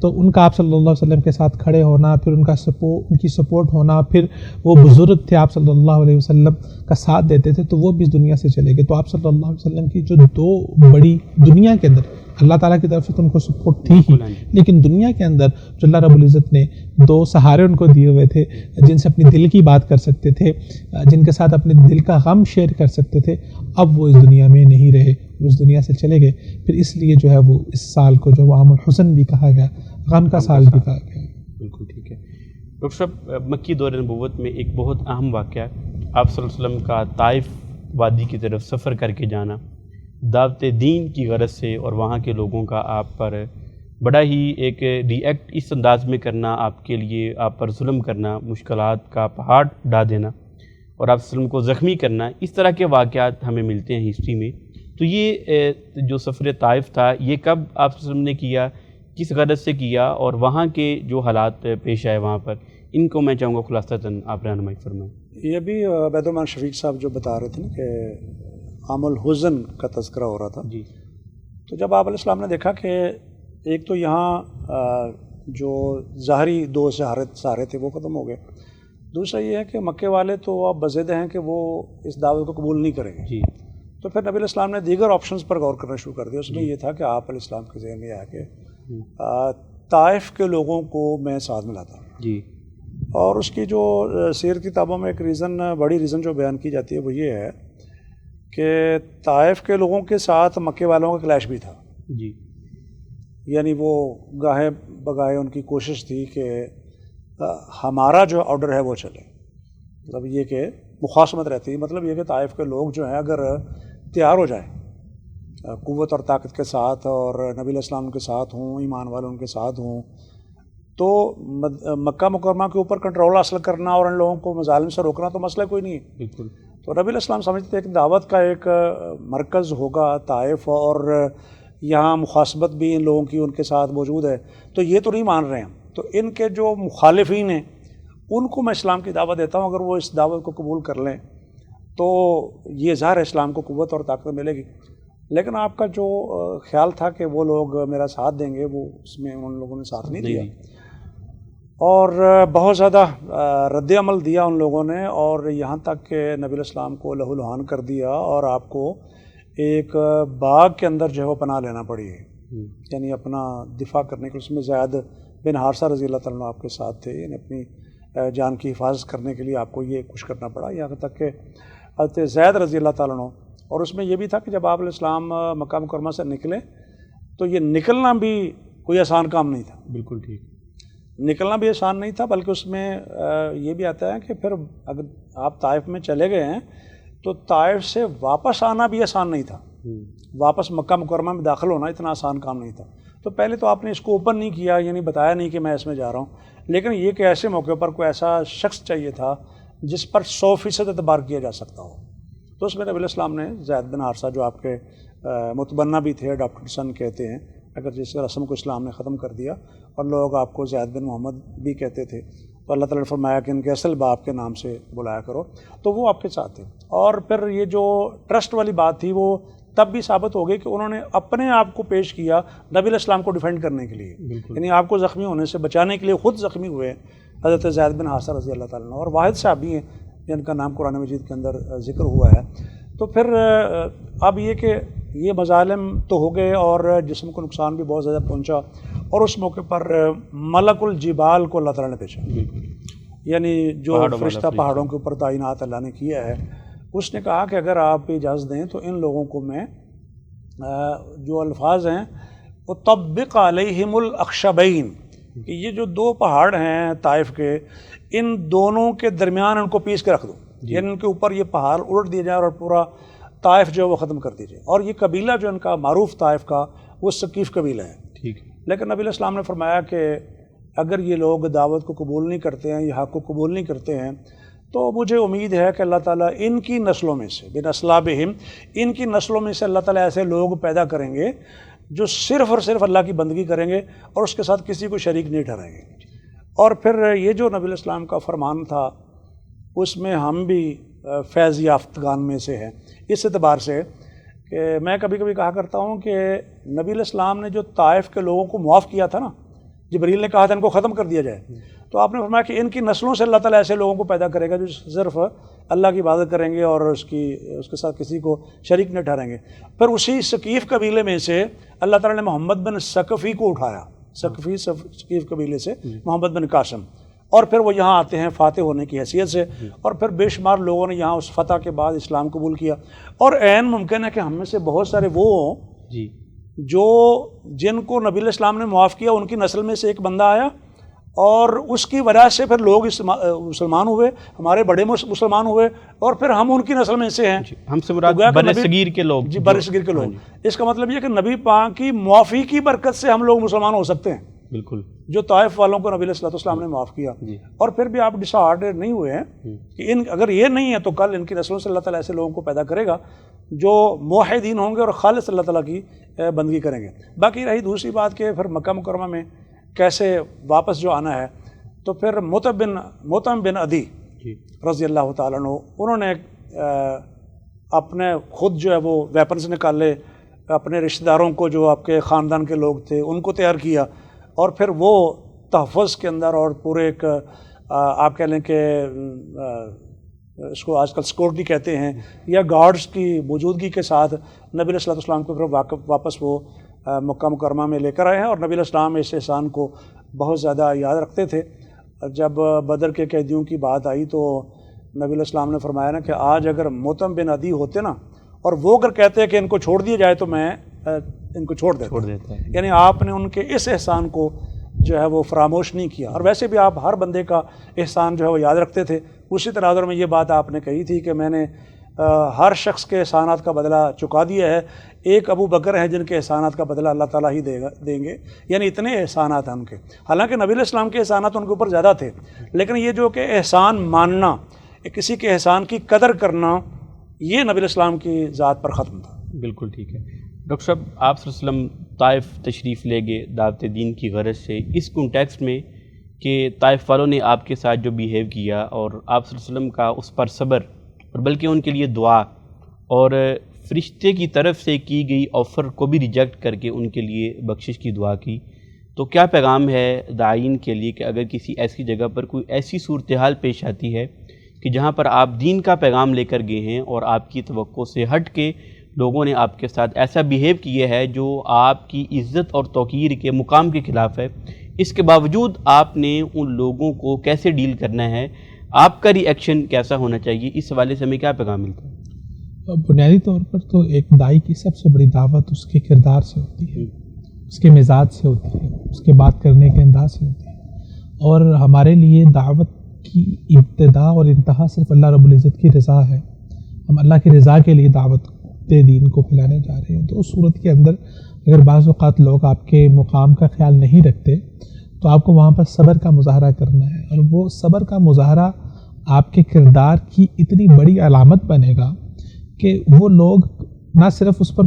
تو ان کا آپ صلی اللہ علیہ وسلم کے ساتھ کھڑے ہونا، پھر ان کی سپورٹ ہونا، پھر وہ بزرگ تھے آپ صلی اللہ علیہ وسلم کا ساتھ دیتے تھے، تو وہ بھی اس دنیا سے چلے گئے۔ تو آپ صلی اللہ علیہ وسلم کی جو 2 بڑی دنیا کے اندر اللہ تعالیٰ کی طرف سے تو ان کو سپورٹ تھی ہی، لیکن دنیا کے اندر جو اللہ رب العزت نے 2 سہارے ان کو دیے ہوئے تھے، جن سے اپنی دل کی بات کر سکتے تھے، جن کے ساتھ اپنے دل کا غم شیئر کر سکتے تھے، اب وہ اس دنیا میں نہیں رہے، اس دنیا سے چلے گئے۔ پھر اس لیے جو ہے وہ اس سال کو جو عام الحزن بھی کہا گیا، غم کا سال بھی کہا گیا۔ بالکل ٹھیک ہے ڈاکٹر صاحب، مکی دور نبوت میں ایک بہت اہم واقعہ آپ صلی اللہ علیہ وسلم کا طائف وادی کی طرف سفر کر کے جانا، دعوت دین کی غرض سے، اور وہاں کے لوگوں کا آپ پر بڑا ہی ایک ری ایکٹ اس انداز میں کرنا، آپ کے لیے آپ پر ظلم کرنا، مشکلات کا پہاڑ ڈھا دینا، اور آپ صلی اللہ علیہ وسلم کو زخمی کرنا، اس طرح کے واقعات ہمیں ملتے ہیں ہسٹری میں۔ تو یہ جو سفر طائف تھا یہ کب آپ صلی اللہ علیہ وسلم نے کیا، کس غرض سے کیا، اور وہاں کے جو حالات پیش آئے وہاں پر، ان کو میں چاہوں گا خلاصتاً آپ رہنمائی فرمائیں۔ یہ بھی عبید الرحمن شفیق صاحب جو بتا رہے تھے نا کہ عام الحزن کا تذکرہ ہو رہا تھا، جی، تو جب آپ علیہ السلام نے دیکھا کہ ایک تو یہاں جو ظاہری 2 سہارے تھے وہ ختم ہو گئے، دوسرا یہ ہے کہ مکے والے تو اب بضد ہیں کہ وہ اس دعوت کو قبول نہیں کریں گے، جی، تو پھر نبی علیہ السلام نے دیگر آپشنز پر غور کرنا شروع کر دیا۔ اس میں یہ تھا کہ آپ علیہ السلام کے ذہن میں آیا کہ طائف کے لوگوں کو میں ساتھ ملاتا ہوں، جی، اور اس کی جو سیر کتابوں میں ایک بڑی ریزن جو بیان کی جاتی ہے وہ یہ ہے کہ طائف کے لوگوں کے ساتھ مکے والوں کا کلیش بھی تھا، جی، یعنی وہ گاہے بگاہے ان کی کوشش تھی کہ ہمارا جو آرڈر ہے وہ چلے، مطلب یہ کہ مخاصمت رہتی ہے، مطلب یہ کہ طائف کے لوگ جو ہیں اگر تیار ہو جائیں قوت اور طاقت کے ساتھ، اور نبی علیہ السلام کے ساتھ ہوں، ایمان والوں ان کے ساتھ ہوں، تو مکہ مکرمہ کے اوپر کنٹرول حاصل کرنا اور ان لوگوں کو مظالم سے روکنا تو مسئلہ کوئی نہیں ہے۔ بالکل۔ تو نبی علیہ السلام سمجھتے تھے کہ دعوت کا ایک مرکز ہوگا طائف، اور یہاں مخاصمت بھی ان لوگوں کی ان کے ساتھ موجود ہے، تو یہ تو نہیں مان رہے ہیں، تو ان کے جو مخالفین ہیں ان کو میں اسلام کی دعوت دیتا ہوں، اگر وہ اس دعوت کو قبول کر لیں تو یہ ظاہر اسلام کو قوت اور طاقت ملے گی۔ لیکن آپ کا جو خیال تھا کہ وہ لوگ میرا ساتھ دیں گے، وہ اس میں ان لوگوں نے ساتھ نہیں دیا، اور بہت زیادہ رد عمل دیا ان لوگوں نے، اور یہاں تک کہ نبی علیہ السلام کو لہو لہان کر دیا، اور آپ کو ایک باغ کے اندر جو ہے وہ پناہ لینا پڑی ہے، یعنی اپنا دفاع کرنے کے، اس میں زید بن حارثہ رضی اللہ تعالیٰ عنہ آپ کے ساتھ تھے، یعنی اپنی جان کی حفاظت کرنے کے لیے آپ کو یہ کچھ کرنا پڑا، یہاں تک کہ حضرت زید رضی اللہ تعالیٰ عنہ. اور اس میں یہ بھی تھا کہ جب آپ علیہ السلام مکہ مکرمہ سے نکلے تو یہ نکلنا بھی کوئی آسان کام نہیں تھا. بالکل ٹھیک. نکلنا بھی آسان نہیں تھا، بلکہ اس میں یہ بھی آتا ہے کہ پھر اگر آپ طائف میں چلے گئے ہیں تو طائف سے واپس آنا بھی آسان نہیں تھا. واپس مکہ مکرمہ میں داخل ہونا اتنا آسان کام نہیں تھا. تو پہلے تو آپ نے اس کو اوپن نہیں کیا، یعنی بتایا نہیں کہ میں اس میں جا رہا ہوں، لیکن یہ کہ ایسے موقع پر کوئی ایسا شخص چاہیے تھا جس پر 100% اعتبار کیا جا سکتا ہو. تو اس میں نبی علیہ السلام نے زید بن حارثہ جو آپ کے متبنہ بھی تھے، ڈاکٹر سن کہتے ہیں، اگر جس رسم کو اسلام نے ختم کر دیا اور لوگ آپ کو زید بن محمد بھی کہتے تھے، تو اللہ تعالیٰ نے فرمایا کہ ان کے اصل باپ کے نام سے بلایا کرو، تو وہ آپ کے ساتھ تھے. اور پھر یہ جو ٹرسٹ والی بات تھی وہ تب بھی ثابت ہو گئی کہ انہوں نے اپنے آپ کو پیش کیا نبی علیہ السلام کو ڈیفینڈ کرنے کے لیے، یعنی آپ کو زخمی ہونے سے بچانے کے لیے خود زخمی ہوئے حضرت زید بن حارثہ رضی اللہ تعالیٰ عنہ، اور واحد صحابی ہیں جن کا نام قرآن مجید کے اندر ذکر ہوا ہے. تو پھر اب یہ کہ یہ مظالم تو ہو گئے اور جسم کو نقصان بھی بہت زیادہ پہنچا، اور اس موقع پر ملک الجبال کو اللہ تعالیٰ نے بھیجا، یعنی جو فرشتہ پہاڑوں کے اوپر تعینات اللہ نے کیا ہے. اس نے کہا کہ اگر آپ اجازت دیں تو ان لوگوں کو میں جو الفاظ ہیں وہ طبق علیہم الاخشبین، کہ یہ جو دو پہاڑ ہیں طائف کے، ان دونوں کے درمیان ان کو پیس کے رکھ دو، یعنی ان کے اوپر یہ پہاڑ الٹ دیا جائے اور پورا طائف جو ہے وہ ختم کر دیجیے. اور یہ قبیلہ جو ان کا معروف طائف کا وہ ثقیف قبیلہ ہے. ٹھیک. لیکن نبی علیہ السلام نے فرمایا کہ اگر یہ لوگ دعوت کو قبول نہیں کرتے ہیں، یہ حق کو قبول نہیں کرتے ہیں، تو مجھے امید ہے کہ اللہ تعالیٰ ان کی نسلوں میں سے بن اصلابہم، ان کی نسلوں میں سے اللہ تعالیٰ ایسے لوگ پیدا کریں گے جو صرف اور صرف اللہ کی بندگی کریں گے اور اس کے ساتھ کسی کو شریک نہیں ٹھہرائیں گے. اور پھر یہ جو نبی علیہ السلام کا فرمان تھا اس میں ہم بھی فیض یافتگان میں سے ہیں، اس اعتبار سے کہ میں کبھی کبھی کہا کرتا ہوں کہ نبی علیہ السلام نے جو طائف کے لوگوں کو معاف کیا تھا نا، جبریل نے کہا تھا ان کو ختم کر دیا جائے، تو آپ نے فرمایا کہ ان کی نسلوں سے اللہ تعالیٰ ایسے لوگوں کو پیدا کرے گا جو صرف اللہ کی عبادت کریں گے اور اس کے ساتھ کسی کو شریک نہ ٹھہریں گے. پھر اسی ثقیف قبیلے میں سے اللہ تعالیٰ نے محمد بن ثقفی کو اٹھایا، ثقیف قبیلے سے محمد بن قاسم، اور پھر وہ یہاں آتے ہیں فاتح ہونے کی حیثیت سے، اور پھر بے شمار لوگوں نے یہاں اس فتح کے بعد اسلام قبول کیا. اور عین ممکن ہے کہ ہم میں سے بہت سارے وہ ہوں جو جن کو نبی علیہ السلام نے معاف کیا، ان کی نسل میں سے ایک بندہ آیا اور اس کی وجہ سے پھر لوگ مسلمان ہوئے، ہمارے بڑے مسلمان ہوئے، اور پھر ہم ان کی نسل میں سے ہیں. ہم سے مراد برصغیر کے لوگ. جی، برصغیر کے لوگ. اس کا مطلب یہ کہ نبی پاک کی معافی کی برکت سے ہم لوگ مسلمان ہو سکتے ہیں. بالکل. جو طائف والوں کو نبی علیہ السلام نے معاف کیا. اور پھر بھی آپ ڈسہارڈ نہیں ہوئے ہیں کہ اگر یہ نہیں ہے تو کل ان کی نسلوں سے اللہ تعالیٰ ایسے لوگوں کو پیدا کرے گا جو موحدین ہوں گے اور خالص اللہ تعالیٰ کی بندگی کریں گے. باقی رہی دوسری بات کہ پھر مکہ مکرمہ میں کیسے واپس جو آنا ہے، تو پھر مطعم بن عدی رضی اللہ تعالیٰ عنہ، انہوں نے اپنے خود جو ہے وہ ویپنز نکالے، اپنے رشتہ داروں کو جو آپ کے خاندان کے لوگ تھے ان کو تیار کیا، اور پھر وہ تحفظ کے اندر اور پورے ایک آپ کہہ لیں کہ اس کو آج کل سیکورٹی کہتے ہیں یا گارڈز کی موجودگی کے ساتھ نبی علیہ السلام کو پھر واپس وہ مکہ مکرمہ میں لے کر آئے ہیں. اور نبی علیہ السلام اس احسان کو بہت زیادہ یاد رکھتے تھے. جب بدر کے قیدیوں کی بات آئی تو نبی علیہ السلام نے فرمایا نا کہ آج اگر مطعم بن عدی ہوتے نا اور وہ اگر کہتے ہیں کہ ان کو چھوڑ دیا جائے تو میں ان کو چھوڑ دیتا. یعنی آپ نے ان کے اس احسان کو جو ہے وہ فراموش نہیں کیا. اور ویسے بھی آپ ہر بندے کا احسان جو ہے وہ یاد رکھتے تھے. اسی تناظر میں یہ بات آپ نے کہی تھی کہ میں نے ہر شخص کے احسانات کا بدلہ چکا دیا ہے، ایک ابو بکر ہیں جن کے احسانات کا بدلہ اللہ تعالیٰ ہی دیں گے. یعنی اتنے احسانات ہیں ان کے. حالانکہ نبی علیہ السلام کے احسانات ان کے اوپر زیادہ تھے، لیکن یہ جو کہ احسان ماننا، کسی کے احسان کی قدر کرنا، یہ نبی علیہ السلام کی ذات پر ختم تھا. بالکل ٹھیک ہے. ڈاکٹر صاحب، آپ صلی اللہ علیہ وسلم طائف تشریف لے گئے دعوت دین کی غرض سے، اس کنٹیکسٹ میں کہ طائف والوں نے آپ کے ساتھ جو بیہیو کیا اور آپ صلی اللہ علیہ وسلم کا اس پر صبر اور بلکہ ان کے لیے دعا اور فرشتے کی طرف سے کی گئی آفر کو بھی ریجیکٹ کر کے ان کے لیے بخشش کی دعا کی، تو کیا پیغام ہے داعین کے لیے کہ اگر کسی ایسی جگہ پر کوئی ایسی صورتحال پیش آتی ہے کہ جہاں پر آپ دین کا پیغام لے کر گئے ہیں اور آپ کی توقع سے ہٹ کے لوگوں نے آپ کے ساتھ ایسا بیہیو کیا ہے جو آپ کی عزت اور توقیر کے مقام کے خلاف ہے، اس کے باوجود آپ نے ان لوگوں کو کیسے ڈیل کرنا ہے، آپ کا ری ایکشن کیسا ہونا چاہیے، اس حوالے سے ہمیں کیا پیغام ملتا ہے؟ بنیادی طور پر تو ایک داعی کی سب سے بڑی دعوت اس کے کردار سے ہوتی ہے، اس کے مزاج سے ہوتی ہے، اس کے بات کرنے کے انداز سے ہوتی ہے، اور ہمارے لیے دعوت کی ابتدا اور انتہا صرف اللہ رب العزت کی رضا ہے۔ ہم اللہ کی رضا کے لیے دعوت دین کو پھیلانے جا رہے ہیں، تو اس صورت کے اندر اگر بعض اوقات لوگ آپ کے مقام کا خیال نہیں رکھتے تو آپ کو وہاں پر صبر کا مظاہرہ کرنا ہے، اور وہ صبر کا مظاہرہ آپ کے کردار کی اتنی بڑی علامت بنے گا کہ وہ لوگ نہ صرف اس پر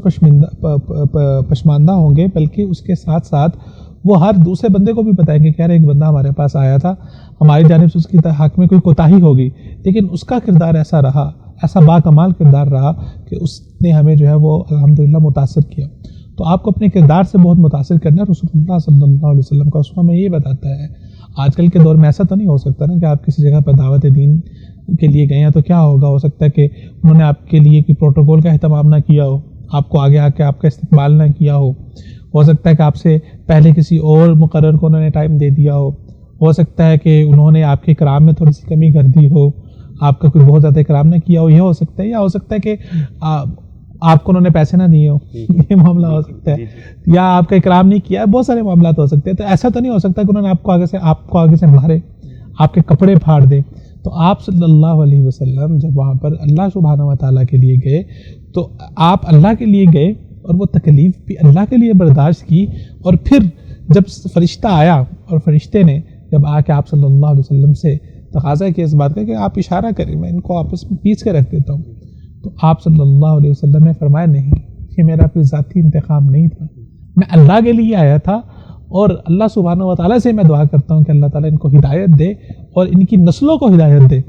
پشماندہ ہوں گے، بلکہ اس کے ساتھ ساتھ وہ ہر دوسرے بندے کو بھی بتائیں گے کہ یار ایک بندہ ہمارے پاس آیا تھا، ہماری جانب سے اس کی حق میں کوئی کوتاہی ہوگی، لیکن اس کا کردار ایسا رہا، ایسا با کمال کردار رہا کہ اس نے ہمیں جو ہے وہ الحمدللہ متاثر کیا۔ تو آپ کو اپنے کردار سے بہت متاثر کرنا ہے۔ رسول اللہ صلی اللہ علیہ وسلم کا اسوہ میں یہ بتاتا ہے، آج کل کے دور میں ایسا تو نہیں ہو سکتا نا کہ آپ کسی جگہ پر دعوت دین کے لیے گئے ہیں تو کیا ہوگا، ہو سکتا ہے کہ انہوں نے آپ کے لیے کوئی پروٹوکول کا اہتمام نہ کیا ہو، آپ کو آگے آ کے آپ کا استقبال نہ کیا ہو سکتا ہے کہ آپ سے پہلے کسی اور مقرر کو انہوں نے ٹائم دے دیا ہو سکتا ہے کہ انہوں نے آپ کے اکرام میں تھوڑی سی کمی کر دی ہو، آپ کا کوئی بہت زیادہ اکرام نہ کیا ہو، یہ ہو سکتا ہے، یا ہو سکتا ہے کہ آپ کو انہوں نے پیسے نہ دیے ہو، یہ معاملہ ہو سکتا ہے، یا آپ کا اکرام نہیں کیا ہے، بہت سارے معاملات ہو سکتے ہیں۔ تو ایسا تو نہیں ہو سکتا کہ انہوں نے آپ کو آگے سے مارے، آپ کے کپڑے پھاڑ دیں۔ تو آپ صلی اللہ علیہ وسلم جب وہاں پر اللہ سبحانہ و تعالیٰ کے لیے گئے تو آپ اللہ کے لیے گئے، اور وہ تکلیف بھی اللہ کے لیے برداشت کی، اور پھر جب فرشتہ آیا اور فرشتے نے جب آ کے آپ صلی اللہ علیہ وسلم سے تقاضا کیا اس بات کا کہ آپ اشارہ کریں، میں ان کو آپس میں پیس کے رکھ دیتا ہوں، تو آپ صلی اللہ علیہ وسلم نے فرمایا نہیں، یہ میرا کوئی ذاتی انتخاب نہیں تھا، میں اللہ کے لیے آیا تھا، اور اللہ سبحانہ و تعالیٰ سے میں دعا کرتا ہوں کہ اللہ تعالیٰ ان کو ہدایت دے اور ان کی نسلوں کو ہدایت دے۔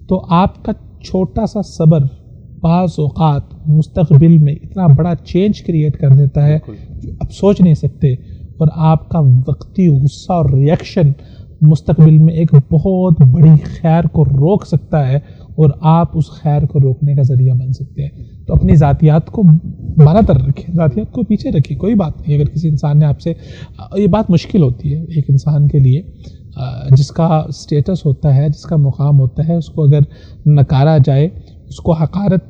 تو آپ کا چھوٹا سا صبر بعض اوقات مستقبل میں اتنا بڑا چینج کریٹ کر دیتا ہے جو آپ سوچ نہیں سکتے، اور آپ کا وقتی غصہ اور ریئیکشن مستقبل میں ایک بہت بڑی خیر کو روک سکتا ہے، اور آپ اس خیر کو روکنے کا ذریعہ بن سکتے ہیں۔ تو اپنی ذاتیات کو بالا تر رکھیں، ذاتیات کو پیچھے رکھیں، کوئی بات نہیں اگر کسی انسان نے آپ سے، یہ بات مشکل ہوتی ہے ایک انسان کے لیے جس کا سٹیٹس ہوتا ہے، جس کا مقام ہوتا ہے، اس کو اگر نکارا جائے، اس کو حقارت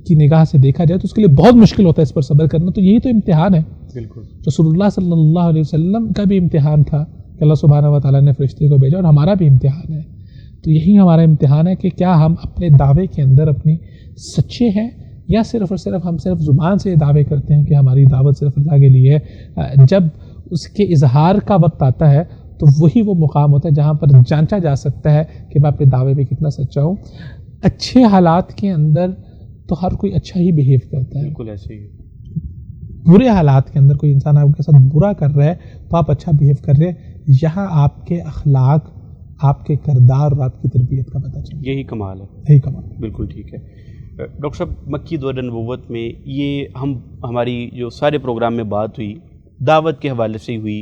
کی نگاہ سے دیکھا جائے تو اس کے لیے بہت مشکل ہوتا ہے اس پر صبر کرنا۔ تو یہی تو امتحان ہے۔ بالکل رسول اللہ صلی اللہ علیہ وسلم کا بھی امتحان تھا کہ اللہ سبحانہ و تعالیٰ نے فرشتے کو بھیجا، اور ہمارا بھی امتحان ہے۔ تو یہی ہمارا امتحان ہے کہ کیا ہم اپنے دعوے کے اندر اپنی سچے ہیں، یا صرف اور صرف ہم صرف زبان سے یہ دعوے کرتے ہیں کہ ہماری دعوت صرف اللہ کے لیے ہے۔ جب اس کے اظہار کا وقت آتا ہے تو وہی وہ مقام ہوتا ہے جہاں پر جانچا جا سکتا ہے کہ میں اپنے دعوے میں کتنا سچا ہوں۔ اچھے حالات کے اندر تو ہر کوئی اچھا ہی بیہیو کرتا ہے، بالکل ایسے ہی۔ برے حالات کے اندر کوئی انسان آپ کے ساتھ برا کر رہا ہے تو آپ اچھا بیہیو کر رہے ہیں، یہاں آپ کے اخلاق، آپ کے کردار اور آپ کی تربیت کا پتہ چلتا ہے۔ یہی کمال ہے، یہی کمال ہے۔ بالکل ٹھیک ہے۔ ڈاکٹر صاحب، مکی دور نبوت میں یہ ہماری جو سارے پروگرام میں بات ہوئی دعوت کے حوالے سے ہوئی،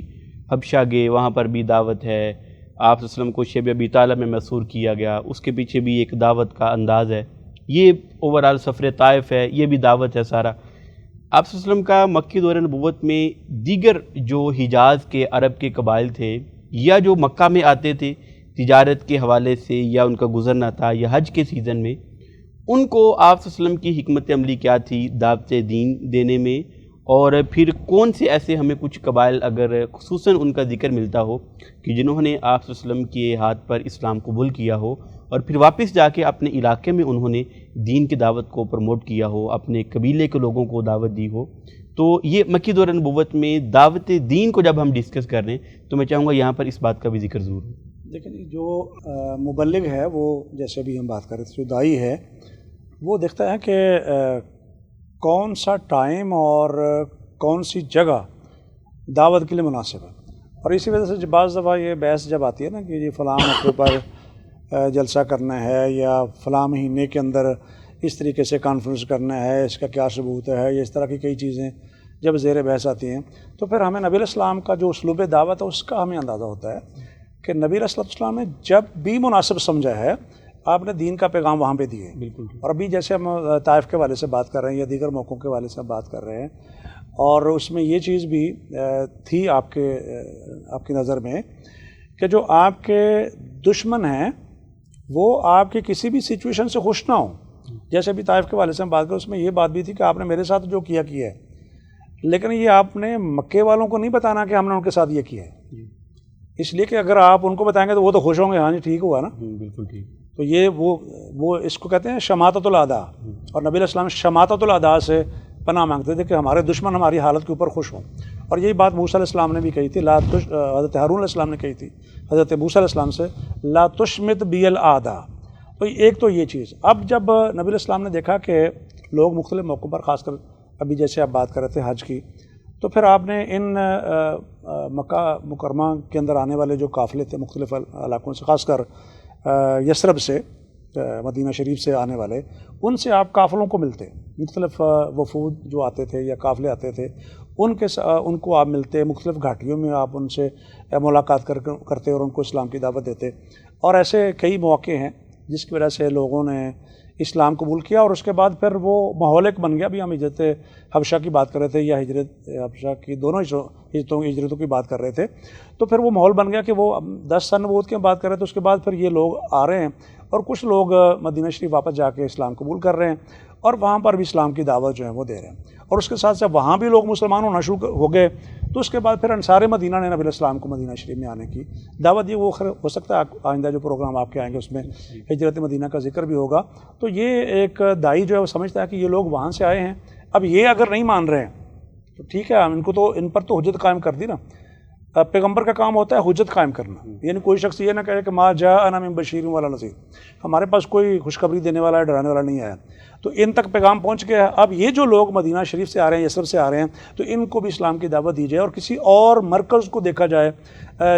حبشہ گئے، وہاں پر بھی دعوت ہے، آپ صلی اللہ علیہ وسلم کو شیب ابی طالب میں مسحور کیا گیا، اس کے پیچھے بھی ایک دعوت کا انداز ہے، یہ اوورال سفر طائف ہے، یہ بھی دعوت ہے سارا۔ آپ صلی اللہ علیہ وسلم کا مکی دور نبوت میں دیگر جو حجاز کے عرب کے قبائل تھے یا جو مکہ میں آتے تھے تجارت کے حوالے سے، یا ان کا گزرنا تھا، یا حج کے سیزن میں، ان کو آپ صلی اللہ علیہ وسلم کی حکمت عملی کیا تھی دعوت دین دینے میں، اور پھر کون سے ایسے ہمیں کچھ قبائل اگر خصوصاً ان کا ذکر ملتا ہو کہ جنہوں نے آپ صلی اللہ علیہ وسلم کے ہاتھ پر اسلام قبول کیا ہو، اور پھر واپس جا کے اپنے علاقے میں انہوں نے دین کی دعوت کو پروموٹ کیا ہو، اپنے قبیلے کے لوگوں کو دعوت دی ہو۔ تو یہ مکی دور نبوت میں دعوت دین کو جب ہم ڈسکس کر رہے ہیں تو میں چاہوں گا یہاں پر اس بات کا بھی ذکر ضرور ہو۔ دیکھیں جو مبلغ ہے وہ جیسے بھی ہم بات کر رہے تھے، جو داعی ہے وہ دیکھتا ہے کہ کون سا ٹائم اور کون سی جگہ دعوت کے لیے مناسب ہے، اور اسی وجہ سے بعض دفعہ یہ بحث جب آتی ہے نا کہ یہ فلاں موقع پر جلسہ کرنا ہے، یا فلاں مہینے کے اندر اس طریقے سے کانفرنس کرنا ہے، اس کا کیا ثبوت ہے، یا اس طرح کی کئی چیزیں جب زیر بحث آتی ہیں، تو پھر ہمیں نبی علیہ السلام کا جو اسلوب دعوت ہے اس کا ہمیں اندازہ ہوتا ہے کہ نبی علیہ السلام نے جب بھی مناسب سمجھا ہے آپ نے دین کا پیغام وہاں پہ دیے. بالکل. اور ابھی جیسے ہم طائف کے والے سے بات کر رہے ہیں یا دیگر موقعوں کے والے سے بات کر رہے ہیں، اور اس میں یہ چیز بھی تھی آپ کی نظر میں کہ جو آپ کے دشمن ہیں وہ آپ کی کسی بھی سچویشن سے خوش نہ ہوں. جیسے ابھی طائف کے والے سے ہم بات کریں، اس میں یہ بات بھی تھی کہ آپ نے میرے ساتھ جو کیا ہے، لیکن یہ آپ نے مکے والوں کو نہیں بتانا کہ ہم نے ان کے ساتھ یہ کیا ہے، اس لیے کہ اگر آپ ان کو بتائیں گے تو وہ تو خوش ہوں گے، ہاں جی ٹھیک ہوا نا. بالکل ٹھیک. تو یہ وہ اس کو کہتے ہیں شماتت الاعداء. اور نبی علیہ السلام شماتت الاعداء سے پناہ مانگتے تھے کہ ہمارے دشمن ہماری حالت کے اوپر خوش ہوں. اور یہی بات موسیٰ علیہ السلام نے بھی کہی تھی، حضرت ہارون علیہ السلام نے کہی تھی حضرت موسیٰ علیہ السلام سے، لا تشمت بی الاعداء. تو ایک تو یہ چیز. اب جب نبی علیہ السلام نے دیکھا کہ لوگ مختلف موقعوں پر، خاص کر ابھی جیسے آپ بات کر رہے تھے حج کی، تو پھر آپ نے ان مکہ مکرمہ کے اندر آنے والے جو قافلے تھے مختلف علاقوں سے، خاص کر یثرب سے، مدینہ شریف سے آنے والے، ان سے آپ قافلوں کو ملتے، مختلف وفود جو آتے تھے یا قافلے آتے تھے ان کو آپ ملتے، مختلف گھاٹیوں میں آپ ان سے ملاقات کرتے اور ان کو اسلام کی دعوت دیتے. اور ایسے کئی مواقع ہیں جس کی وجہ سے لوگوں نے اسلام قبول کیا، اور اس کے بعد پھر وہ ماحول ایک بن گیا. ابھی ہم ہجرت حبشہ کی بات کر رہے تھے یا ہجرت حبشہ کی، دونوں ہجرتوں کی بات کر رہے تھے. تو پھر وہ ماحول بن گیا کہ وہ 10 سال نبوت کی بات کر رہے تھے، اس کے بعد پھر یہ لوگ آ رہے ہیں اور کچھ لوگ مدینہ شریف واپس جا کے اسلام قبول کر رہے ہیں اور وہاں پر بھی اسلام کی دعوت جو ہے وہ دے رہے ہیں. اور اس کے ساتھ ساتھ وہاں بھی لوگ مسلمان ہونا شروع ہو گئے. تو اس کے بعد پھر انصار مدینہ نے نبی علیہ السلام کو مدینہ شریف میں آنے کی دعوت دی. وہ ہو سکتا ہے آئندہ جو پروگرام آپ کے آئیں گے اس میں ہجرت مدینہ کا ذکر بھی ہوگا. تو یہ ایک داعی جو ہے وہ سمجھتا ہے کہ یہ لوگ وہاں سے آئے ہیں. اب یہ اگر نہیں مان رہے ہیں تو ٹھیک ہے، ان پر تو حجت قائم کر دی نا. پیغمبر کا کام ہوتا ہے حجت قائم کرنا. یعنی کوئی شخص یہ نہ کہے کہ ما جاءنا من بشیر ولا نذیر، ہمارے پاس کوئی خوشخبری دینے والا ہے، ڈرانے والا نہیں آیا. تو ان تک پیغام پہنچ گیا ہے. اب یہ جو لوگ مدینہ شریف سے آ رہے ہیں، یثرب سے آ رہے ہیں، تو ان کو بھی اسلام کی دعوت دی جائے اور کسی اور مرکز کو دیکھا جائے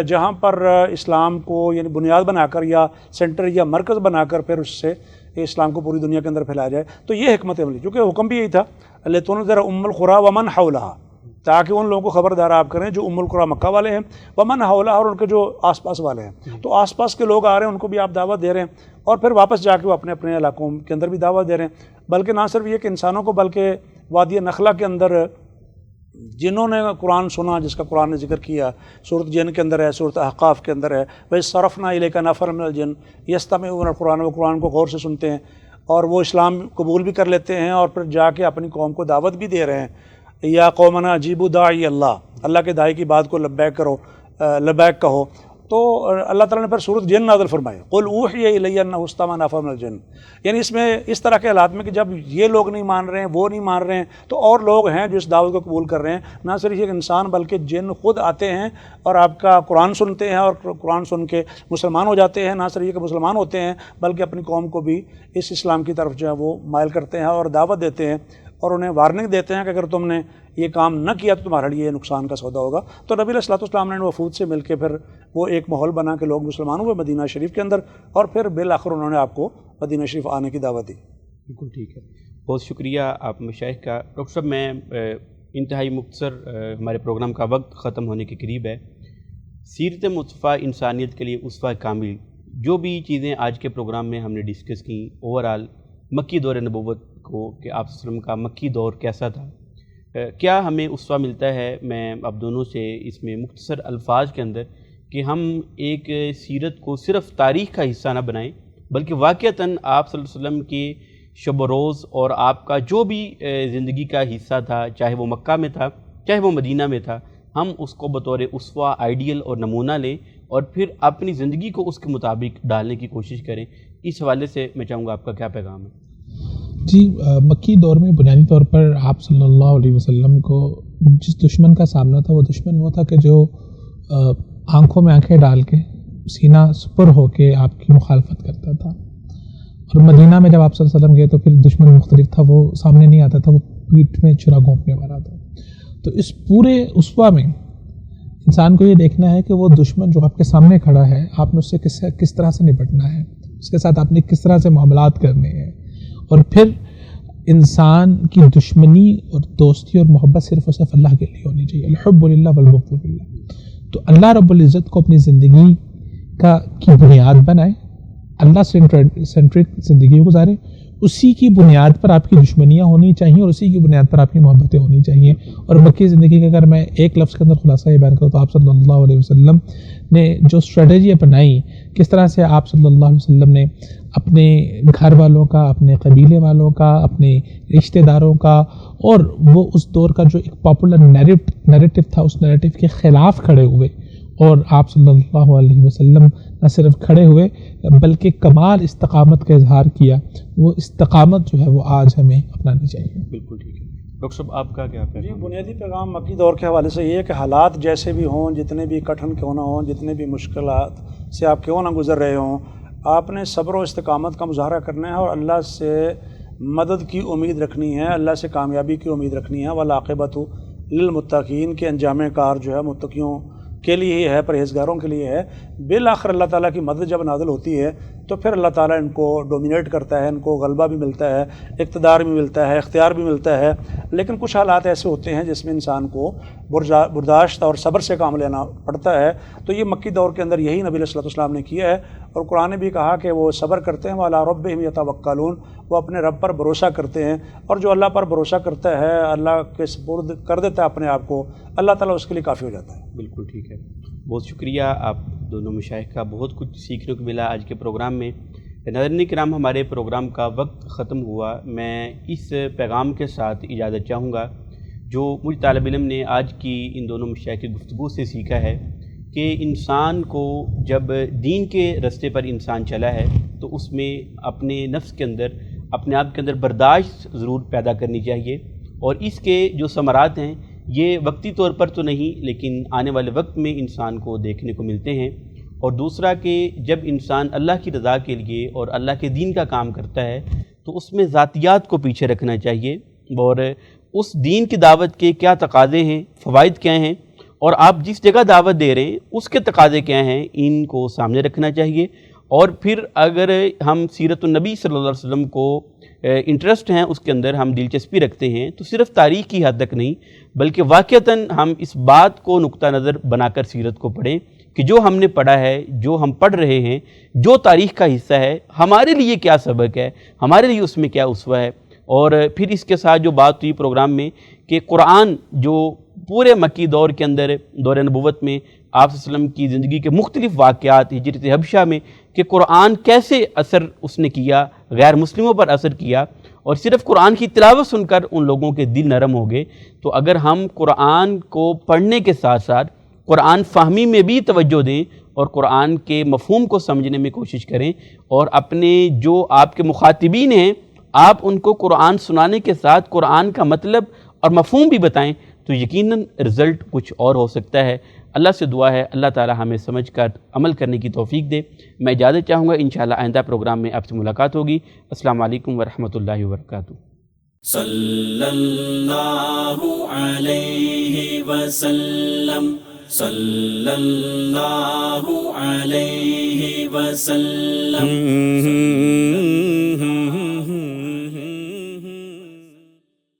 جہاں پر اسلام کو یعنی بنیاد بنا کر یا سینٹر یا مرکز بنا کر پھر اس سے اسلام کو پوری دنیا کے اندر پھیلایا جائے. تو یہ حکمت عملی، کیونکہ حکم بھی یہی تھا لتنذر ام القری ومن حولها، تاکہ ان لوگوں کو خبردار آپ کریں جو ام القری مکہ والے ہیں، ومن حولها، اور ان کے جو آس پاس والے ہیں. تو آس پاس کے لوگ آ رہے ہیں، ان کو بھی آپ دعوت دے رہے ہیں اور پھر واپس جا کے وہ اپنے اپنے علاقوں کے اندر بھی دعوت دے رہے ہیں. بلکہ نہ صرف یہ کہ انسانوں کو، بلکہ وادی نخلا کے اندر جنہوں نے قرآن سنا، جس کا قرآن نے ذکر کیا، سورۃ جن کے اندر ہے، سورۃ احقاف کے اندر ہے، وَإِذْ صَرَفْنَا إِلَيْكَ نَفَرًا مِنَ الْجِنِّ يَسْتَمِعُونَ الْقُرْآنَ، وہ قرآن کو غور سے سنتے ہیں اور وہ اسلام قبول بھی کر لیتے ہیں اور پھر جا کے اپنی قوم کو دعوت بھی دے رہے ہیں. یا قومنا اجیبوا داعی اللہ، اللہ کے داعی کی بات کو لبیک کرو، لبیک کہو. تو اللہ تعالیٰ نے پھر سورۃ جن نازل فرمائی، قل اوحی الی انہ استمع نفر من الجن. یعنی اس میں اس طرح کے حالات میں کہ جب یہ لوگ نہیں مان رہے ہیں، وہ نہیں مان رہے ہیں، تو اور لوگ ہیں جو اس دعوت کو قبول کر رہے ہیں. نہ صرف ایک انسان بلکہ جن خود آتے ہیں اور آپ کا قرآن سنتے ہیں اور قرآن سن کے مسلمان ہو جاتے ہیں. نہ صرف یہ کہ مسلمان ہوتے ہیں بلکہ اپنی قوم کو بھی اس اسلام کی طرف جو ہے وہ مائل کرتے ہیں اور دعوت دیتے ہیں اور انہیں وارننگ دیتے ہیں کہ اگر تم نے یہ کام نہ کیا تو تمہارے لیے نقصان کا سودا ہوگا. تو نبی علیہ السلام نے وفود سے مل کے پھر وہ ایک ماحول بنا کے لوگ مسلمان ہوئے مدینہ شریف کے اندر، اور پھر بالآخر انہوں نے آپ کو مدینہ شریف آنے کی دعوت دی. بالکل ٹھیک ہے، بہت شکریہ آپ مشائخ کا. ڈاکٹر صاحب میں انتہائی مختصر، ہمارے پروگرام کا وقت ختم ہونے کے قریب ہے. سیرت مصطفیٰ انسانیت کے لیے اسوہ کامل، جو بھی چیزیں آج کے پروگرام میں ہم نے ڈسکس کی، اوورآل مکی دور نبوت کو کہ آپ صلی اللہ علیہ وسلم کا مکی دور کیسا تھا، کیا ہمیں اسوہ ملتا ہے؟ میں اب دونوں سے اس میں مختصر الفاظ کے اندر کہ ہم ایک سیرت کو صرف تاریخ کا حصہ نہ بنائیں بلکہ واقعتاً آپ صلی اللہ علیہ وسلم کے شب و روز اور آپ کا جو بھی زندگی کا حصہ تھا، چاہے وہ مکہ میں تھا چاہے وہ مدینہ میں تھا، ہم اس کو بطور اسوہ آئیڈیل اور نمونہ لیں اور پھر اپنی زندگی کو اس کے مطابق ڈالنے کی کوشش کریں. اس حوالے سے میں چاہوں گا آپ کا کیا پیغام ہے؟ جی، مکی دور میں بنیادی طور پر آپ صلی اللہ علیہ وسلم کو جس دشمن کا سامنا تھا، وہ دشمن وہ تھا کہ جو آنکھوں میں آنکھیں ڈال کے سینہ سپر ہو کے آپ کی مخالفت کرتا تھا. اور مدینہ میں جب آپ صلی اللہ علیہ وسلم گئے تو پھر دشمن مختلف تھا، وہ سامنے نہیں آتا تھا، وہ پیٹھ میں چھرا گھونپنے والا تھا. تو اس پورے اسوہ میں انسان کو یہ دیکھنا ہے کہ وہ دشمن جو آپ کے سامنے کھڑا ہے، آپ نے اس سے کس طرح سے نپٹنا ہے، اس کے ساتھ آپ نے کس طرح سے معاملات کرنے ہیں. اور پھر انسان کی دشمنی اور دوستی اور محبت صرف اور صرف اللہ کے لیے ہونی چاہیے. الحب للہ والبغض فی اللہ. تو اللہ رب العزت کو اپنی زندگی کی بنیاد بنائیں، اللہ سینٹرک زندگی گزاریں. اسی کی بنیاد پر آپ کی دشمنیاں ہونی چاہیے اور اسی کی بنیاد پر آپ کی محبتیں ہونی چاہیے. اور مکی زندگی کا اگر میں ایک لفظ کے اندر خلاصہ یہ بیان کروں تو آپ صلی اللہ علیہ وسلم نے جو اسٹریٹجی اپنائی, کس طرح سے آپ صلی اللہ علیہ وسلم نے اپنے گھر والوں کا, اپنے قبیلے والوں کا, اپنے رشتہ داروں کا, اور وہ اس دور کا جو ایک پاپولر نیریٹو تھا اس نیریٹو کے خلاف کھڑے ہوئے, اور آپ صلی اللہ علیہ وسلم نہ صرف کھڑے ہوئے بلکہ کمال استقامت کا اظہار کیا. وہ استقامت جو ہے وہ آج ہمیں اپنانی چاہیے. بالکل ٹھیک ہے. ڈاکٹر صاحب آپ کا کیا جی, بنیادی پیغام مکی دور کے حوالے سے یہ ہے کہ حالات جیسے بھی ہوں, جتنے بھی کٹھن کیوں نہ ہوں, جتنے بھی مشکلات سے آپ کیوں نہ گزر رہے ہوں, آپ نے صبر و استقامت کا مظاہرہ کرنا ہے اور اللہ سے مدد کی امید رکھنی ہے, اللہ سے کامیابی کی امید رکھنی ہے. والعاقبۃ للمتقین کے انجام کار جو ہے متقیوں کے لیے ہی ہے, پرہیزگاروں کے لیے ہے. بالآخر اللہ تعالیٰ کی مدد جب نازل ہوتی ہے تو پھر اللہ تعالیٰ ان کو ڈومینیٹ کرتا ہے, ان کو غلبہ بھی ملتا ہے, اقتدار بھی ملتا ہے, اختیار بھی ملتا ہے. لیکن کچھ حالات ایسے ہوتے ہیں جس میں انسان کو برداشت اور صبر سے کام لینا پڑتا ہے. تو یہ مکی دور کے اندر یہی نبی علیہ الصلوۃ والسلام نے کیا ہے, اور قرآن نے بھی کہا کہ وہ صبر کرتے ہیں. وعلیٰ ربہم یتوکلون, وہ اپنے رب پر بھروسہ کرتے ہیں, اور جو اللہ پر بھروسہ کرتا ہے, اللہ کے سپرد کر دیتا ہے اپنے آپ کو, اللہ تعالیٰ اس کے لیے کافی ہو جاتا ہے. بالکل ٹھیک ہے. بہت شکریہ آپ دونوں مشائخ کا, بہت کچھ سیکھنے کو ملا آج کے پروگرام میں. ناظرین کرام, ہمارے پروگرام کا وقت ختم ہوا. میں اس پیغام کے ساتھ اجازت چاہوں گا جو مجھ طالب علم نے آج کی ان دونوں مشائخ کی گفتگو سے سیکھا ہے کہ انسان کو جب دین کے راستے پر انسان چلا ہے تو اس میں اپنے نفس کے اندر, اپنے آپ کے اندر برداشت ضرور پیدا کرنی چاہیے, اور اس کے جو ثمرات ہیں یہ وقتی طور پر تو نہیں لیکن آنے والے وقت میں انسان کو دیکھنے کو ملتے ہیں. اور دوسرا کہ جب انسان اللہ کی رضا کے لیے اور اللہ کے دین کا کام کرتا ہے تو اس میں ذاتیات کو پیچھے رکھنا چاہیے, اور اس دین کی دعوت کے کیا تقاضے ہیں, فوائد کیا ہیں, اور آپ جس جگہ دعوت دے رہے ہیں اس کے تقاضے کیا ہیں, ان کو سامنے رکھنا چاہیے. اور پھر اگر ہم سیرت النبی صلی اللہ علیہ وسلم کو انٹرسٹ ہیں, اس کے اندر ہم دلچسپی رکھتے ہیں, تو صرف تاریخ کی حد تک نہیں بلکہ واقعتاً ہم اس بات کو نقطہ نظر بنا کر سیرت کو پڑھیں کہ جو ہم نے پڑھا ہے, جو ہم پڑھ رہے ہیں, جو تاریخ کا حصہ ہے, ہمارے لیے کیا سبق ہے, ہمارے لیے اس میں کیا اسوہ ہے. اور پھر اس کے ساتھ جو بات ہوئی پروگرام میں کہ قرآن جو پورے مکی دور کے اندر, دور نبوت میں آپ صلی اللہ علیہ وسلم کی زندگی کے مختلف واقعات, ہجرت حبشہ میں کہ قرآن کیسے اثر اس نے کیا, غیر مسلموں پر اثر کیا, اور صرف قرآن کی تلاوت سن کر ان لوگوں کے دل نرم ہو گئے. تو اگر ہم قرآن کو پڑھنے کے ساتھ ساتھ قرآن فہمی میں بھی توجہ دیں اور قرآن کے مفہوم کو سمجھنے میں کوشش کریں, اور اپنے جو آپ کے مخاطبین ہیں آپ ان کو قرآن سنانے کے ساتھ قرآن کا مطلب اور مفہوم بھی بتائیں, تو یقیناً رزلٹ کچھ اور ہو سکتا ہے. اللہ سے دعا ہے اللہ تعالی ہمیں سمجھ کر عمل کرنے کی توفیق دے. میں اجازت چاہوں گا, انشاءاللہ آئندہ پروگرام میں آپ سے ملاقات ہوگی. السلام علیکم ورحمۃ اللہ وبرکاتہ. صلی اللہ علیہ وسلم, صلی اللہ علیہ وسلم.